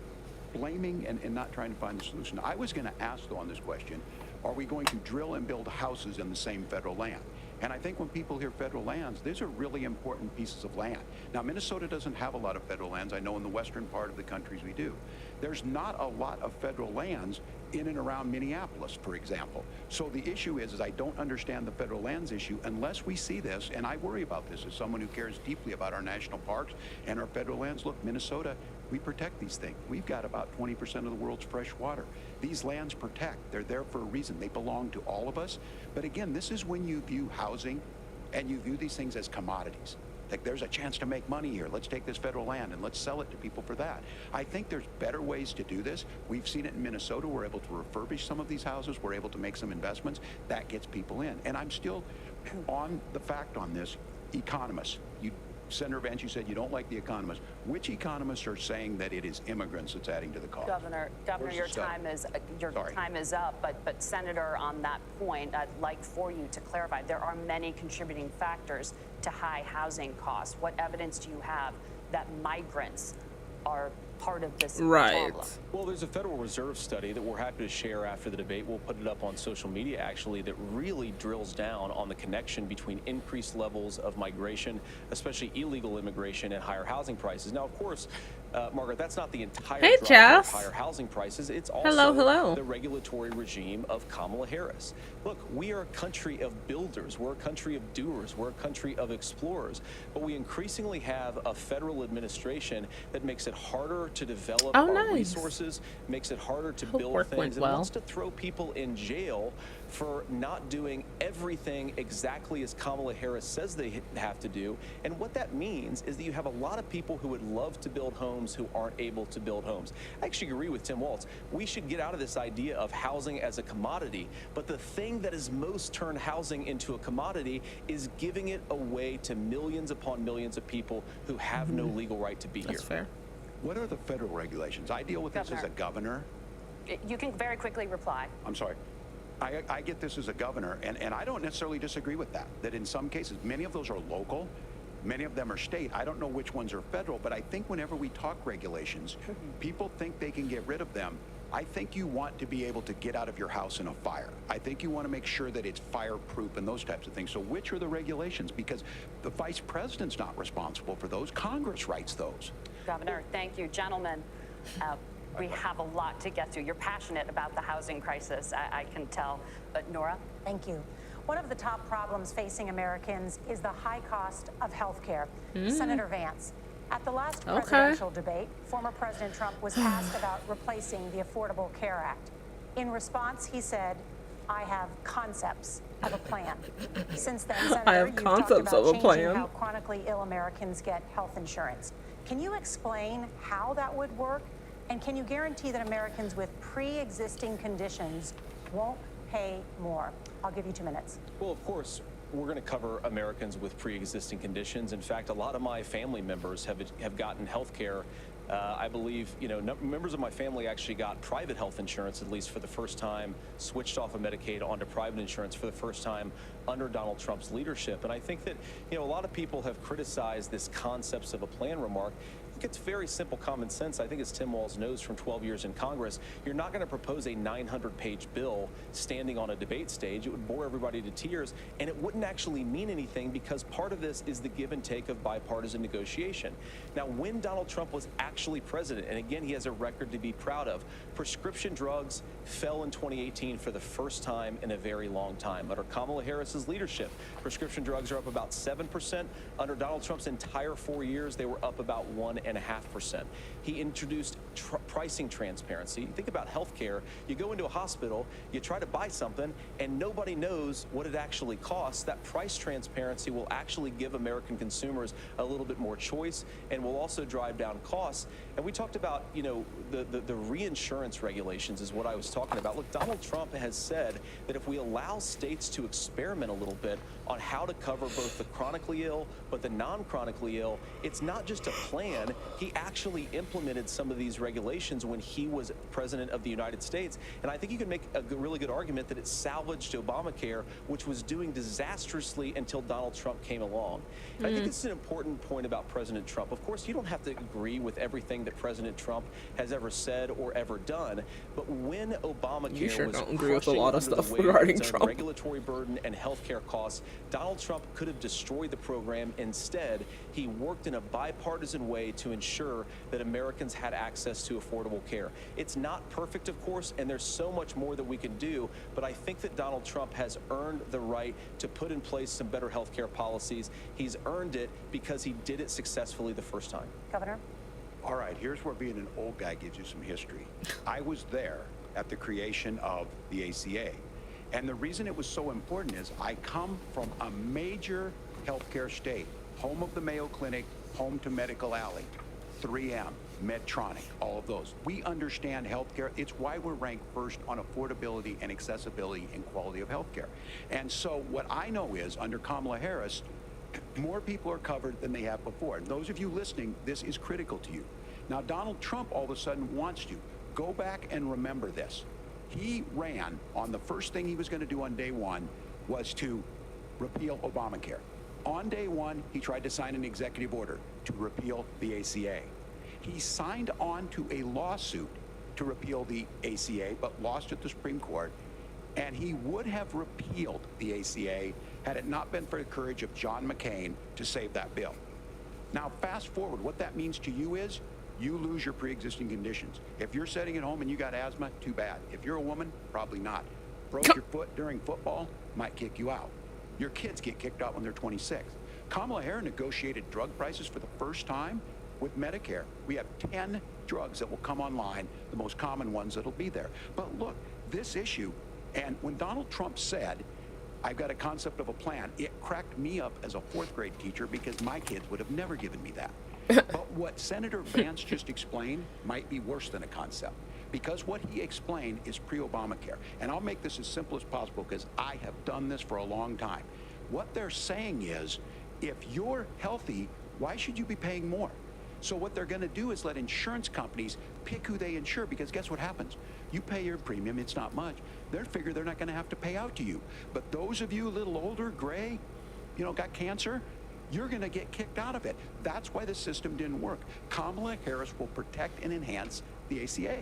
blaming and not trying to find the solution. I was going to ask, though, on this question, are we going to drill and build houses in the same federal land? And I think when people hear federal lands, these are really important pieces of land. Now, Minnesota doesn't have a lot of federal lands. I know in the western part of the countries we do. There's not a lot of federal lands in and around Minneapolis, for example. So the issue is I don't understand the federal lands issue unless we see this, and I worry about this as someone who cares deeply about our national parks and our federal lands. Look, Minnesota, we protect these things. We've got about 20% of the world's fresh water. These lands protect. They're there for a reason. They belong to all of us. But again, this is when you view housing and you view these things as commodities. Like, there's a chance to make money here. Let's take this federal land and let's sell it to people for that. I think there's better ways to do this. We've seen it in Minnesota. We're able to refurbish some of these houses. We're able to make some investments. That gets people in. And I'm still on the fact on this. Economists, Senator Vance, you said you don't like the economists. Which economists are saying that it is immigrants that's adding to the cost? Governor, your time is up. But Senator, on that point, I'd like for you to clarify. There are many contributing factors to high housing costs. What evidence do you have that migrants are part of this problem? Well, there's a Federal Reserve study that we're happy to share after the debate. We'll put it up on social media, actually, that really drills down on the connection between increased levels of migration, especially illegal immigration, and higher housing prices. Now, of course, Margaret, that's not the entire driver of higher housing prices. It's also the regulatory regime of Kamala Harris. Look, we are a country of builders. We're a country of doers. We're a country of explorers. But we increasingly have a federal administration that makes it harder to develop our resources, makes it harder to build things, and wants to throw people in jail for not doing everything exactly as Kamala Harris says they have to do. And what that means is that you have a lot of people who would love to build homes who aren't able to build homes. I actually agree with Tim Walz. We should get out of this idea of housing as a commodity. But the thing that has most turned housing into a commodity is giving it away to millions upon millions of people who have no legal right to be here. That's fair. What are the federal regulations? I deal with this as a governor. You can very quickly reply. I'm sorry. I get this as a governor, and I don't necessarily disagree with that, that in some cases, many of those are local, many of them are state. I don't know which ones are federal, but I think whenever we talk regulations, people think they can get rid of them. I think you want to be able to get out of your house in a fire. I think you want to make sure that it's fireproof and those types of things. So which are the regulations? Because the vice president's not responsible for those. Congress writes those. Governor, thank you. Gentlemen, we have a lot to get through. You're passionate about the housing crisis, I can tell. But Nora? Thank you. One of the top problems facing Americans is the high cost of health care. Senator Vance, at the last presidential debate, former President Trump was asked about replacing the Affordable Care Act. In response, he said, I have concepts of a plan. Since then, Senator, you've talked about changing how chronically ill Americans get health insurance. Can you explain how that would work? And can you guarantee that Americans with pre-existing conditions won't pay more? I'll give you 2 minutes. Well, of course, we're going to cover Americans with pre-existing conditions. In fact, a lot of my family members have gotten health care. I believe, members of my family actually got private health insurance, at least for the first time, switched off of Medicaid onto private insurance for the first time under Donald Trump's leadership. And I think that, a lot of people have criticized this concepts of a plan remark. think it's very simple common sense. I think as Tim Walz knows from 12 years in Congress, you're not going to propose a 900-page bill standing on a debate stage. It would bore everybody to tears, and it wouldn't actually mean anything because part of this is the give and take of bipartisan negotiation. Now, when Donald Trump was actually president, and again, he has a record to be proud of, prescription drugs fell in 2018 for the first time in a very long time. Under Kamala Harris's leadership, prescription drugs are up about 7%. Under Donald Trump's entire 4 years, they were up about 1.5%. He introduced pricing transparency. Think about healthcare. You go into a hospital, you try to buy something, and nobody knows what it actually costs. That price transparency will actually give American consumers a little bit more choice and will also drive down costs. And we talked about, you know, the reinsurance regulations is what I was talking about. Look, Donald Trump has said that if we allow states to experiment a little bit on how to cover both the chronically ill but the non-chronically ill, it's not just a plan. He actually implemented some of these regulations when he was president of the United States. And I think you can make a really good argument that it salvaged Obamacare, which was doing disastrously until Donald Trump came along. And I think it's an important point about President Trump. Of course, you don't have to agree with everything that President Trump has ever said or ever done, but when Obamacare was don't agree with a lot of crushing stuff under the weight of regarding its own Trump. regulatory burden and healthcare costs, Donald Trump could have destroyed the program. Instead, he worked in a bipartisan way to ensure that Americans had access to affordable care. It's not perfect, of course, and there's so much more that we can do, but I think that Donald Trump has earned the right to put in place some better healthcare policies. He's earned it because he did it successfully the first time. Governor? All right, here's where being an old guy gives you some history. I was there at the creation of the ACA. And the reason it was so important is I come from a major healthcare state, home of the Mayo Clinic, home to Medical Alley, 3M, Medtronic, all of those. We understand healthcare. It's why we're ranked first on affordability and accessibility and quality of healthcare. And so what I know is under Kamala Harris, more people are covered than they have before. And those of you listening, this is critical to you. Now, Donald Trump all of a sudden wants to. Go back and remember this. He ran on the first thing he was going to do on day one was to repeal Obamacare. On day one, he tried to sign an executive order to repeal the ACA. He signed on to a lawsuit to repeal the ACA, but lost at the Supreme Court. And he would have repealed the ACA had it not been for the courage of John McCain to save that bill. Now, fast forward, what that means to you is you lose your pre-existing conditions. If you're sitting at home and you got asthma, too bad. If you're a woman, probably not. Broke your foot during football, might kick you out. Your kids get kicked out when they're 26. Kamala Harris negotiated drug prices for the first time with Medicare. We have 10 drugs that will come online, the most common ones that'll be there. But look, this issue, and when Donald Trump said, I've got a concept of a plan, it cracked me up as a fourth grade teacher because my kids would have never given me that. But what Senator Vance just explained might be worse than a concept, because what he explained is pre-Obamacare. And I'll make this as simple as possible because I have done this for a long time. What they're saying is, if you're healthy, why should you be paying more? So what they're going to do is let insurance companies pick who they insure, because guess what happens? You pay your premium, it's not much. They figure they're not going to have to pay out to you. But those of you a little older, gray, got cancer, you're going to get kicked out of it. That's why the system didn't work. Kamala Harris will protect and enhance the ACA.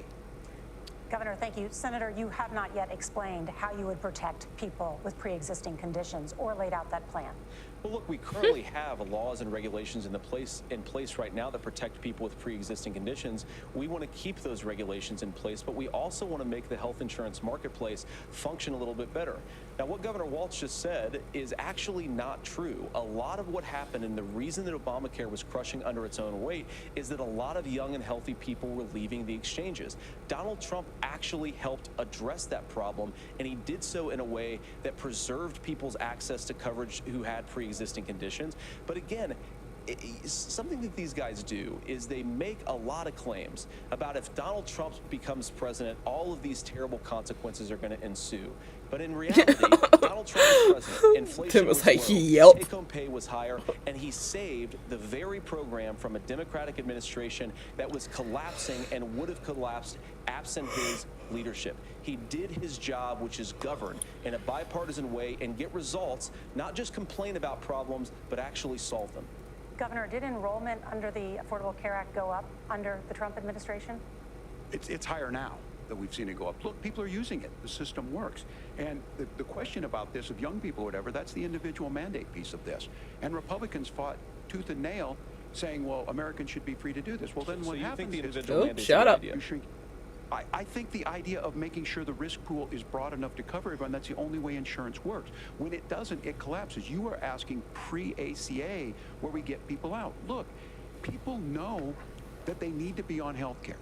Governor, thank you. Senator, you have not yet explained how you would protect people with pre-existing conditions or laid out that plan. Well, look, we currently have laws and regulations in place right now that protect people with pre-existing conditions. We want to keep those regulations in place, but we also want to make the health insurance marketplace function a little bit better. Now, what Governor Walz just said is actually not true. A lot of what happened, and the reason that Obamacare was crushing under its own weight, is that a lot of young and healthy people were leaving the exchanges. Donald Trump actually helped address that problem, and he did so in a way that preserved people's access to coverage who had pre-existing conditions. But again, something that these guys do is they make a lot of claims about if Donald Trump becomes president, all of these terrible consequences are going to ensue. But in reality, Donald Trump was president. Inflation was low, take-home pay was higher, and he saved the very program from a Democratic administration that was collapsing and would have collapsed absent his leadership. He did his job, which is govern in a bipartisan way and get results, not just complain about problems, but actually solve them. Governor, did enrollment under the Affordable Care Act go up under the Trump administration? It's higher now that we've seen it go up. Look, people are using it. The system works. And the question about this of young people or whatever, that's the individual mandate piece of this. And Republicans fought tooth and nail saying, well, Americans should be free to do this. Well, then what happens the is... individual mandate's shut a good up. idea? You shrink. I think the idea of making sure the risk pool is broad enough to cover everyone, that's the only way insurance works. When it doesn't, it collapses. You are asking pre-ACA where we get people out. Look, people know that they need to be on health care.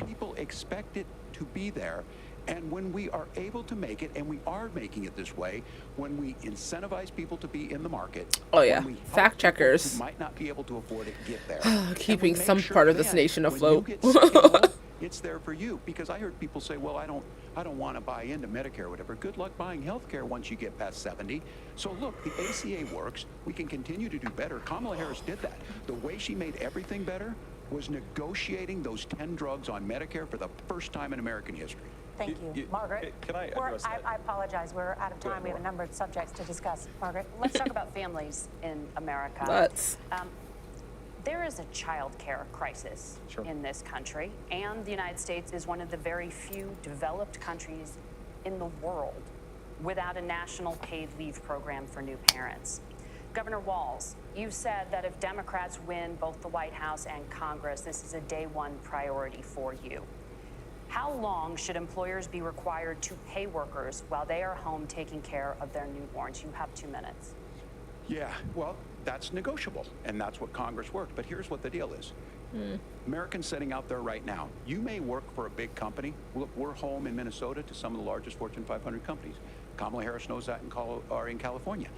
People expect it to be there. And when we are able to make it, and we are making it this way, when we incentivize people to be in the market, Oh, yeah. when we help Fact people checkers. who might not be able to afford it get there. Keeping And we some make sure part of this then, nation when you afloat. get sick and old, it's there for you. Because I heard people say, well, I don't want to buy into Medicare or whatever. Good luck buying health care once you get past 70. So look, the ACA works. We can continue to do better. Kamala Harris did that. The way she made everything better was negotiating those 10 drugs on Medicare for the first time in American history. Thank you. Margaret? Can I address that? I apologize. We're out of time. We have a number of subjects to discuss. Margaret? Let's talk about families in America. Let's. There is a child care crisis in this country, and the United States is one of the very few developed countries in the world without a national paid leave program for new parents. Governor Walz, you said that if Democrats win both the White House and Congress, this is a day one priority for you. How long should employers be required to pay workers while they are home taking care of their newborns? You have 2 minutes. Yeah, well, that's negotiable, and that's what Congress worked. But here's what the deal is. Americans sitting out there right now, you may work for a big company. Look, we're home in Minnesota to some of the largest Fortune 500 companies. Kamala Harris knows that in California.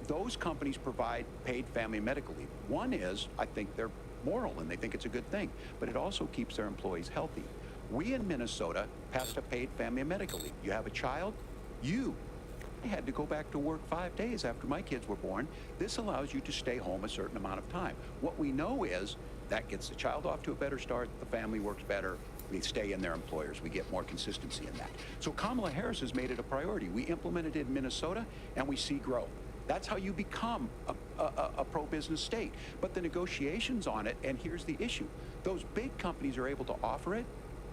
Those companies provide paid family medical leave. One is, I think they're moral and they think it's a good thing, but it also keeps their employees healthy. We in Minnesota passed a paid family medical leave. You have a child, I had to go back to work 5 days after my kids were born. This allows you to stay home a certain amount of time. What we know is that gets the child off to a better start, the family works better, we stay in their employers, we get more consistency in that. So Kamala Harris has made it a priority. We implemented it in Minnesota and we see growth. That's how you become a pro-business state. But the negotiations on it, and here's the issue, those big companies are able to offer it.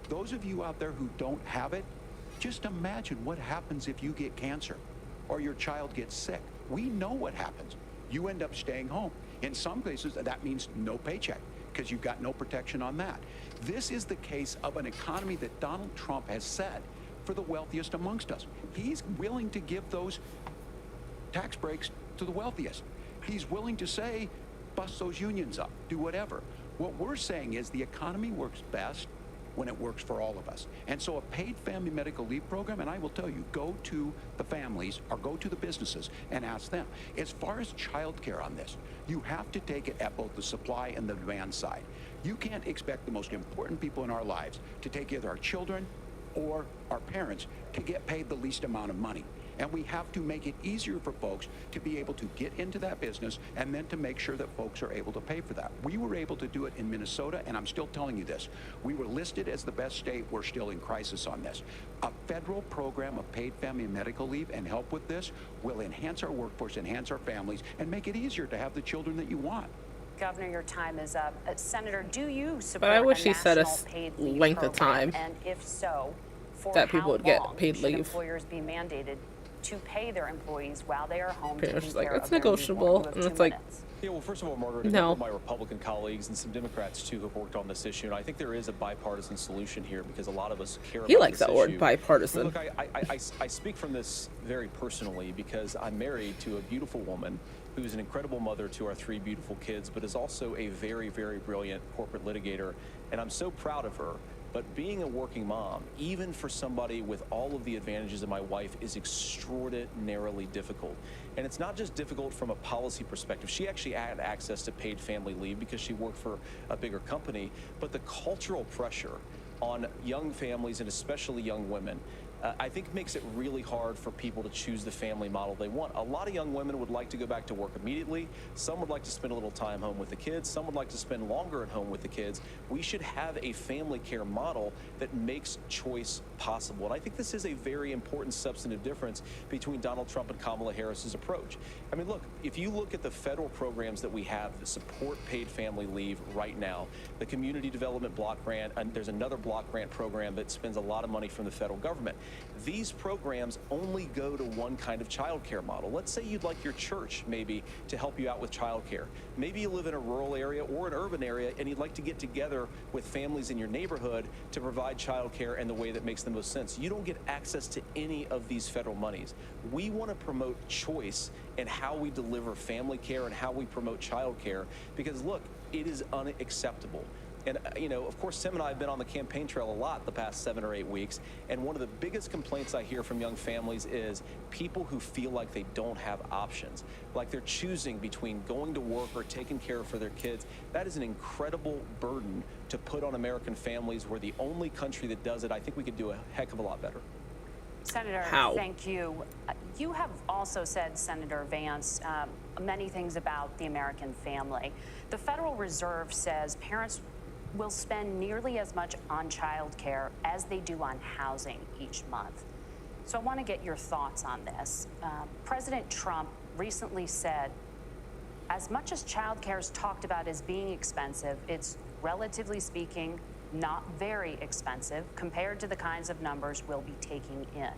Those of you out there who don't have it, just imagine what happens if you get cancer or your child gets sick. We know what happens. You end up staying home. In some cases, that means no paycheck because you've got no protection on that. This is the case of an economy that Donald Trump has said for the wealthiest amongst us. He's willing to give those tax breaks to the wealthiest. He's willing to say, bust those unions up, do whatever. What we're saying is the economy works best when it works for all of us. And so a paid family medical leave program, and I will tell you, go to the families or go to the businesses and ask them. As far as childcare on this, you have to take it at both the supply and the demand side. You can't expect the most important people in our lives to take either our children or our parents to get paid the least amount of money. And we have to make it easier for folks to be able to get into that business and then to make sure that folks are able to pay for that. We were able to do it in Minnesota, and I'm still telling you this. We were listed as the best state. We're still in crisis on this. A federal program of paid family and medical leave and help with this will enhance our workforce, enhance our families, and make it easier to have the children that you want. Governor, your time is up. Senator, do you support But I wish a he said a national paid leave length of program? time And if so, for that people how would get long paid should leave. employers be mandated to pay their employees while they are home Pretty much taking like, care it's of their negotiable, newborn? You have and 2 it's like, minutes. Yeah, well, first of all, Margaret, No. my Republican colleagues and some Democrats, too, have worked on this issue, and I think there is a bipartisan solution here because a lot of us care about he likes this that word, issue. bipartisan. Look, I speak from this very personally because I'm married to a beautiful woman who's an incredible mother to our 3 beautiful kids, but is also a very, very brilliant corporate litigator, and I'm so proud of her. But being a working mom, even for somebody with all of the advantages of my wife, is extraordinarily difficult. And it's not just difficult from a policy perspective. She actually had access to paid family leave because she worked for a bigger company. But the cultural pressure on young families and especially young women I think makes it really hard for people to choose the family model they want. A lot of young women would like to go back to work immediately. Some would like to spend a little time home with the kids. Some would like to spend longer at home with the kids. We should have a family care model that makes choice possible. And I think this is a very important substantive difference between Donald Trump and Kamala Harris's approach. I mean, look, if you look at the federal programs that we have that support paid family leave right now, the Community Development Block Grant, and there's another block grant program that spends a lot of money from the federal government. These programs only go to one kind of child care model. Let's say you'd like your church maybe to help you out with child care. Maybe you live in a rural area or an urban area and you'd like to get together with families in your neighborhood to provide child care in the way that makes the most sense. You don't get access to any of these federal monies. We want to promote choice in how we deliver family care and how we promote child care, because look, it is unacceptable. And, you know, of course, Tim and I have been on the campaign trail a lot the past 7 or 8 weeks. And one of the biggest complaints I hear from young families is people who feel like they don't have options, like they're choosing between going to work or taking care for their kids. That is an incredible burden to put on American families. We're the only country that does it. I think we could do a heck of a lot better. Senator, thank you. You have also said, Senator Vance, many things about the American family. The Federal Reserve says parents will spend nearly as much on child care as they do on housing each month. So I want to get your thoughts on this. President Trump recently said, as much as child care is talked about as being expensive, it's relatively speaking not very expensive compared to the kinds of numbers we'll be taking in.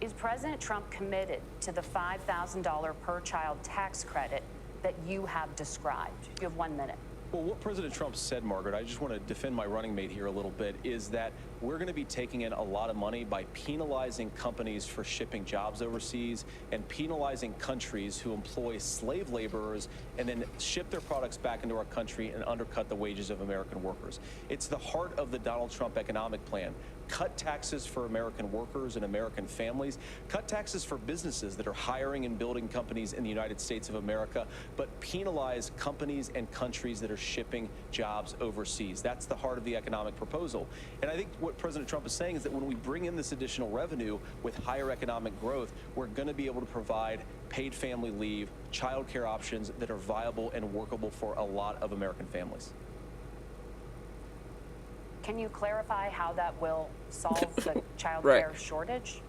Is President Trump committed to the $5,000 per child tax credit that you have described? You have 1 minute. Well, what President Trump said, Margaret, I just want to defend my running mate here a little bit, is that we're going to be taking in a lot of money by penalizing companies for shipping jobs overseas and penalizing countries who employ slave laborers and then ship their products back into our country and undercut the wages of American workers. It's the heart of the Donald Trump economic plan. Cut taxes for American workers and American families. Cut taxes for businesses that are hiring and building companies in the United States of America, but penalize companies and countries that are shipping jobs overseas. That's the heart of the economic proposal. And I think what President Trump is saying is that when we bring in this additional revenue with higher economic growth, we're going to be able to provide paid family leave, child care options that are viable and workable for a lot of American families. Can you clarify how that will solve the child care shortage?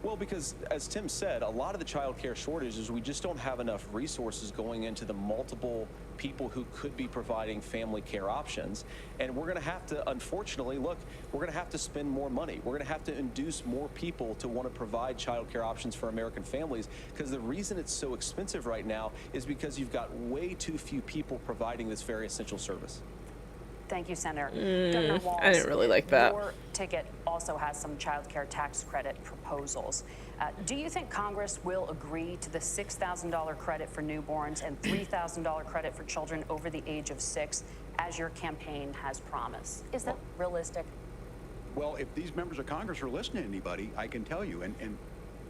Well, because as Tim said, a lot of the child care shortage is we just don't have enough resources going into the multiple people who could be providing family care options. And we're going to have to, unfortunately, look, we're going to have to spend more money. We're going to have to induce more people to want to provide child care options for American families, because the reason it's so expensive right now is because you've got way too few people providing this very essential service. Thank you, Senator. Governor Walz, I didn't really like that. Your ticket also has some child care tax credit proposals. Do you think Congress will agree to the $6,000 credit for newborns and $3,000 credit for children over the age of 6, as your campaign has promised? Is that realistic? Well, if these members of Congress are listening to anybody, I can tell you, and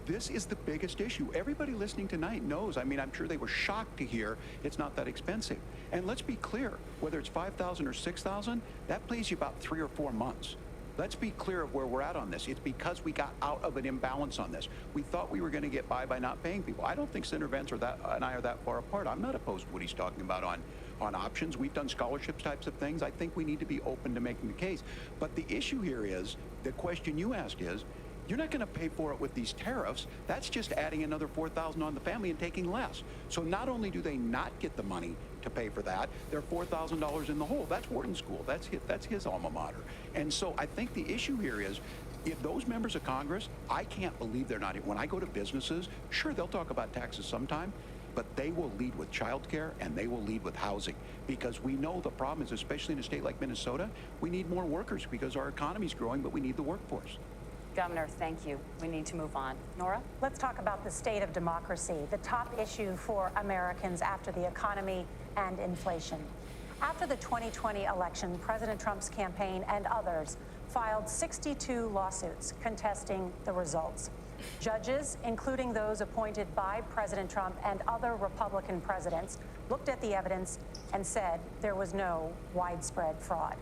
this is the biggest issue. Everybody listening tonight knows. I mean, I'm sure they were shocked to hear it's not that expensive. And let's be clear, whether it's $5,000 or $6,000, that plays you about 3 or 4 months. Let's be clear of where we're at on this. It's because we got out of an imbalance on this. We thought we were going to get by not paying people. I don't think Senator Vance and I are that far apart. I'm not opposed to what he's talking about on options. We've done scholarships types of things. I think we need to be open to making the case. But the issue here is, the question you asked is, you're not going to pay for it with these tariffs. That's just adding another $4,000 on the family and taking less. So not only do they not get the money to pay for that, they're $4,000 in the hole. That's Wharton School. That's his alma mater. And so I think the issue here is, if those members of Congress, I can't believe they're not. When I go to businesses, sure, they'll talk about taxes sometime, but they will lead with child care and they will lead with housing, because we know the problem is, especially in a state like Minnesota, we need more workers because our economy's growing, but we need the workforce. Governor, thank you. We need to move on. Nora? Let's talk about the state of democracy, the top issue for Americans after the economy and inflation. After the 2020 election, President Trump's campaign and others filed 62 lawsuits contesting the results. Judges, including those appointed by President Trump and other Republican presidents, looked at the evidence and said there was no widespread fraud.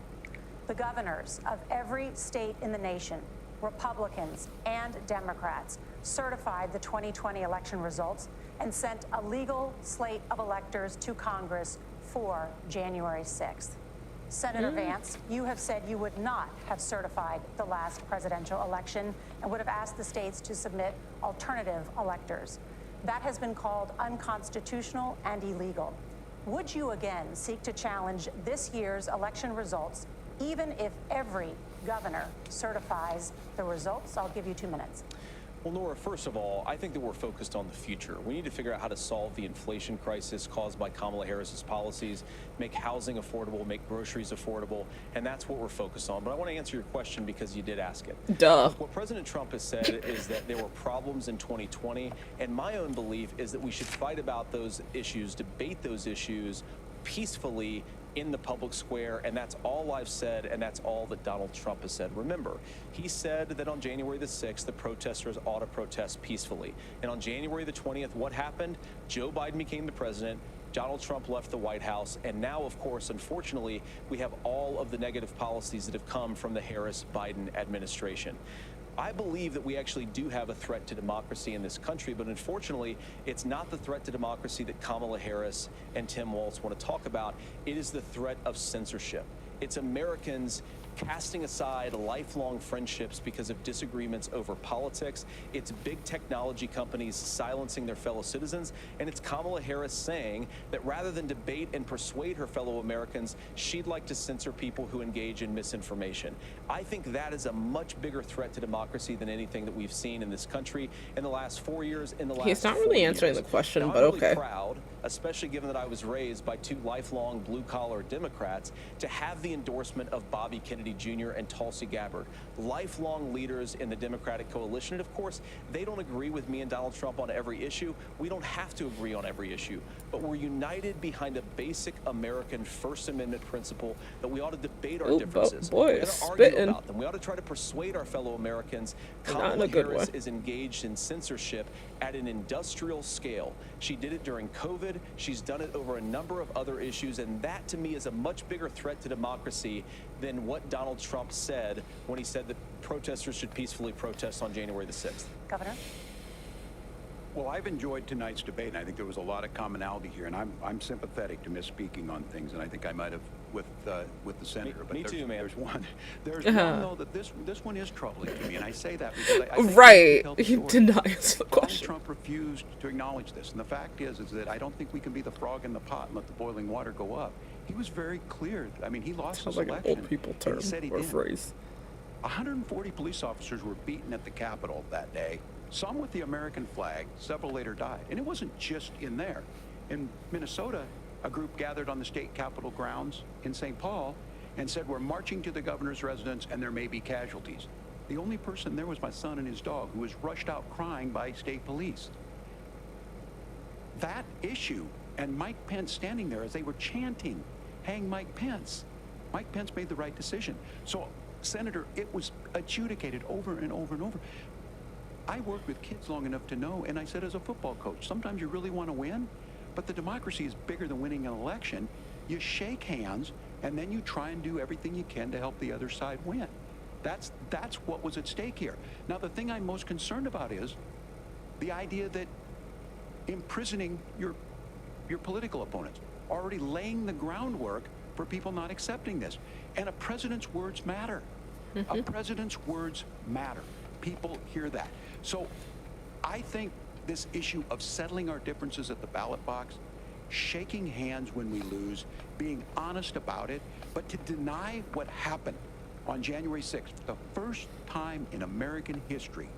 The governors of every state in the nation Republicans and Democrats certified the 2020 election results and sent a legal slate of electors to Congress for January 6th. Senator Vance, you have said you would not have certified the last presidential election and would have asked the states to submit alternative electors. That has been called unconstitutional and illegal. Would you again seek to challenge this year's election results, even if every governor certifies the results? I'll give you 2 minutes. Well, Nora, first of all, I think that we're focused on the future. We need to figure out how to solve the inflation crisis caused by Kamala Harris's policies, make housing affordable, make groceries affordable, and that's what we're focused on. But I want to answer your question because you did ask it. Duh. What President Trump has said is that there were problems in 2020, and my own belief is that we should fight about those issues, debate those issues peacefully in the public square, and that's all I've said, and that's all that Donald Trump has said. Remember, he said that on January the 6th, the protesters ought to protest peacefully. And on January the 20th, what happened? Joe Biden became the president, Donald Trump left the White House, and now, of course, unfortunately, we have all of the negative policies that have come from the Harris-Biden administration. I believe that we actually do have a threat to democracy in this country, but unfortunately, it's not the threat to democracy that Kamala Harris and Tim Walz want to talk about. It is the threat of censorship. It's Americans casting aside lifelong friendships because of disagreements over politics. It's big technology companies silencing their fellow citizens. And it's Kamala Harris saying that rather than debate and persuade her fellow Americans, she'd like to censor people who engage in misinformation. I think that is a much bigger threat to democracy than anything that we've seen in this country in the last 4 years, in the last He's not really 4 answering years. the question, Now, but I'm really okay. proud, especially given that I was raised by two lifelong blue-collar Democrats, to have the endorsement of Bobby Kennedy Jr. and Tulsi Gabbard, lifelong leaders in the Democratic coalition. And of course, they don't agree with me and Donald Trump on every issue. We don't have to agree on every issue, but we're united behind a basic American First Amendment principle that we ought to debate our differences. Boy, We ought it's to argue spitting. about them. We ought to try to persuade our fellow Americans. Not in Kamala a good Harris way. is engaged in censorship at an industrial scale. She did it during COVID. She's done it over a number of other issues, and that to me is a much bigger threat to democracy than what Donald Trump said when he said that protesters should peacefully protest on January the 6th. Governor? Well, I've enjoyed tonight's debate, and I think there was a lot of commonality here, and I'm sympathetic to misspeaking on things, and I think I might have with the senator. Me too, man. There's one though that this one is troubling to me, and I say that because I think Right. we He can tell the story. denies the Donald question. Trump refused to acknowledge this, and the fact is that I don't think we can be the frog in the pot and let the boiling water go up. He was very clear. I mean, he lost Sounds his like an election. old people and term he said he or did. phrase. 140 police officers were beaten at the Capitol that day, some with the American flag, several later died. And it wasn't just in there. In Minnesota, a group gathered on the state capitol grounds in St. Paul and said, we're marching to the governor's residence and there may be casualties. The only person there was my son and his dog, who was rushed out crying by state police. That issue, and Mike Pence standing there as they were chanting, hang Mike Pence. Mike Pence made the right decision. So, Senator, it was adjudicated over and over and over. I worked with kids long enough to know, and I said as a football coach, sometimes you really want to win, but the democracy is bigger than winning an election. You shake hands, and then you try and do everything you can to help the other side win. That's what was at stake here. Now, the thing I'm most concerned about is the idea that imprisoning your political opponents, already laying the groundwork for people not accepting this. And a president's words matter. A president's words matter. People hear that. So I think this issue of settling our differences at the ballot box, shaking hands when we lose, being honest about it, but to deny what happened on January 6th, the first time in American history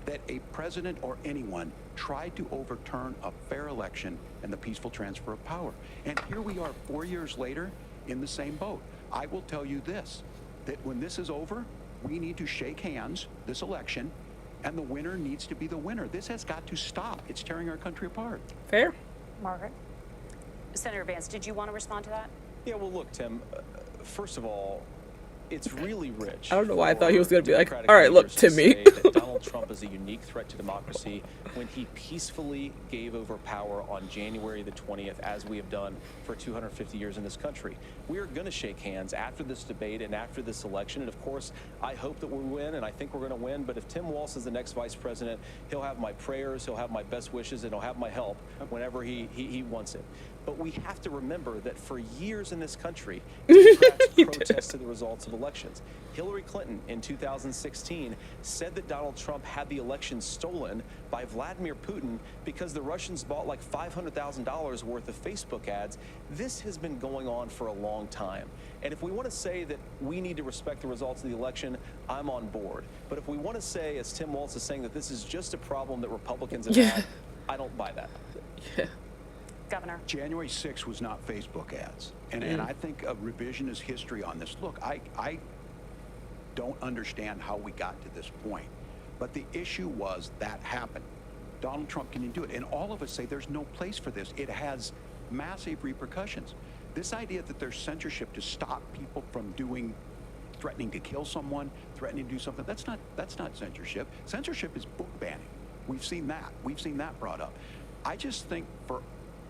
that a president or anyone tried to overturn a fair election and the peaceful transfer of power. And here we are 4 years later in the same boat. I will tell you this, that when this is over, we need to shake hands this election, and the winner needs to be the winner. This has got to stop. It's tearing our country apart. Fair. Margaret? Senator Vance, did you want to respond to that? Yeah, well, look, Tim, first of all, It's really rich. I don't know why I thought he was gonna be like, Democratic all right, look, leaders to Timmy. say that Donald Trump is a unique threat to democracy when he peacefully gave over power on January the 20th, as we have done for 250 years in this country. We are going to shake hands after this debate and after this election. And of course, I hope that we win, and I think we're going to win. But if Tim Walz is the next vice president, he'll have my prayers, he'll have my best wishes, and he'll have my help whenever he wants it. But we have to remember that for years in this country, Democrats protested the results of elections. Hillary Clinton in 2016 said that Donald Trump had the election stolen by Vladimir Putin because the Russians bought like $500,000 worth of Facebook ads. This has been going on for a long time. And if we want to say that we need to respect the results of the election, I'm on board. But if we want to say, as Tim Walz is saying, that this is just a problem that Republicans have had, I don't buy that. Yeah. Governor. January 6th was not Facebook ads. And I think a revisionist history on this. Look, I don't understand how we got to this point. But the issue was that happened. Donald Trump can do it. And all of us say there's no place for this. It has massive repercussions. This idea that there's censorship to stop people from threatening to kill someone, threatening to do something, that's not censorship. Censorship is book banning. We've seen that. We've seen that brought up. I just think for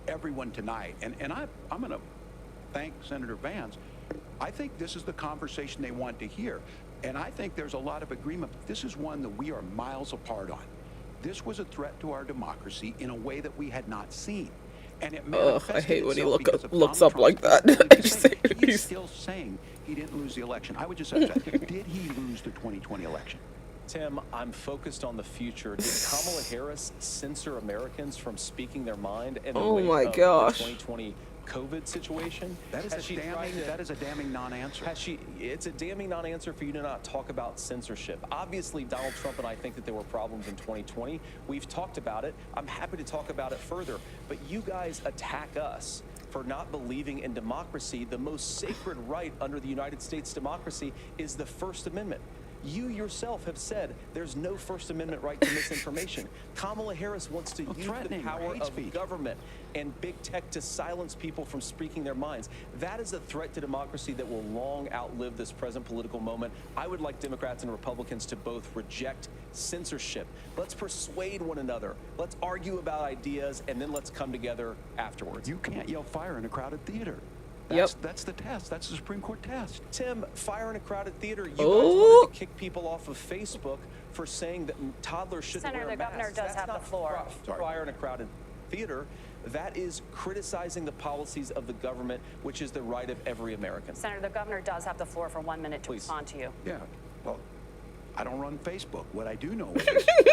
everyone tonight, and I'm going to thank Senator Vance. I think this is the conversation they want to hear. And I think there's a lot of agreement. This is one that we are miles apart on. This was a threat to our democracy in a way that we had not seen. And it I hate when he looks Donald up like that. He's still saying he didn't lose the election. I would just say that. Did he lose the 2020 election? Tim, I'm focused on the future. Did Kamala Harris censor Americans from speaking their mind in the wake of the 2020 COVID situation? That is a damning non-answer. It's a damning non-answer for you to not talk about censorship. Obviously, Donald Trump and I think that there were problems in 2020. We've talked about it. I'm happy to talk about it further. But you guys attack us for not believing in democracy. The most sacred right under the United States democracy is the First Amendment. You yourself have said there's no First Amendment right to misinformation. Kamala Harris wants to use the power of government and big tech to silence people from speaking their minds. That is a threat to democracy that will long outlive this present political moment. I would like Democrats and Republicans to both reject censorship. Let's persuade one another. Let's argue about ideas, and then let's come together afterwards. You can't yell fire in a crowded theater. That's the test. That's the Supreme Court test. Tim, fire in a crowded theater. You guys wanted to kick people off of Facebook for saying that toddlers shouldn't wear masks. Senator, the governor does have the floor. Fire in a crowded theater. That is criticizing the policies of the government, which is the right of every American. Senator, the governor does have the floor for 1 minute to respond to you. Yeah. Well, I don't run Facebook. What I do know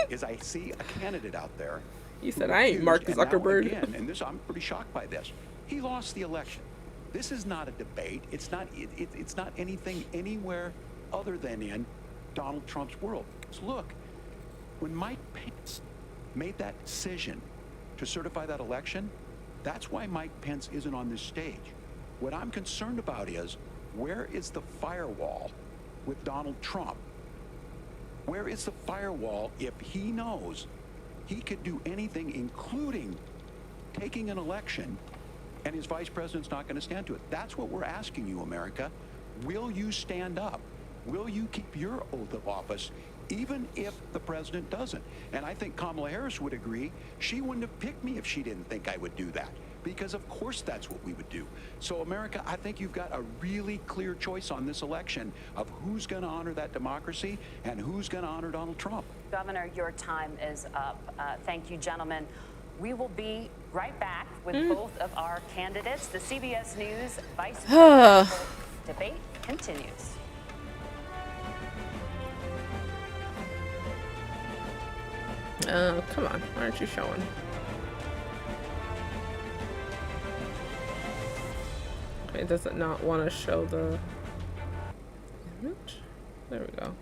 is I see a candidate out there. You said I ain't Mark Zuckerberg. Again, and this, I'm pretty shocked by this. He lost the election. This is not a debate. It's not anything anywhere other than in Donald Trump's world. So look, when Mike Pence made that decision to certify that election, that's why Mike Pence isn't on this stage. What I'm concerned about is, where is the firewall with Donald Trump? Where is the firewall if he knows he could do anything, including taking an election, and his vice president's not going to stand to it? That's what we're asking you, America. Will you stand up? Will you keep your oath of office, even if the president doesn't? And I think Kamala Harris would agree. She wouldn't have picked me if she didn't think I would do that, because of course that's what we would do. So America, I think you've got a really clear choice on this election of who's going to honor that democracy and who's going to honor Donald Trump. Governor, your time is up. Thank you, gentlemen. We will be right back with both of our candidates. The CBS News Vice Presidential debate continues. Come on. Why aren't you showing? Okay, does it not want to show the image? There we go.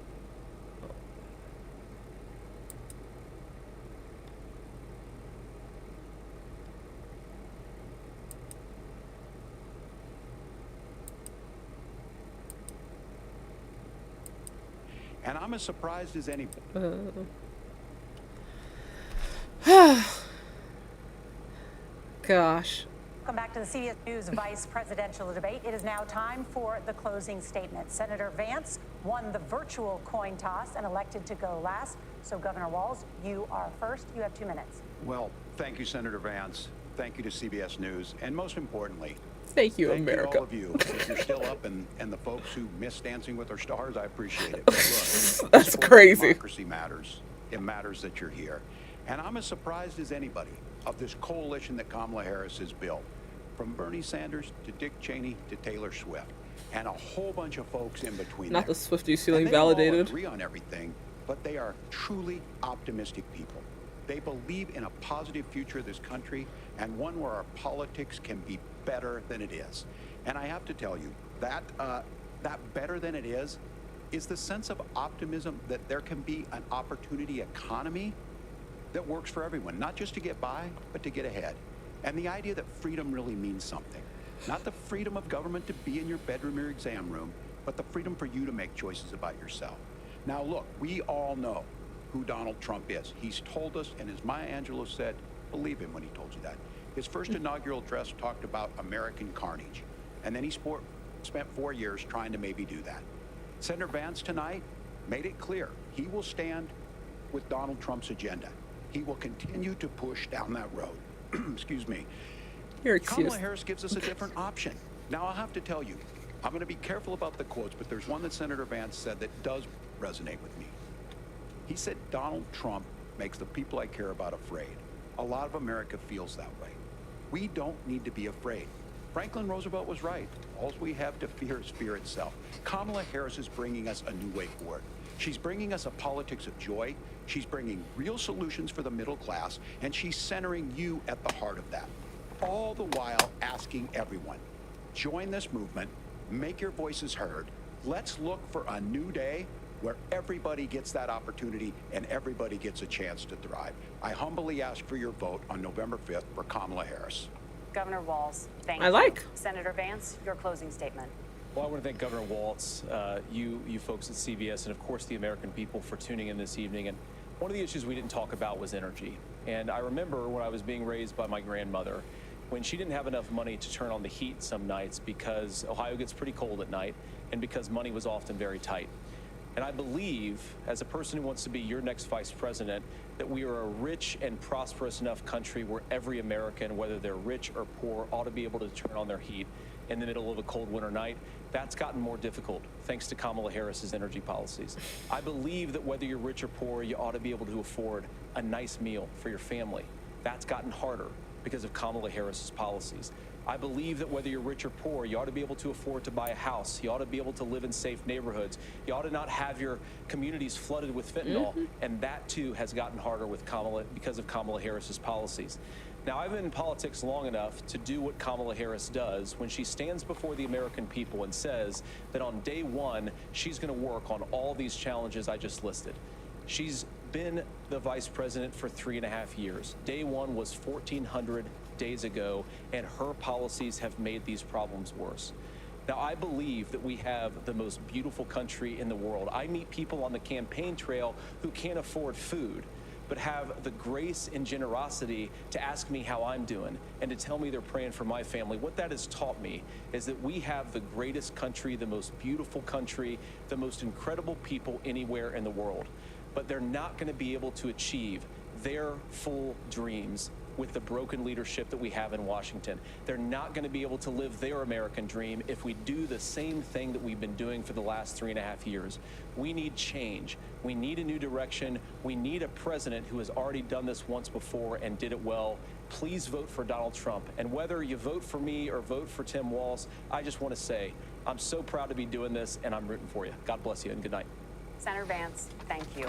And I'm as surprised as anybody. Gosh. Welcome back to the CBS News vice presidential debate. It is now time for the closing statement. Senator Vance won the virtual coin toss and elected to go last. So, Governor Walz, you are first. You have 2 minutes. Well, thank you, Senator Vance. Thank you to CBS News. And most importantly, Thank you, thank America. you to all of you. If you're still up and the folks who miss Dancing with Our Stars, I appreciate it. But look, That's sport crazy. Democracy matters. It matters that you're here. And I'm as surprised as anybody of this coalition that Kamala Harris has built, from Bernie Sanders to Dick Cheney to Taylor Swift, and a whole bunch of folks in between. Not there. the Swifties And feeling they don't all validated. agree on everything, but they are truly optimistic people. They believe in a positive future of this country and one where our politics can be better than it is. And I have to tell you, that better than it is the sense of optimism that there can be an opportunity economy that works for everyone, not just to get by, but to get ahead. And the idea that freedom really means something. Not the freedom of government to be in your bedroom or exam room, but the freedom for you to make choices about yourself. Now look, we all know who Donald Trump is. He's told us, and as Maya Angelou said, believe him when he told you that. His first inaugural address talked about American carnage. And then he spent 4 years trying to maybe do that. Senator Vance tonight made it clear he will stand with Donald Trump's agenda. He will continue to push down that road. Excuse me. You're excused. Kamala Harris gives us a different option. Now, I'll have to tell you, I'm going to be careful about the quotes, but there's one that Senator Vance said that does resonate with me. He said, Donald Trump makes the people I care about afraid. A lot of America feels that way. We don't need to be afraid. Franklin Roosevelt was right. All we have to fear is fear itself. Kamala Harris is bringing us a new way forward. She's bringing us a politics of joy. She's bringing real solutions for the middle class, and she's centering you at the heart of that. All the while asking everyone, join this movement, make your voices heard. Let's look for a new day where everybody gets that opportunity and everybody gets a chance to thrive. I humbly ask for your vote on November 5th for Kamala Harris. Governor Walz, thank you. I like. Senator Vance, your closing statement. Well, I want to thank Governor Walz, you folks at CBS, and of course the American people for tuning in this evening. And one of the issues we didn't talk about was energy. And I remember when I was being raised by my grandmother, when she didn't have enough money to turn on the heat some nights because Ohio gets pretty cold at night and because money was often very tight. And I believe, as a person who wants to be your next vice president, that we are a rich and prosperous enough country where every American, whether they're rich or poor, ought to be able to turn on their heat in the middle of a cold winter night. That's gotten more difficult thanks to Kamala Harris's energy policies. I believe that whether you're rich or poor, you ought to be able to afford a nice meal for your family. That's gotten harder because of Kamala Harris's policies. I believe that whether you're rich or poor, you ought to be able to afford to buy a house. You ought to be able to live in safe neighborhoods. You ought to not have your communities flooded with fentanyl. And that too has gotten harder with Kamala because of Kamala Harris's policies. Now, I've been in politics long enough to do what Kamala Harris does when she stands before the American people and says that on day one, she's going to work on all these challenges I just listed. She's been the vice president for 3.5 years. Day one was 1,400 days ago, and her policies have made these problems worse. Now, I believe that we have the most beautiful country in the world. I meet people on the campaign trail who can't afford food, but have the grace and generosity to ask me how I'm doing and to tell me they're praying for my family. What that has taught me is that we have the greatest country, the most beautiful country, the most incredible people anywhere in the world. But they're not going to be able to achieve their full dreams with the broken leadership that we have in Washington. They're not going to be able to live their American dream if we do the same thing that we've been doing for the last 3.5 years. We need change. We need a new direction. We need a president who has already done this once before and did it well. Please vote for Donald Trump. And whether you vote for me or vote for Tim Walz, I just want to say I'm so proud to be doing this, and I'm rooting for you. God bless you, and good night. Senator Vance, thank you.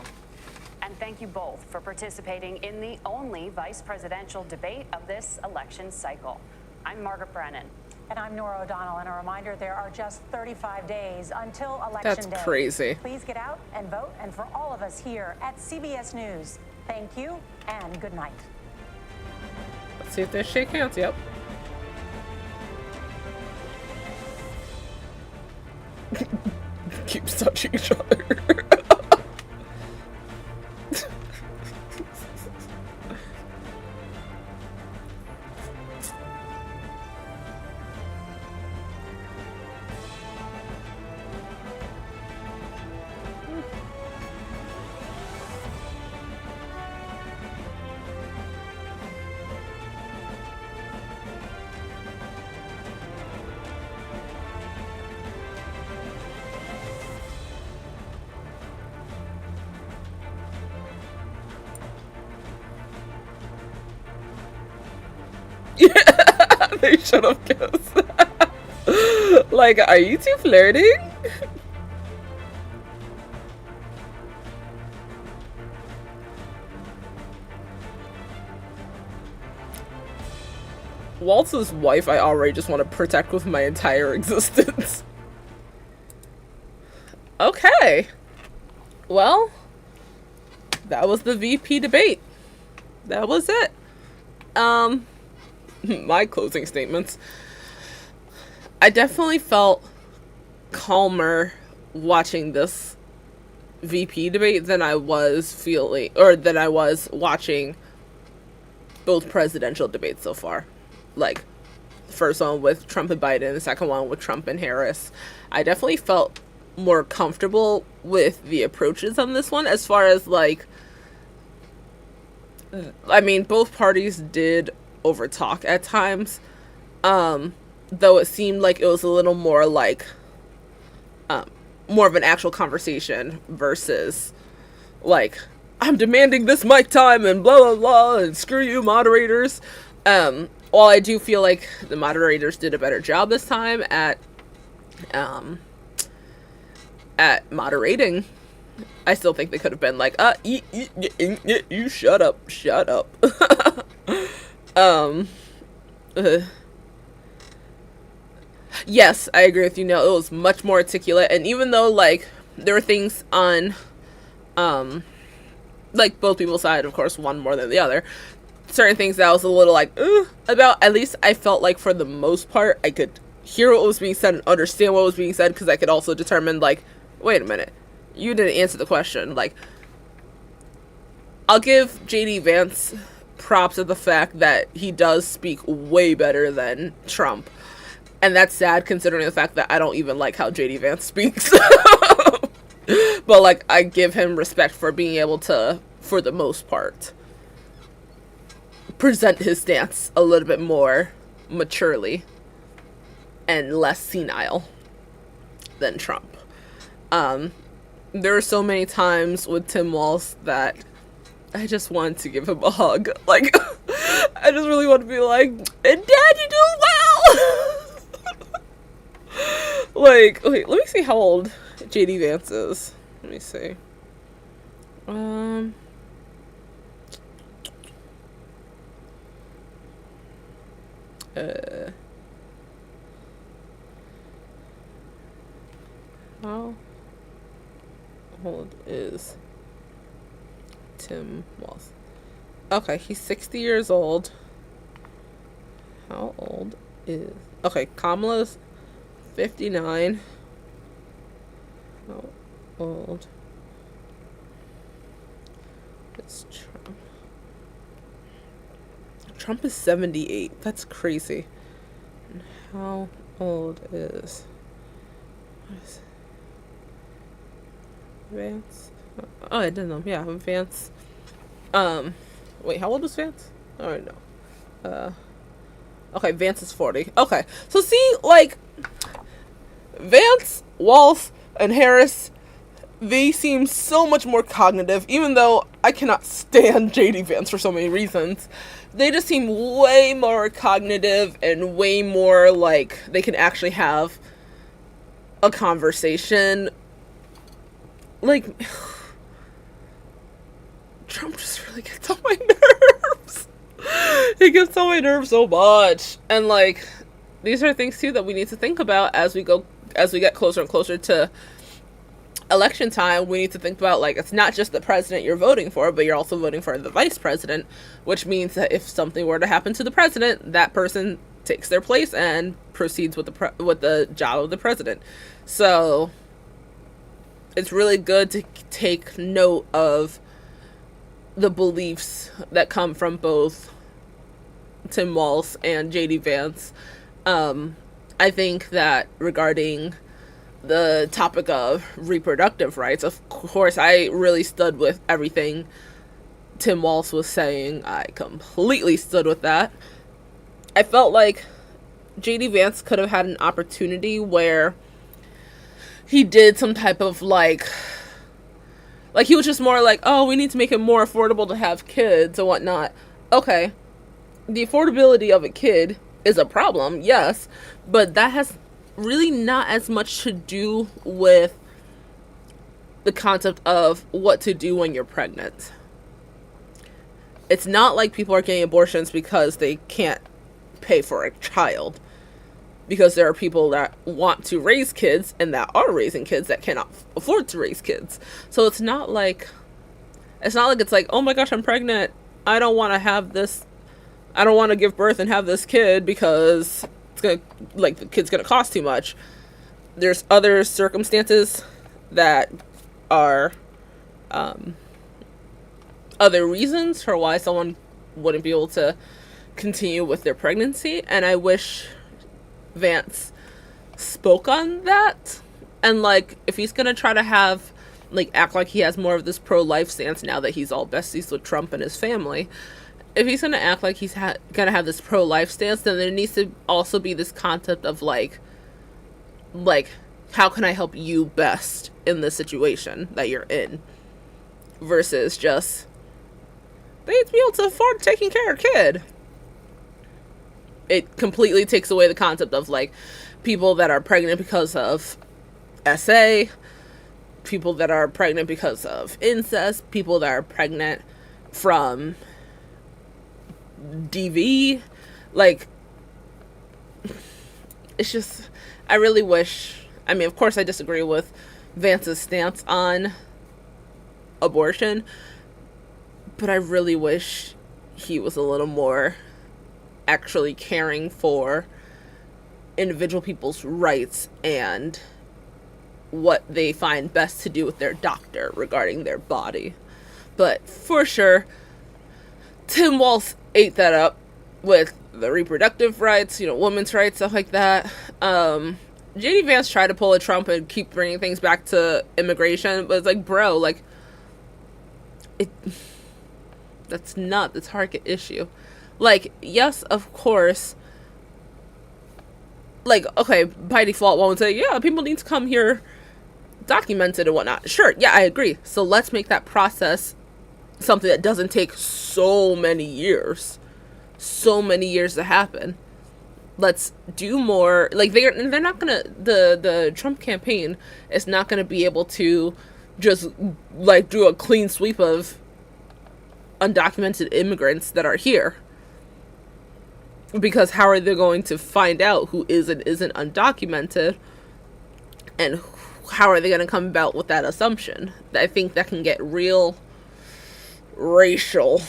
And thank you both for participating in the only vice presidential debate of this election cycle. I'm Margaret Brennan. And I'm Nora O'Donnell. And a reminder, there are just 35 days until Election Day. That's crazy. Please get out and vote. And for all of us here at CBS News, thank you and good night. Let's see if they shake hands. Yep. Keeps touching each other. They should have kissed. Like, are you two flirting? Waltz's wife, I already just want to protect with my entire existence. Okay. Well, that was the VP debate. That was it. My closing statements. I definitely felt calmer watching this VP debate than I was watching both presidential debates so far. Like, the first one with Trump and Biden, the second one with Trump and Harris. I definitely felt more comfortable with the approaches on this one, as far as, like, I mean, both parties did overtalk at times, though it seemed like it was a little more like, more of an actual conversation versus, like, I'm demanding this mic time and blah blah blah and screw you moderators. While I do feel like the moderators did a better job this time at moderating, I still think they could have been like, you shut up. Yes, I agree with you. No, it was much more articulate, and even though, like, there were things on, like, both people's side, of course, one more than the other, certain things that I was a little like, about, at least I felt like for the most part, I could hear what was being said and understand what was being said, because I could also determine, like, wait a minute, you didn't answer the question. Like, I'll give JD Vance props at the fact that he does speak way better than Trump. And that's sad considering the fact that I don't even like how JD Vance speaks. But, like, I give him respect for being able to, for the most part, present his stance a little bit more maturely and less senile than Trump. There are so many times with Tim Walz that I just wanted to give him a hug. Like, I just really want to be like, and Dad, you doing well? Like, wait, let me see how old JD Vance is. Let me see. How old is Tim Walz? Okay, he's 60 years old. How old is... Okay, Kamala's 59. How old is Trump? Trump is 78. That's crazy. And how old is Vance? Oh, I didn't know. Yeah, Vance. Wait, how old is Vance? Oh, no. Okay, Vance is 40. Okay, so see, like, Vance, Walz, and Harris, they seem so much more cognitive, even though I cannot stand JD Vance for so many reasons. They just seem way more cognitive and way more like they can actually have a conversation. Like, Trump just really gets on my nerves. He gets on my nerves so much. And, like, these are things too that we need to think about as we get closer and closer to election time. We need to think about, like, it's not just the president you're voting for, but you're also voting for the vice president, which means that if something were to happen to the president, that person takes their place and proceeds with the job of the president. So it's really good to take note of the beliefs that come from both Tim Walz and JD Vance. I think that regarding the topic of reproductive rights, of course, I really stood with everything Tim Walz was saying. I completely stood with that. I felt like JD Vance could have had an opportunity where he did some type of, like he was just more like, oh, we need to make it more affordable to have kids and whatnot. Okay, the affordability of a kid is a problem, yes, but that has really not as much to do with the concept of what to do when you're pregnant. It's not like people are getting abortions because they can't pay for a child. Because there are people that want to raise kids and that are raising kids that cannot afford to raise kids. So it's not like it's like, oh my gosh, I'm pregnant. I don't want to have this. I don't want to give birth and have this kid because it's gonna, like, the kid's gonna cost too much. There's other circumstances that are other reasons for why someone wouldn't be able to continue with their pregnancy, and I wish Vance spoke on that. And, like, if he's gonna try to have, like, act like he has more of this pro-life stance now that he's all besties with Trump and his family, if he's gonna act like he's gonna have this pro-life stance, then there needs to also be this concept of like how can I help you best in the situation that you're in, versus just they need to be able to afford taking care of a kid. It completely takes away the concept of, like, people that are pregnant because of SA, people that are pregnant because of incest, people that are pregnant from DV. Like, it's just, I really wish, I mean, of course I disagree with Vance's stance on abortion, but I really wish he was a little more actually caring for individual people's rights and what they find best to do with their doctor regarding their body. But for sure, Tim Walz ate that up with the reproductive rights, women's rights, stuff like that. JD Vance tried to pull a Trump and keep bringing things back to immigration, but it's like, bro, like, that's not the target issue. Like, yes, of course, like, okay, by default, one would say, yeah, people need to come here documented and whatnot. Sure, yeah, I agree. So let's make that process something that doesn't take so many years to happen. Let's do more. Like, they're not gonna, the Trump campaign is not gonna be able to just, like, do a clean sweep of undocumented immigrants that are here. Because how are they going to find out who is and isn't undocumented? And how are they going to come about with that assumption? I think that can get real racial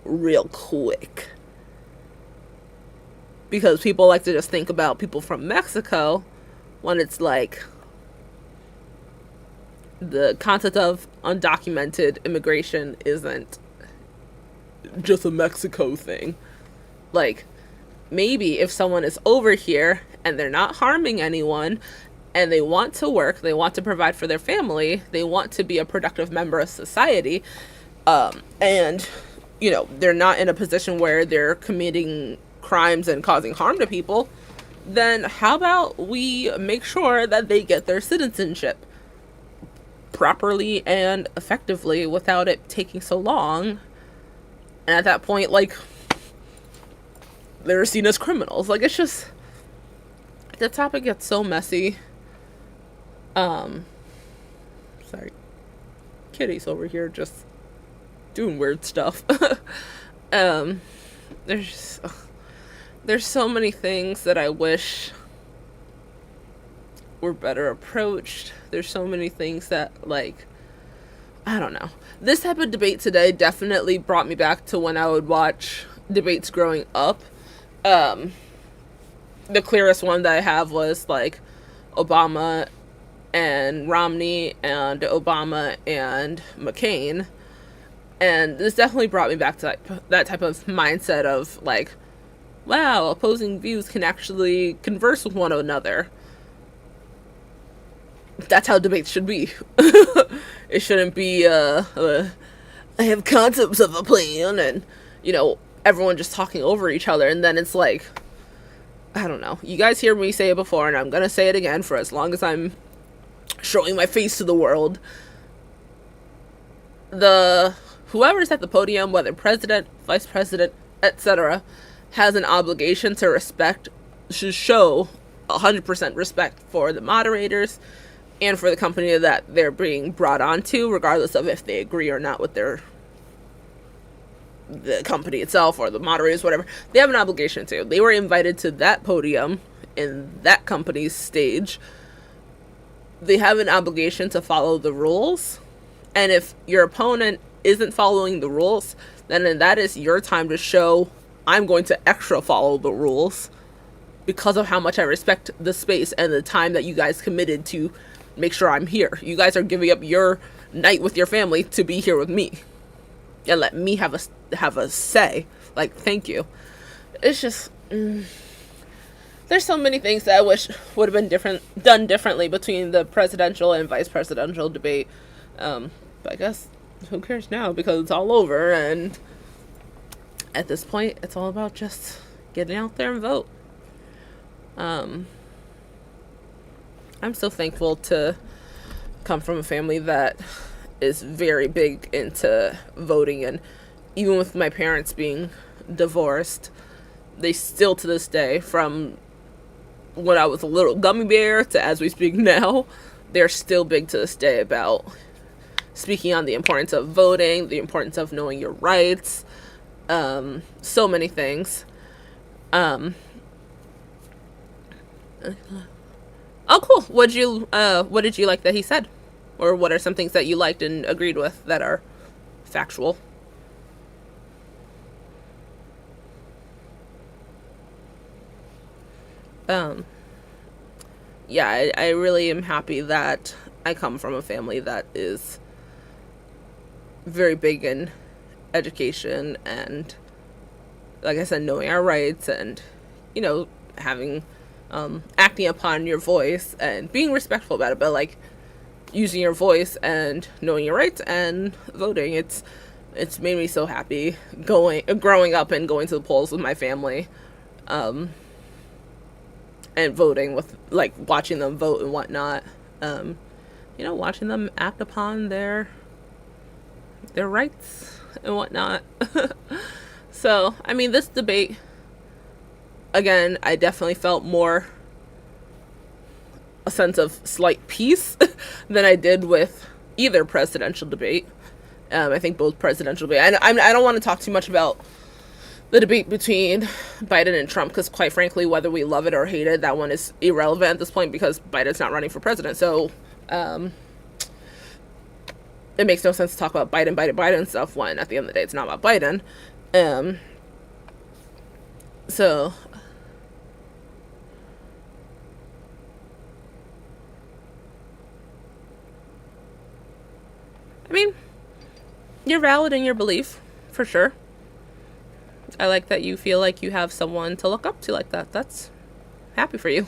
real quick. Because people like to just think about people from Mexico when it's like the concept of undocumented immigration isn't just a Mexico thing. Like, maybe if someone is over here and they're not harming anyone and they want to work, they want to provide for their family, they want to be a productive member of society, and, they're not in a position where they're committing crimes and causing harm to people, then how about we make sure that they get their citizenship properly and effectively without it taking so long? And at that point, like, they're seen as criminals. Like, it's just, the topic gets so messy. Sorry. Kitty's over here just doing weird stuff. There's so many things that I wish were better approached. There's so many things that, like, I don't know. This type of debate today definitely brought me back to when I would watch debates growing up. The clearest one that I have was, like, Obama and Romney and Obama and McCain. And this definitely brought me back to that type of mindset of, like, wow, opposing views can actually converse with one another. That's how debates should be. It shouldn't be, I have concepts of a plan and, everyone just talking over each other. And then it's like, I don't know. You guys hear me say it before, and I'm going to say it again for as long as I'm showing my face to the world. Whoever's at the podium, whether president, vice president, etc., has an obligation to should show 100% respect for the moderators and for the company that they're being brought onto, regardless of if they agree or not with the company itself or the moderators, whatever. They have an obligation to. They were invited to that podium in that company's stage. They have an obligation to follow the rules. And if your opponent isn't following the rules, then that is your time to show, I'm going to extra follow the rules because of how much I respect the space and the time that you guys committed to make sure I'm here. You guys are giving up your night with your family to be here with me and let me have a say. Like, thank you. It's just there's so many things that I wish would have been done differently between the presidential and vice presidential debate. But I guess who cares now, because it's all over, and at this point it's all about just getting out there and vote. I'm so thankful to come from a family that is very big into voting, and even with my parents being divorced, they still to this day, from when I was a little gummy bear to as we speak now, they're still big to this day about speaking on the importance of voting, the importance of knowing your rights, so many things. Oh, cool. What did you like that he said? Or what are some things that you liked and agreed with that are factual? Yeah, I really am happy that I come from a family that is very big in education and, like I said, knowing our rights and, having, acting upon your voice and being respectful about it, but like using your voice and knowing your rights and voting. It's made me so happy growing up and going to the polls with my family, and voting with, like, watching them vote and whatnot, watching them act upon their rights and whatnot. So, I mean, this debate, again, I definitely felt more a sense of slight peace than I did with either presidential debate. I think both presidential debate. I don't want to talk too much about the debate between Biden and Trump, because quite frankly, whether we love it or hate it, that one is irrelevant at this point because Biden's not running for president. So it makes no sense to talk about Biden stuff when at the end of the day it's not about Biden. So I mean, you're valid in your belief, for sure. I like that you feel like you have someone to look up to like that. That's happy for you.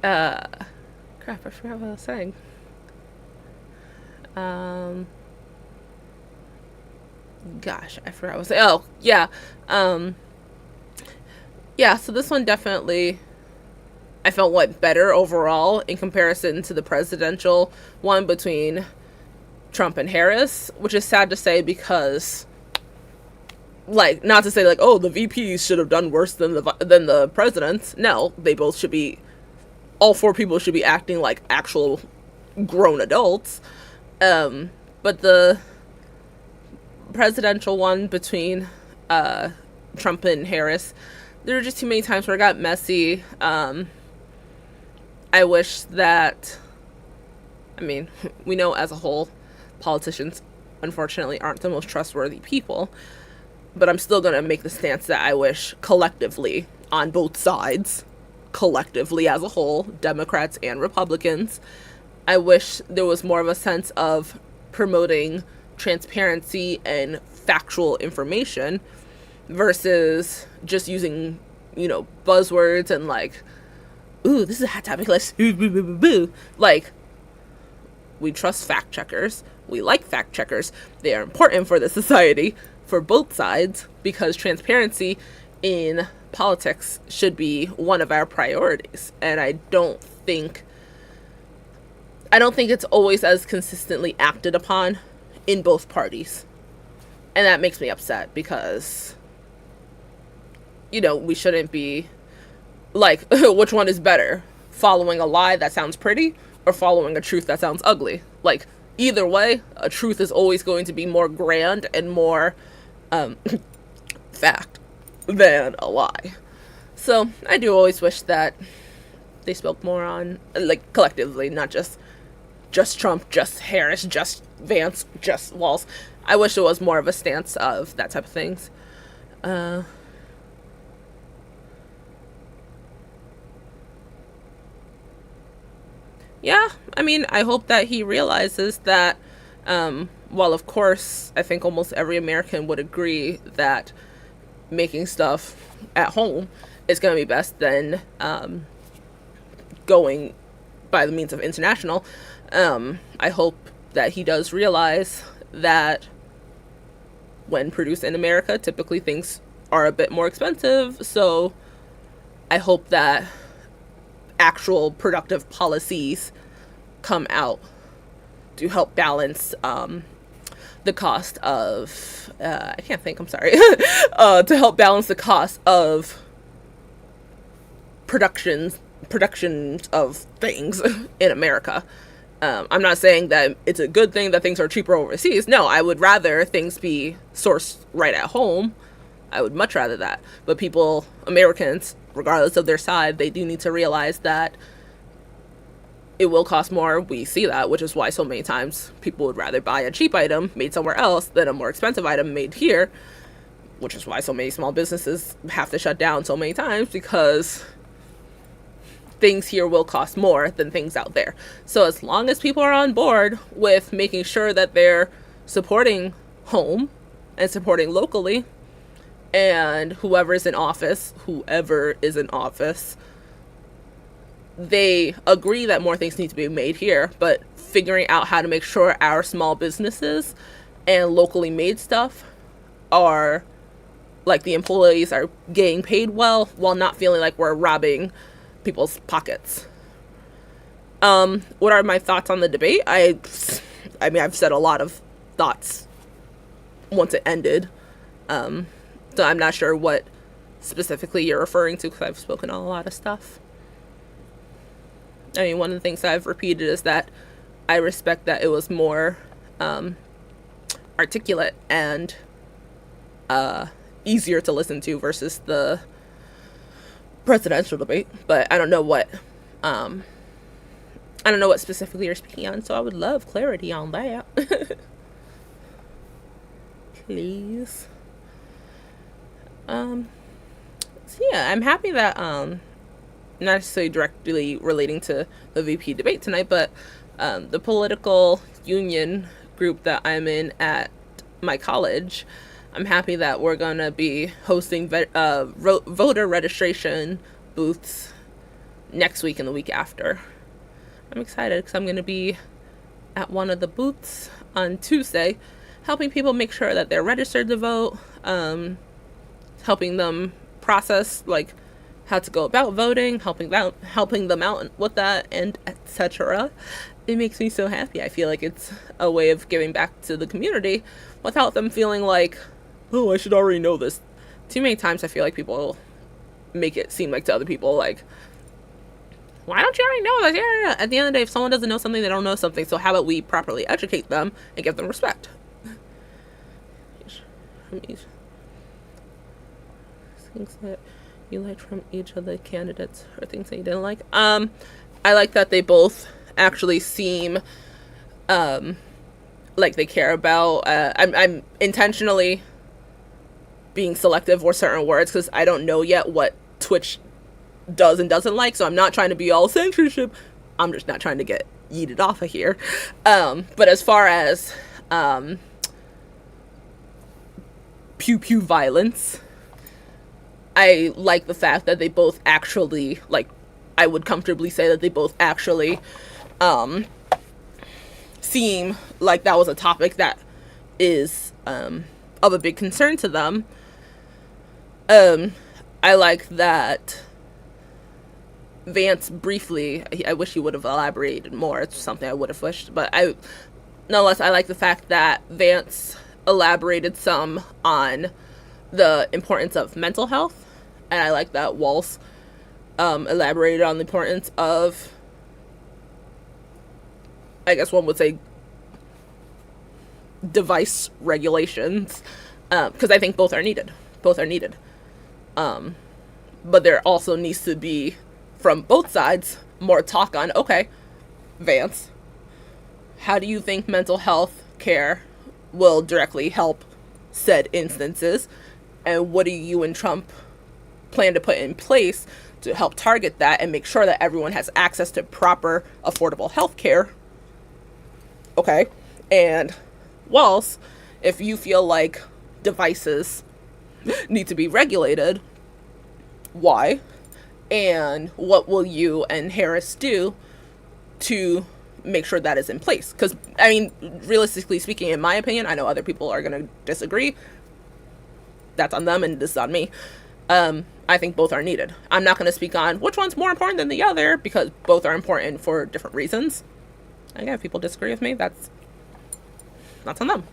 Crap, I forgot what I was saying. Gosh, I forgot what I was saying. Oh, yeah. Yeah, so this one definitely, I felt, went better overall in comparison to the presidential one between Trump and Harris, which is sad to say because, like, not to say like, oh, the VPs should have done worse than the presidents. No, they both should be, all four people should be acting like actual grown adults. But the presidential one between Trump and Harris, there were just too many times where it got messy. I wish that, I mean, we know as a whole, politicians unfortunately aren't the most trustworthy people, but I'm still going to make the stance that I wish collectively on both sides, collectively as a whole, Democrats and Republicans, I wish there was more of a sense of promoting transparency and factual information versus just using, buzzwords and like, ooh, this is a hot topic, let's boo. Like, we trust fact checkers. We like fact checkers. They are important for the society, for both sides, because transparency in politics should be one of our priorities. And I don't think it's always as consistently acted upon in both parties. And that makes me upset because, we shouldn't be, like, which one is better? Following a lie that sounds pretty or following a truth that sounds ugly? Like, either way, a truth is always going to be more grand and more fact than a lie. So I do always wish that they spoke more on, like, collectively, not just Trump, just Harris, just Vance, just Walz. I wish it was more of a stance of that type of things. Yeah, I mean, I hope that he realizes that, while of course I think almost every American would agree that making stuff at home is going to be best than going by the means of international, I hope that he does realize that when produced in America, typically things are a bit more expensive. So I hope that actual productive policies come out to help balance the cost of I can't think, I'm sorry to help balance the cost of productions of things in America. I'm not saying that it's a good thing that things are cheaper overseas. No, I would rather things be sourced right at home. I would much rather that. But people, Americans, regardless of their side, they do need to realize that it will cost more. We see that, which is why so many times people would rather buy a cheap item made somewhere else than a more expensive item made here, which is why so many small businesses have to shut down so many times, because things here will cost more than things out there. So as long as people are on board with making sure that they're supporting home and supporting locally, and whoever is in office, they agree that more things need to be made here, but figuring out how to make sure our small businesses and locally made stuff are, like, the employees are getting paid well while not feeling like we're robbing people's pockets. What are my thoughts on the debate? I mean, I've said a lot of thoughts once it ended. So I'm not sure what specifically you're referring to, because I've spoken on a lot of stuff. I mean, one of the things I've repeated is that I respect that it was more articulate and easier to listen to versus the presidential debate. But I don't know what specifically you're speaking on, so I would love clarity on that. Please. So yeah, I'm happy that not necessarily directly relating to the VP debate tonight, but the political union group that I'm in at my college, I'm happy that we're going to be hosting voter registration booths next week and the week after. I'm excited because I'm going to be at one of the booths on Tuesday, helping people make sure that they're registered to vote, helping them process, like, how to go about voting, helping them out with that, and etc. It makes me so happy. I feel like it's a way of giving back to the community without them feeling like, oh, I should already know this. Too many times I feel like people make it seem like to other people, like, why don't you already know this? Yeah. At the end of the day, if someone doesn't know something, they don't know something. So how about we properly educate them and give them respect? Things that you liked from each of the candidates, or things that you didn't like. I like that they both actually seem like they care about. I'm intentionally being selective with certain words because I don't know yet what Twitch does and doesn't like, so I'm not trying to be all censorship. I'm just not trying to get yeeted off of here. But as far as pew pew violence, I like the fact that they both actually, like, I would comfortably say that they both actually seem like that was a topic that is of a big concern to them. I like that Vance briefly, I wish he would have elaborated more. It's something I would have wished, but nonetheless, I like the fact that Vance elaborated some on the importance of mental health, and I like that Walls elaborated on the importance of, I guess one would say, device regulations, because I think both are needed. Both are needed. But there also needs to be, from both sides, more talk on, okay, Vance, how do you think mental health care will directly help said instances? And what do you and Trump plan to put in place to help target that and make sure that everyone has access to proper, affordable health care? Okay. And Walls, if you feel like devices need to be regulated, why? And what will you and Harris do to make sure that is in place? Because, I mean, realistically speaking, in my opinion, I know other people are going to disagree. That's on them and this is on me. I think both are needed. I'm not going to speak on which one's more important than the other, because both are important for different reasons. Again, if people disagree with me, that's on them.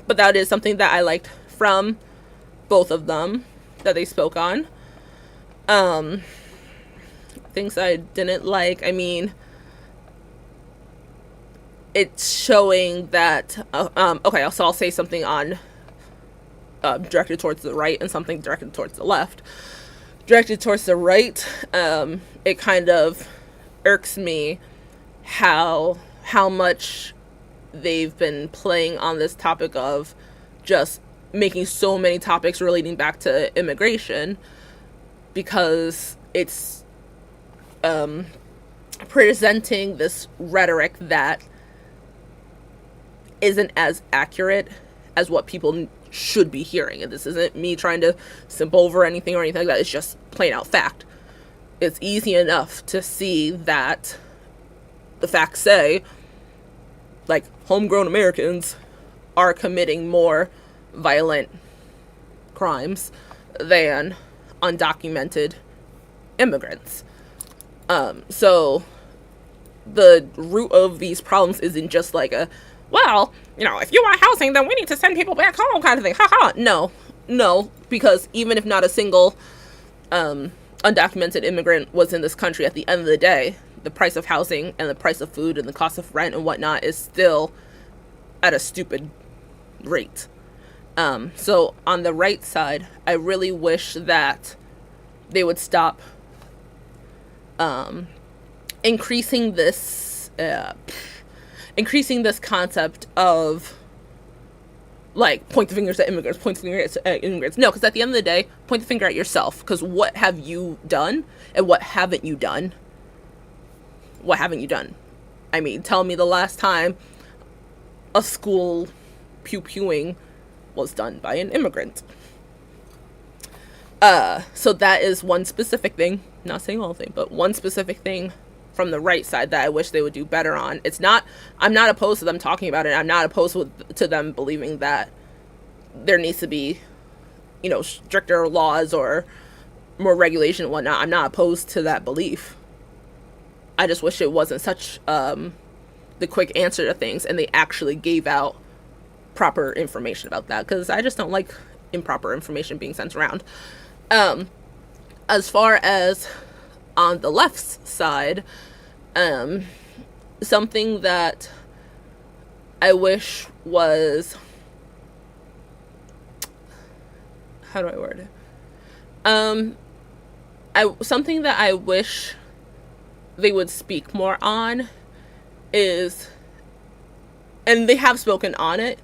But that is something that I liked from both of them that they spoke on. Things I didn't like, I mean, it's showing that, okay, so I'll say something on, directed towards the right and something directed towards the left. Directed towards the right, it kind of irks me how much they've been playing on this topic of just making so many topics relating back to immigration, because it's presenting this rhetoric that isn't as accurate as what people should be hearing. And this isn't me trying to simp over anything or anything like that. It's just plain out fact. It's easy enough to see that the facts say, like, homegrown Americans are committing more violent crimes than undocumented immigrants. So the root of these problems isn't just like a, well, you know, if you want housing, then we need to send people back home kind of thing. Ha. No, because even if not a single undocumented immigrant was in this country, at the end of the day, the price of housing and the price of food and the cost of rent and whatnot is still at a stupid rate. So on the right side, I really wish that they would stop increasing this concept of, like, point the fingers at immigrants. No, because at the end of the day, point the finger at yourself. Because what have you done and what haven't you done? What haven't you done? I mean, tell me the last time a school pew-pewing was done by an immigrant. So that is one specific thing. Not saying all things, but one specific thing from the right side that I wish they would do better on. I'm not opposed to them talking about it. I'm not opposed to them believing that there needs to be, you know, stricter laws or more regulation and whatnot. I'm not opposed to that belief. I just wish it wasn't such the quick answer to things, and they actually gave out proper information about that, because I just don't like improper information being sent around. As far as on the left's side, something that I wish was, how do I word it? Something that I wish they would speak more on is, and they have spoken on it,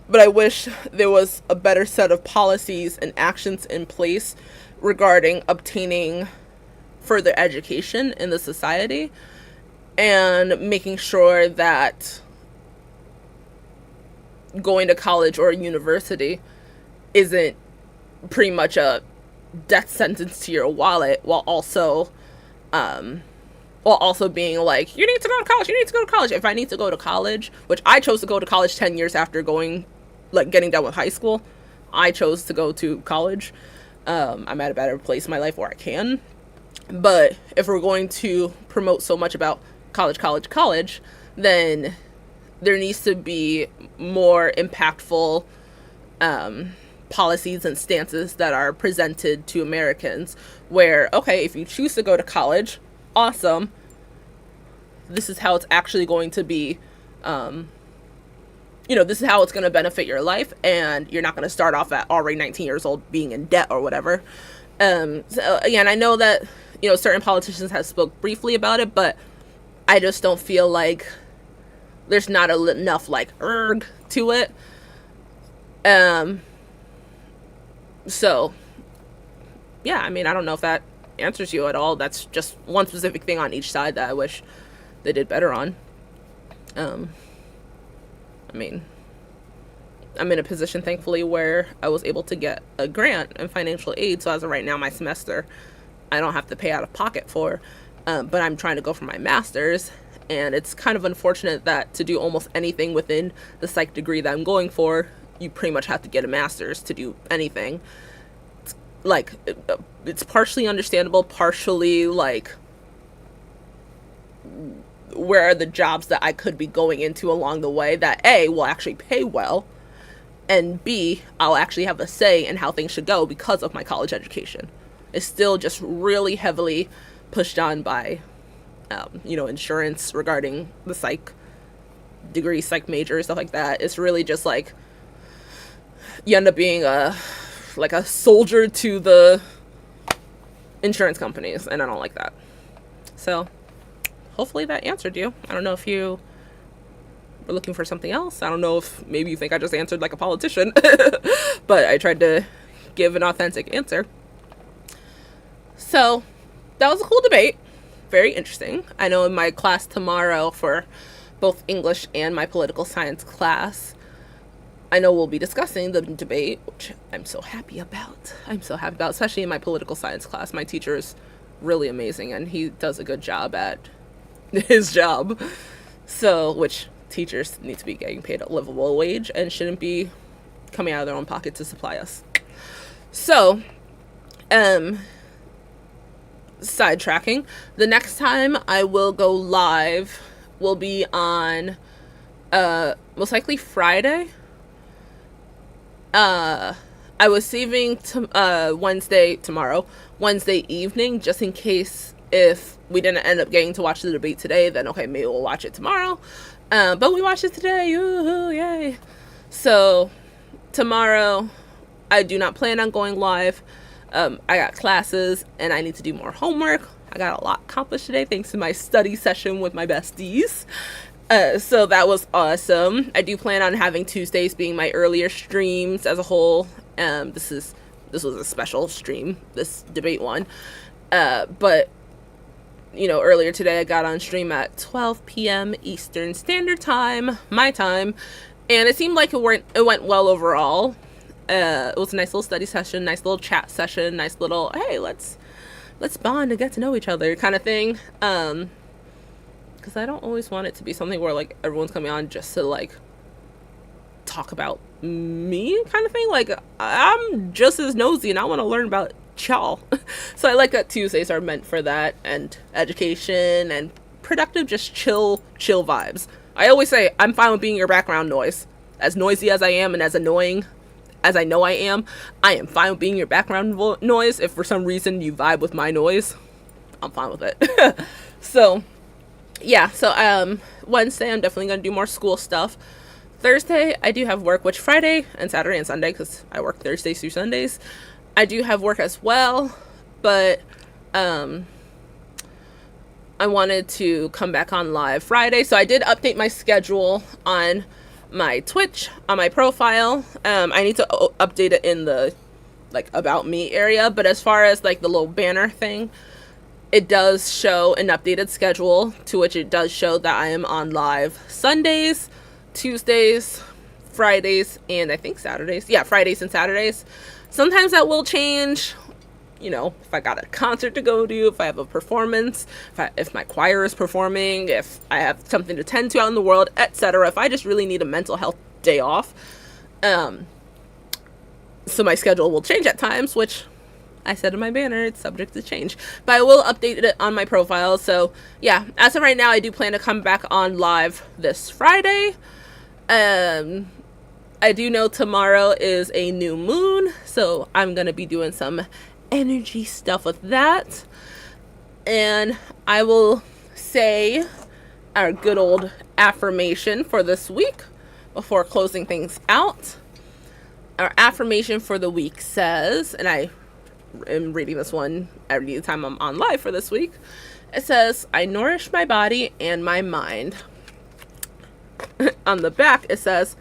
but I wish there was a better set of policies and actions in place regarding obtaining further education in the society and making sure that going to college or university isn't pretty much a death sentence to your wallet, while also being like, you need to go to college. If I need to go to college, which I chose to go to college 10 years after getting done with high school, I chose to go to college. I'm at a better place in my life where I can. But if we're going to promote so much about college, then there needs to be more impactful policies and stances that are presented to Americans where, okay, if you choose to go to college, awesome. This is how it's actually going to be, this is how it's going to benefit your life, and you're not going to start off at already 19 years old being in debt or whatever. So again, I know that, certain politicians have spoke briefly about it, but I just don't feel like there's not enough erg to it. So yeah, I mean, I don't know if that answers you at all. That's just one specific thing on each side that I wish they did better on. I mean, I'm in a position, thankfully, where I was able to get a grant and financial aid. So as of right now, my semester, I don't have to pay out of pocket for, but I'm trying to go for my master's. And it's kind of unfortunate that to do almost anything within the psych degree that I'm going for, you pretty much have to get a master's to do anything. It's partially understandable, partially where are the jobs that I could be going into along the way that A, will actually pay well, and B, I'll actually have a say in how things should go because of my college education. It's still just really heavily pushed on by, insurance regarding the psych degree, psych major, stuff like that. It's really just you end up being a soldier to the insurance companies, and I don't like that. So hopefully that answered you. I don't know if you were looking for something else. I don't know if maybe you think I just answered like a politician, but I tried to give an authentic answer. So that was a cool debate. Very interesting. I know in my class tomorrow for both English and my political science class, I know we'll be discussing the debate, which I'm so happy about. Especially in my political science class. My teacher is really amazing, and he does a good job at his job. So, which teachers need to be getting paid a livable wage and shouldn't be coming out of their own pocket to supply us. So, sidetracking. The next time I will go live will be on most likely Friday. I was saving Wednesday evening, just in case if we didn't end up getting to watch the debate today, then okay, maybe we'll watch it tomorrow. But we watched it today. Ooh, yay. So tomorrow, I do not plan on going live. I got classes and I need to do more homework. I got a lot accomplished today thanks to my study session with my besties. So that was awesome. I do plan on having Tuesdays being my earlier streams as a whole. This was a special stream, this debate one. But earlier today I got on stream at 12 p.m. Eastern Standard Time, my time, and it seemed like it went well overall. It was a nice little study session, nice little chat session, nice little, hey, let's bond and get to know each other kind of thing. Because I don't always want it to be something where everyone's coming on just to talk about me kind of thing. I'm just as nosy and I want to learn about y'all. So I like that Tuesdays are meant for that, and education and productive, just chill vibes. I always say I'm fine with being your background noise. As noisy as I am and as annoying as I know I am fine with being your background noise. If for some reason you vibe with my noise, I'm fine with it. So yeah, so Wednesday I'm definitely going to do more school stuff. Thursday I do have work, which Friday and Saturday and Sunday, because I work Thursdays through Sundays, I do have work as well, but I wanted to come back on live Friday, so I did update my schedule on my Twitch, on my profile. I need to update it in the about me area, but as far as the little banner thing, it does show an updated schedule, to which it does show that I am on live Sundays, Tuesdays, Fridays, and I think Saturdays. Yeah, Fridays and Saturdays. Sometimes that will change, if I got a concert to go to, if I have a performance, if my choir is performing, if I have something to tend to out in the world, etc. If I just really need a mental health day off. So my schedule will change at times, which I said in my banner, it's subject to change. But I will update it on my profile. So, yeah, as of right now, I do plan to come back on live this Friday. I do know tomorrow is a new moon, so I'm going to be doing some energy stuff with that. And I will say our good old affirmation for this week before closing things out. Our affirmation for the week says, and I am reading this one every time I'm on live for this week. It says, I nourish my body and my mind. On the back, it says,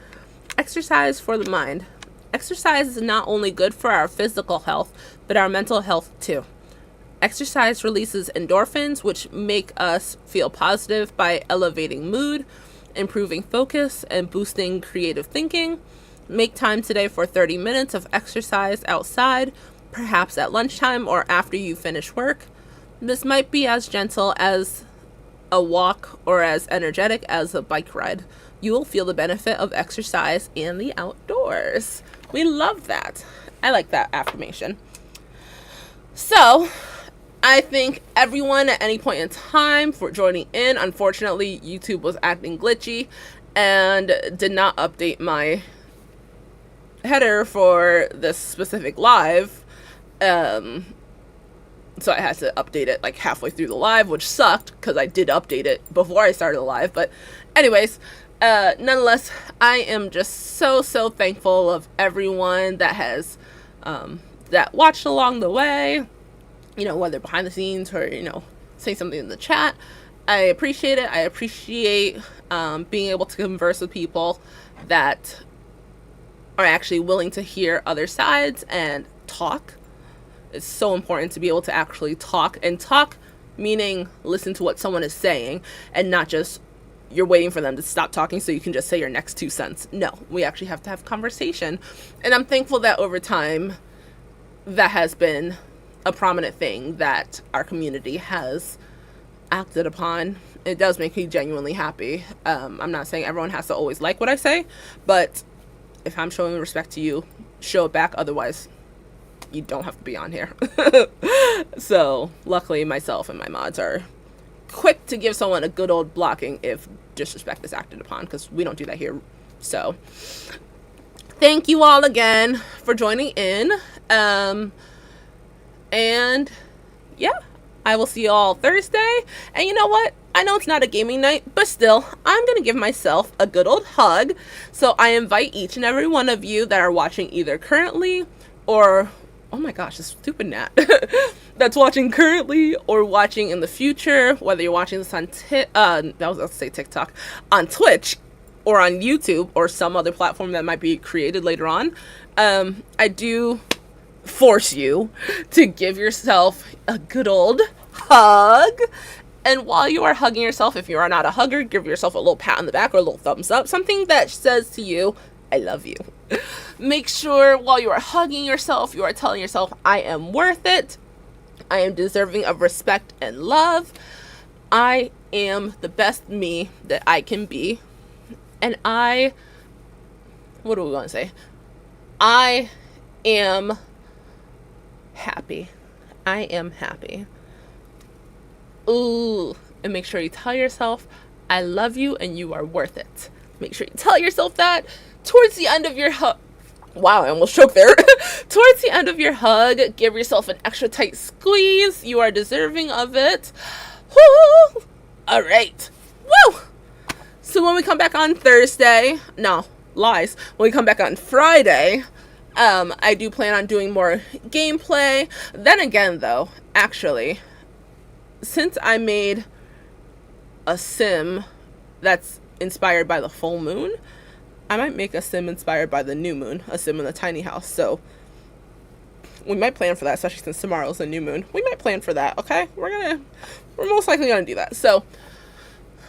exercise for the mind. Exercise is not only good for our physical health, but our mental health too. Exercise releases endorphins, which make us feel positive by elevating mood, improving focus, and boosting creative thinking. Make time today for 30 minutes of exercise outside, perhaps at lunchtime or after you finish work. This might be as gentle as a walk or as energetic as a bike ride. You will feel the benefit of exercise in the outdoors. We love that. I like that affirmation. So, I thank everyone at any point in time for joining in. Unfortunately, YouTube was acting glitchy and did not update my header for this specific live. So I had to update it like halfway through the live, which sucked because I did update it before I started the live. But anyways, nonetheless, I am just so thankful of everyone that has that watched along the way, you know, whether behind the scenes or, you know, say something in the chat. I appreciate it. I appreciate being able to converse with people that are actually willing to hear other sides and talk. It's so important to be able to actually talk, and talk meaning listen to what someone is saying and not just you're waiting for them to stop talking so you can just say your next 2 cents. No, we actually have to have conversation. And I'm thankful that over time that has been a prominent thing that our community has acted upon. It does make me genuinely happy. I'm not saying everyone has to always like what I say, but if I'm showing respect to you, show it back. Otherwise, you don't have to be on here. So luckily myself and my mods are quick to give someone a good old blocking if disrespect is acted upon, because we don't do that here. So thank you all again for joining in. And yeah, I will see you all Thursday. And you know what? I know it's not a gaming night, but still, I'm going to give myself a good old hug. So I invite each and every one of you that are watching either currently or, oh my gosh, this stupid gnat, that's watching currently or watching in the future, whether you're watching this on TikTok, on Twitch, or on YouTube, or some other platform that might be created later on. I do force you to give yourself a good old hug. And while you are hugging yourself, if you are not a hugger, give yourself a little pat on the back or a little thumbs up, something that says to you, I love you. Make sure while you are hugging yourself, you are telling yourself, I am worth it. I am deserving of respect and love. I am the best me that I can be. And what do we want to say? I am happy. I am happy. Ooh, and make sure you tell yourself, I love you and you are worth it. Make sure you tell yourself that towards the end of your hug. Wow, I almost choked there. Towards the end of your hug, give yourself an extra tight squeeze. You are deserving of it. Woo! All right. Woo! So when we come back on Thursday, no, lies. When we come back on Friday, I do plan on doing more gameplay. Then again, though, actually, since I made a sim that's inspired by the full moon, I might make a sim inspired by the new moon, a sim in the tiny house. So we might plan for that, especially since tomorrow's a new moon. We might plan for that, okay? We're most likely gonna do that. So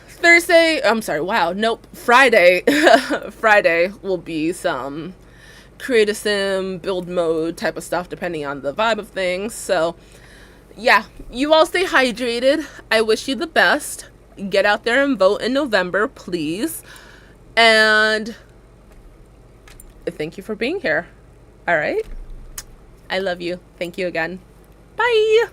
Friday Friday will be some create a sim, build mode type of stuff, depending on the vibe of things. So yeah, you all stay hydrated. I wish you the best. Get out there and vote in November, please. And thank you for being here. All right. I love you. Thank you again. Bye.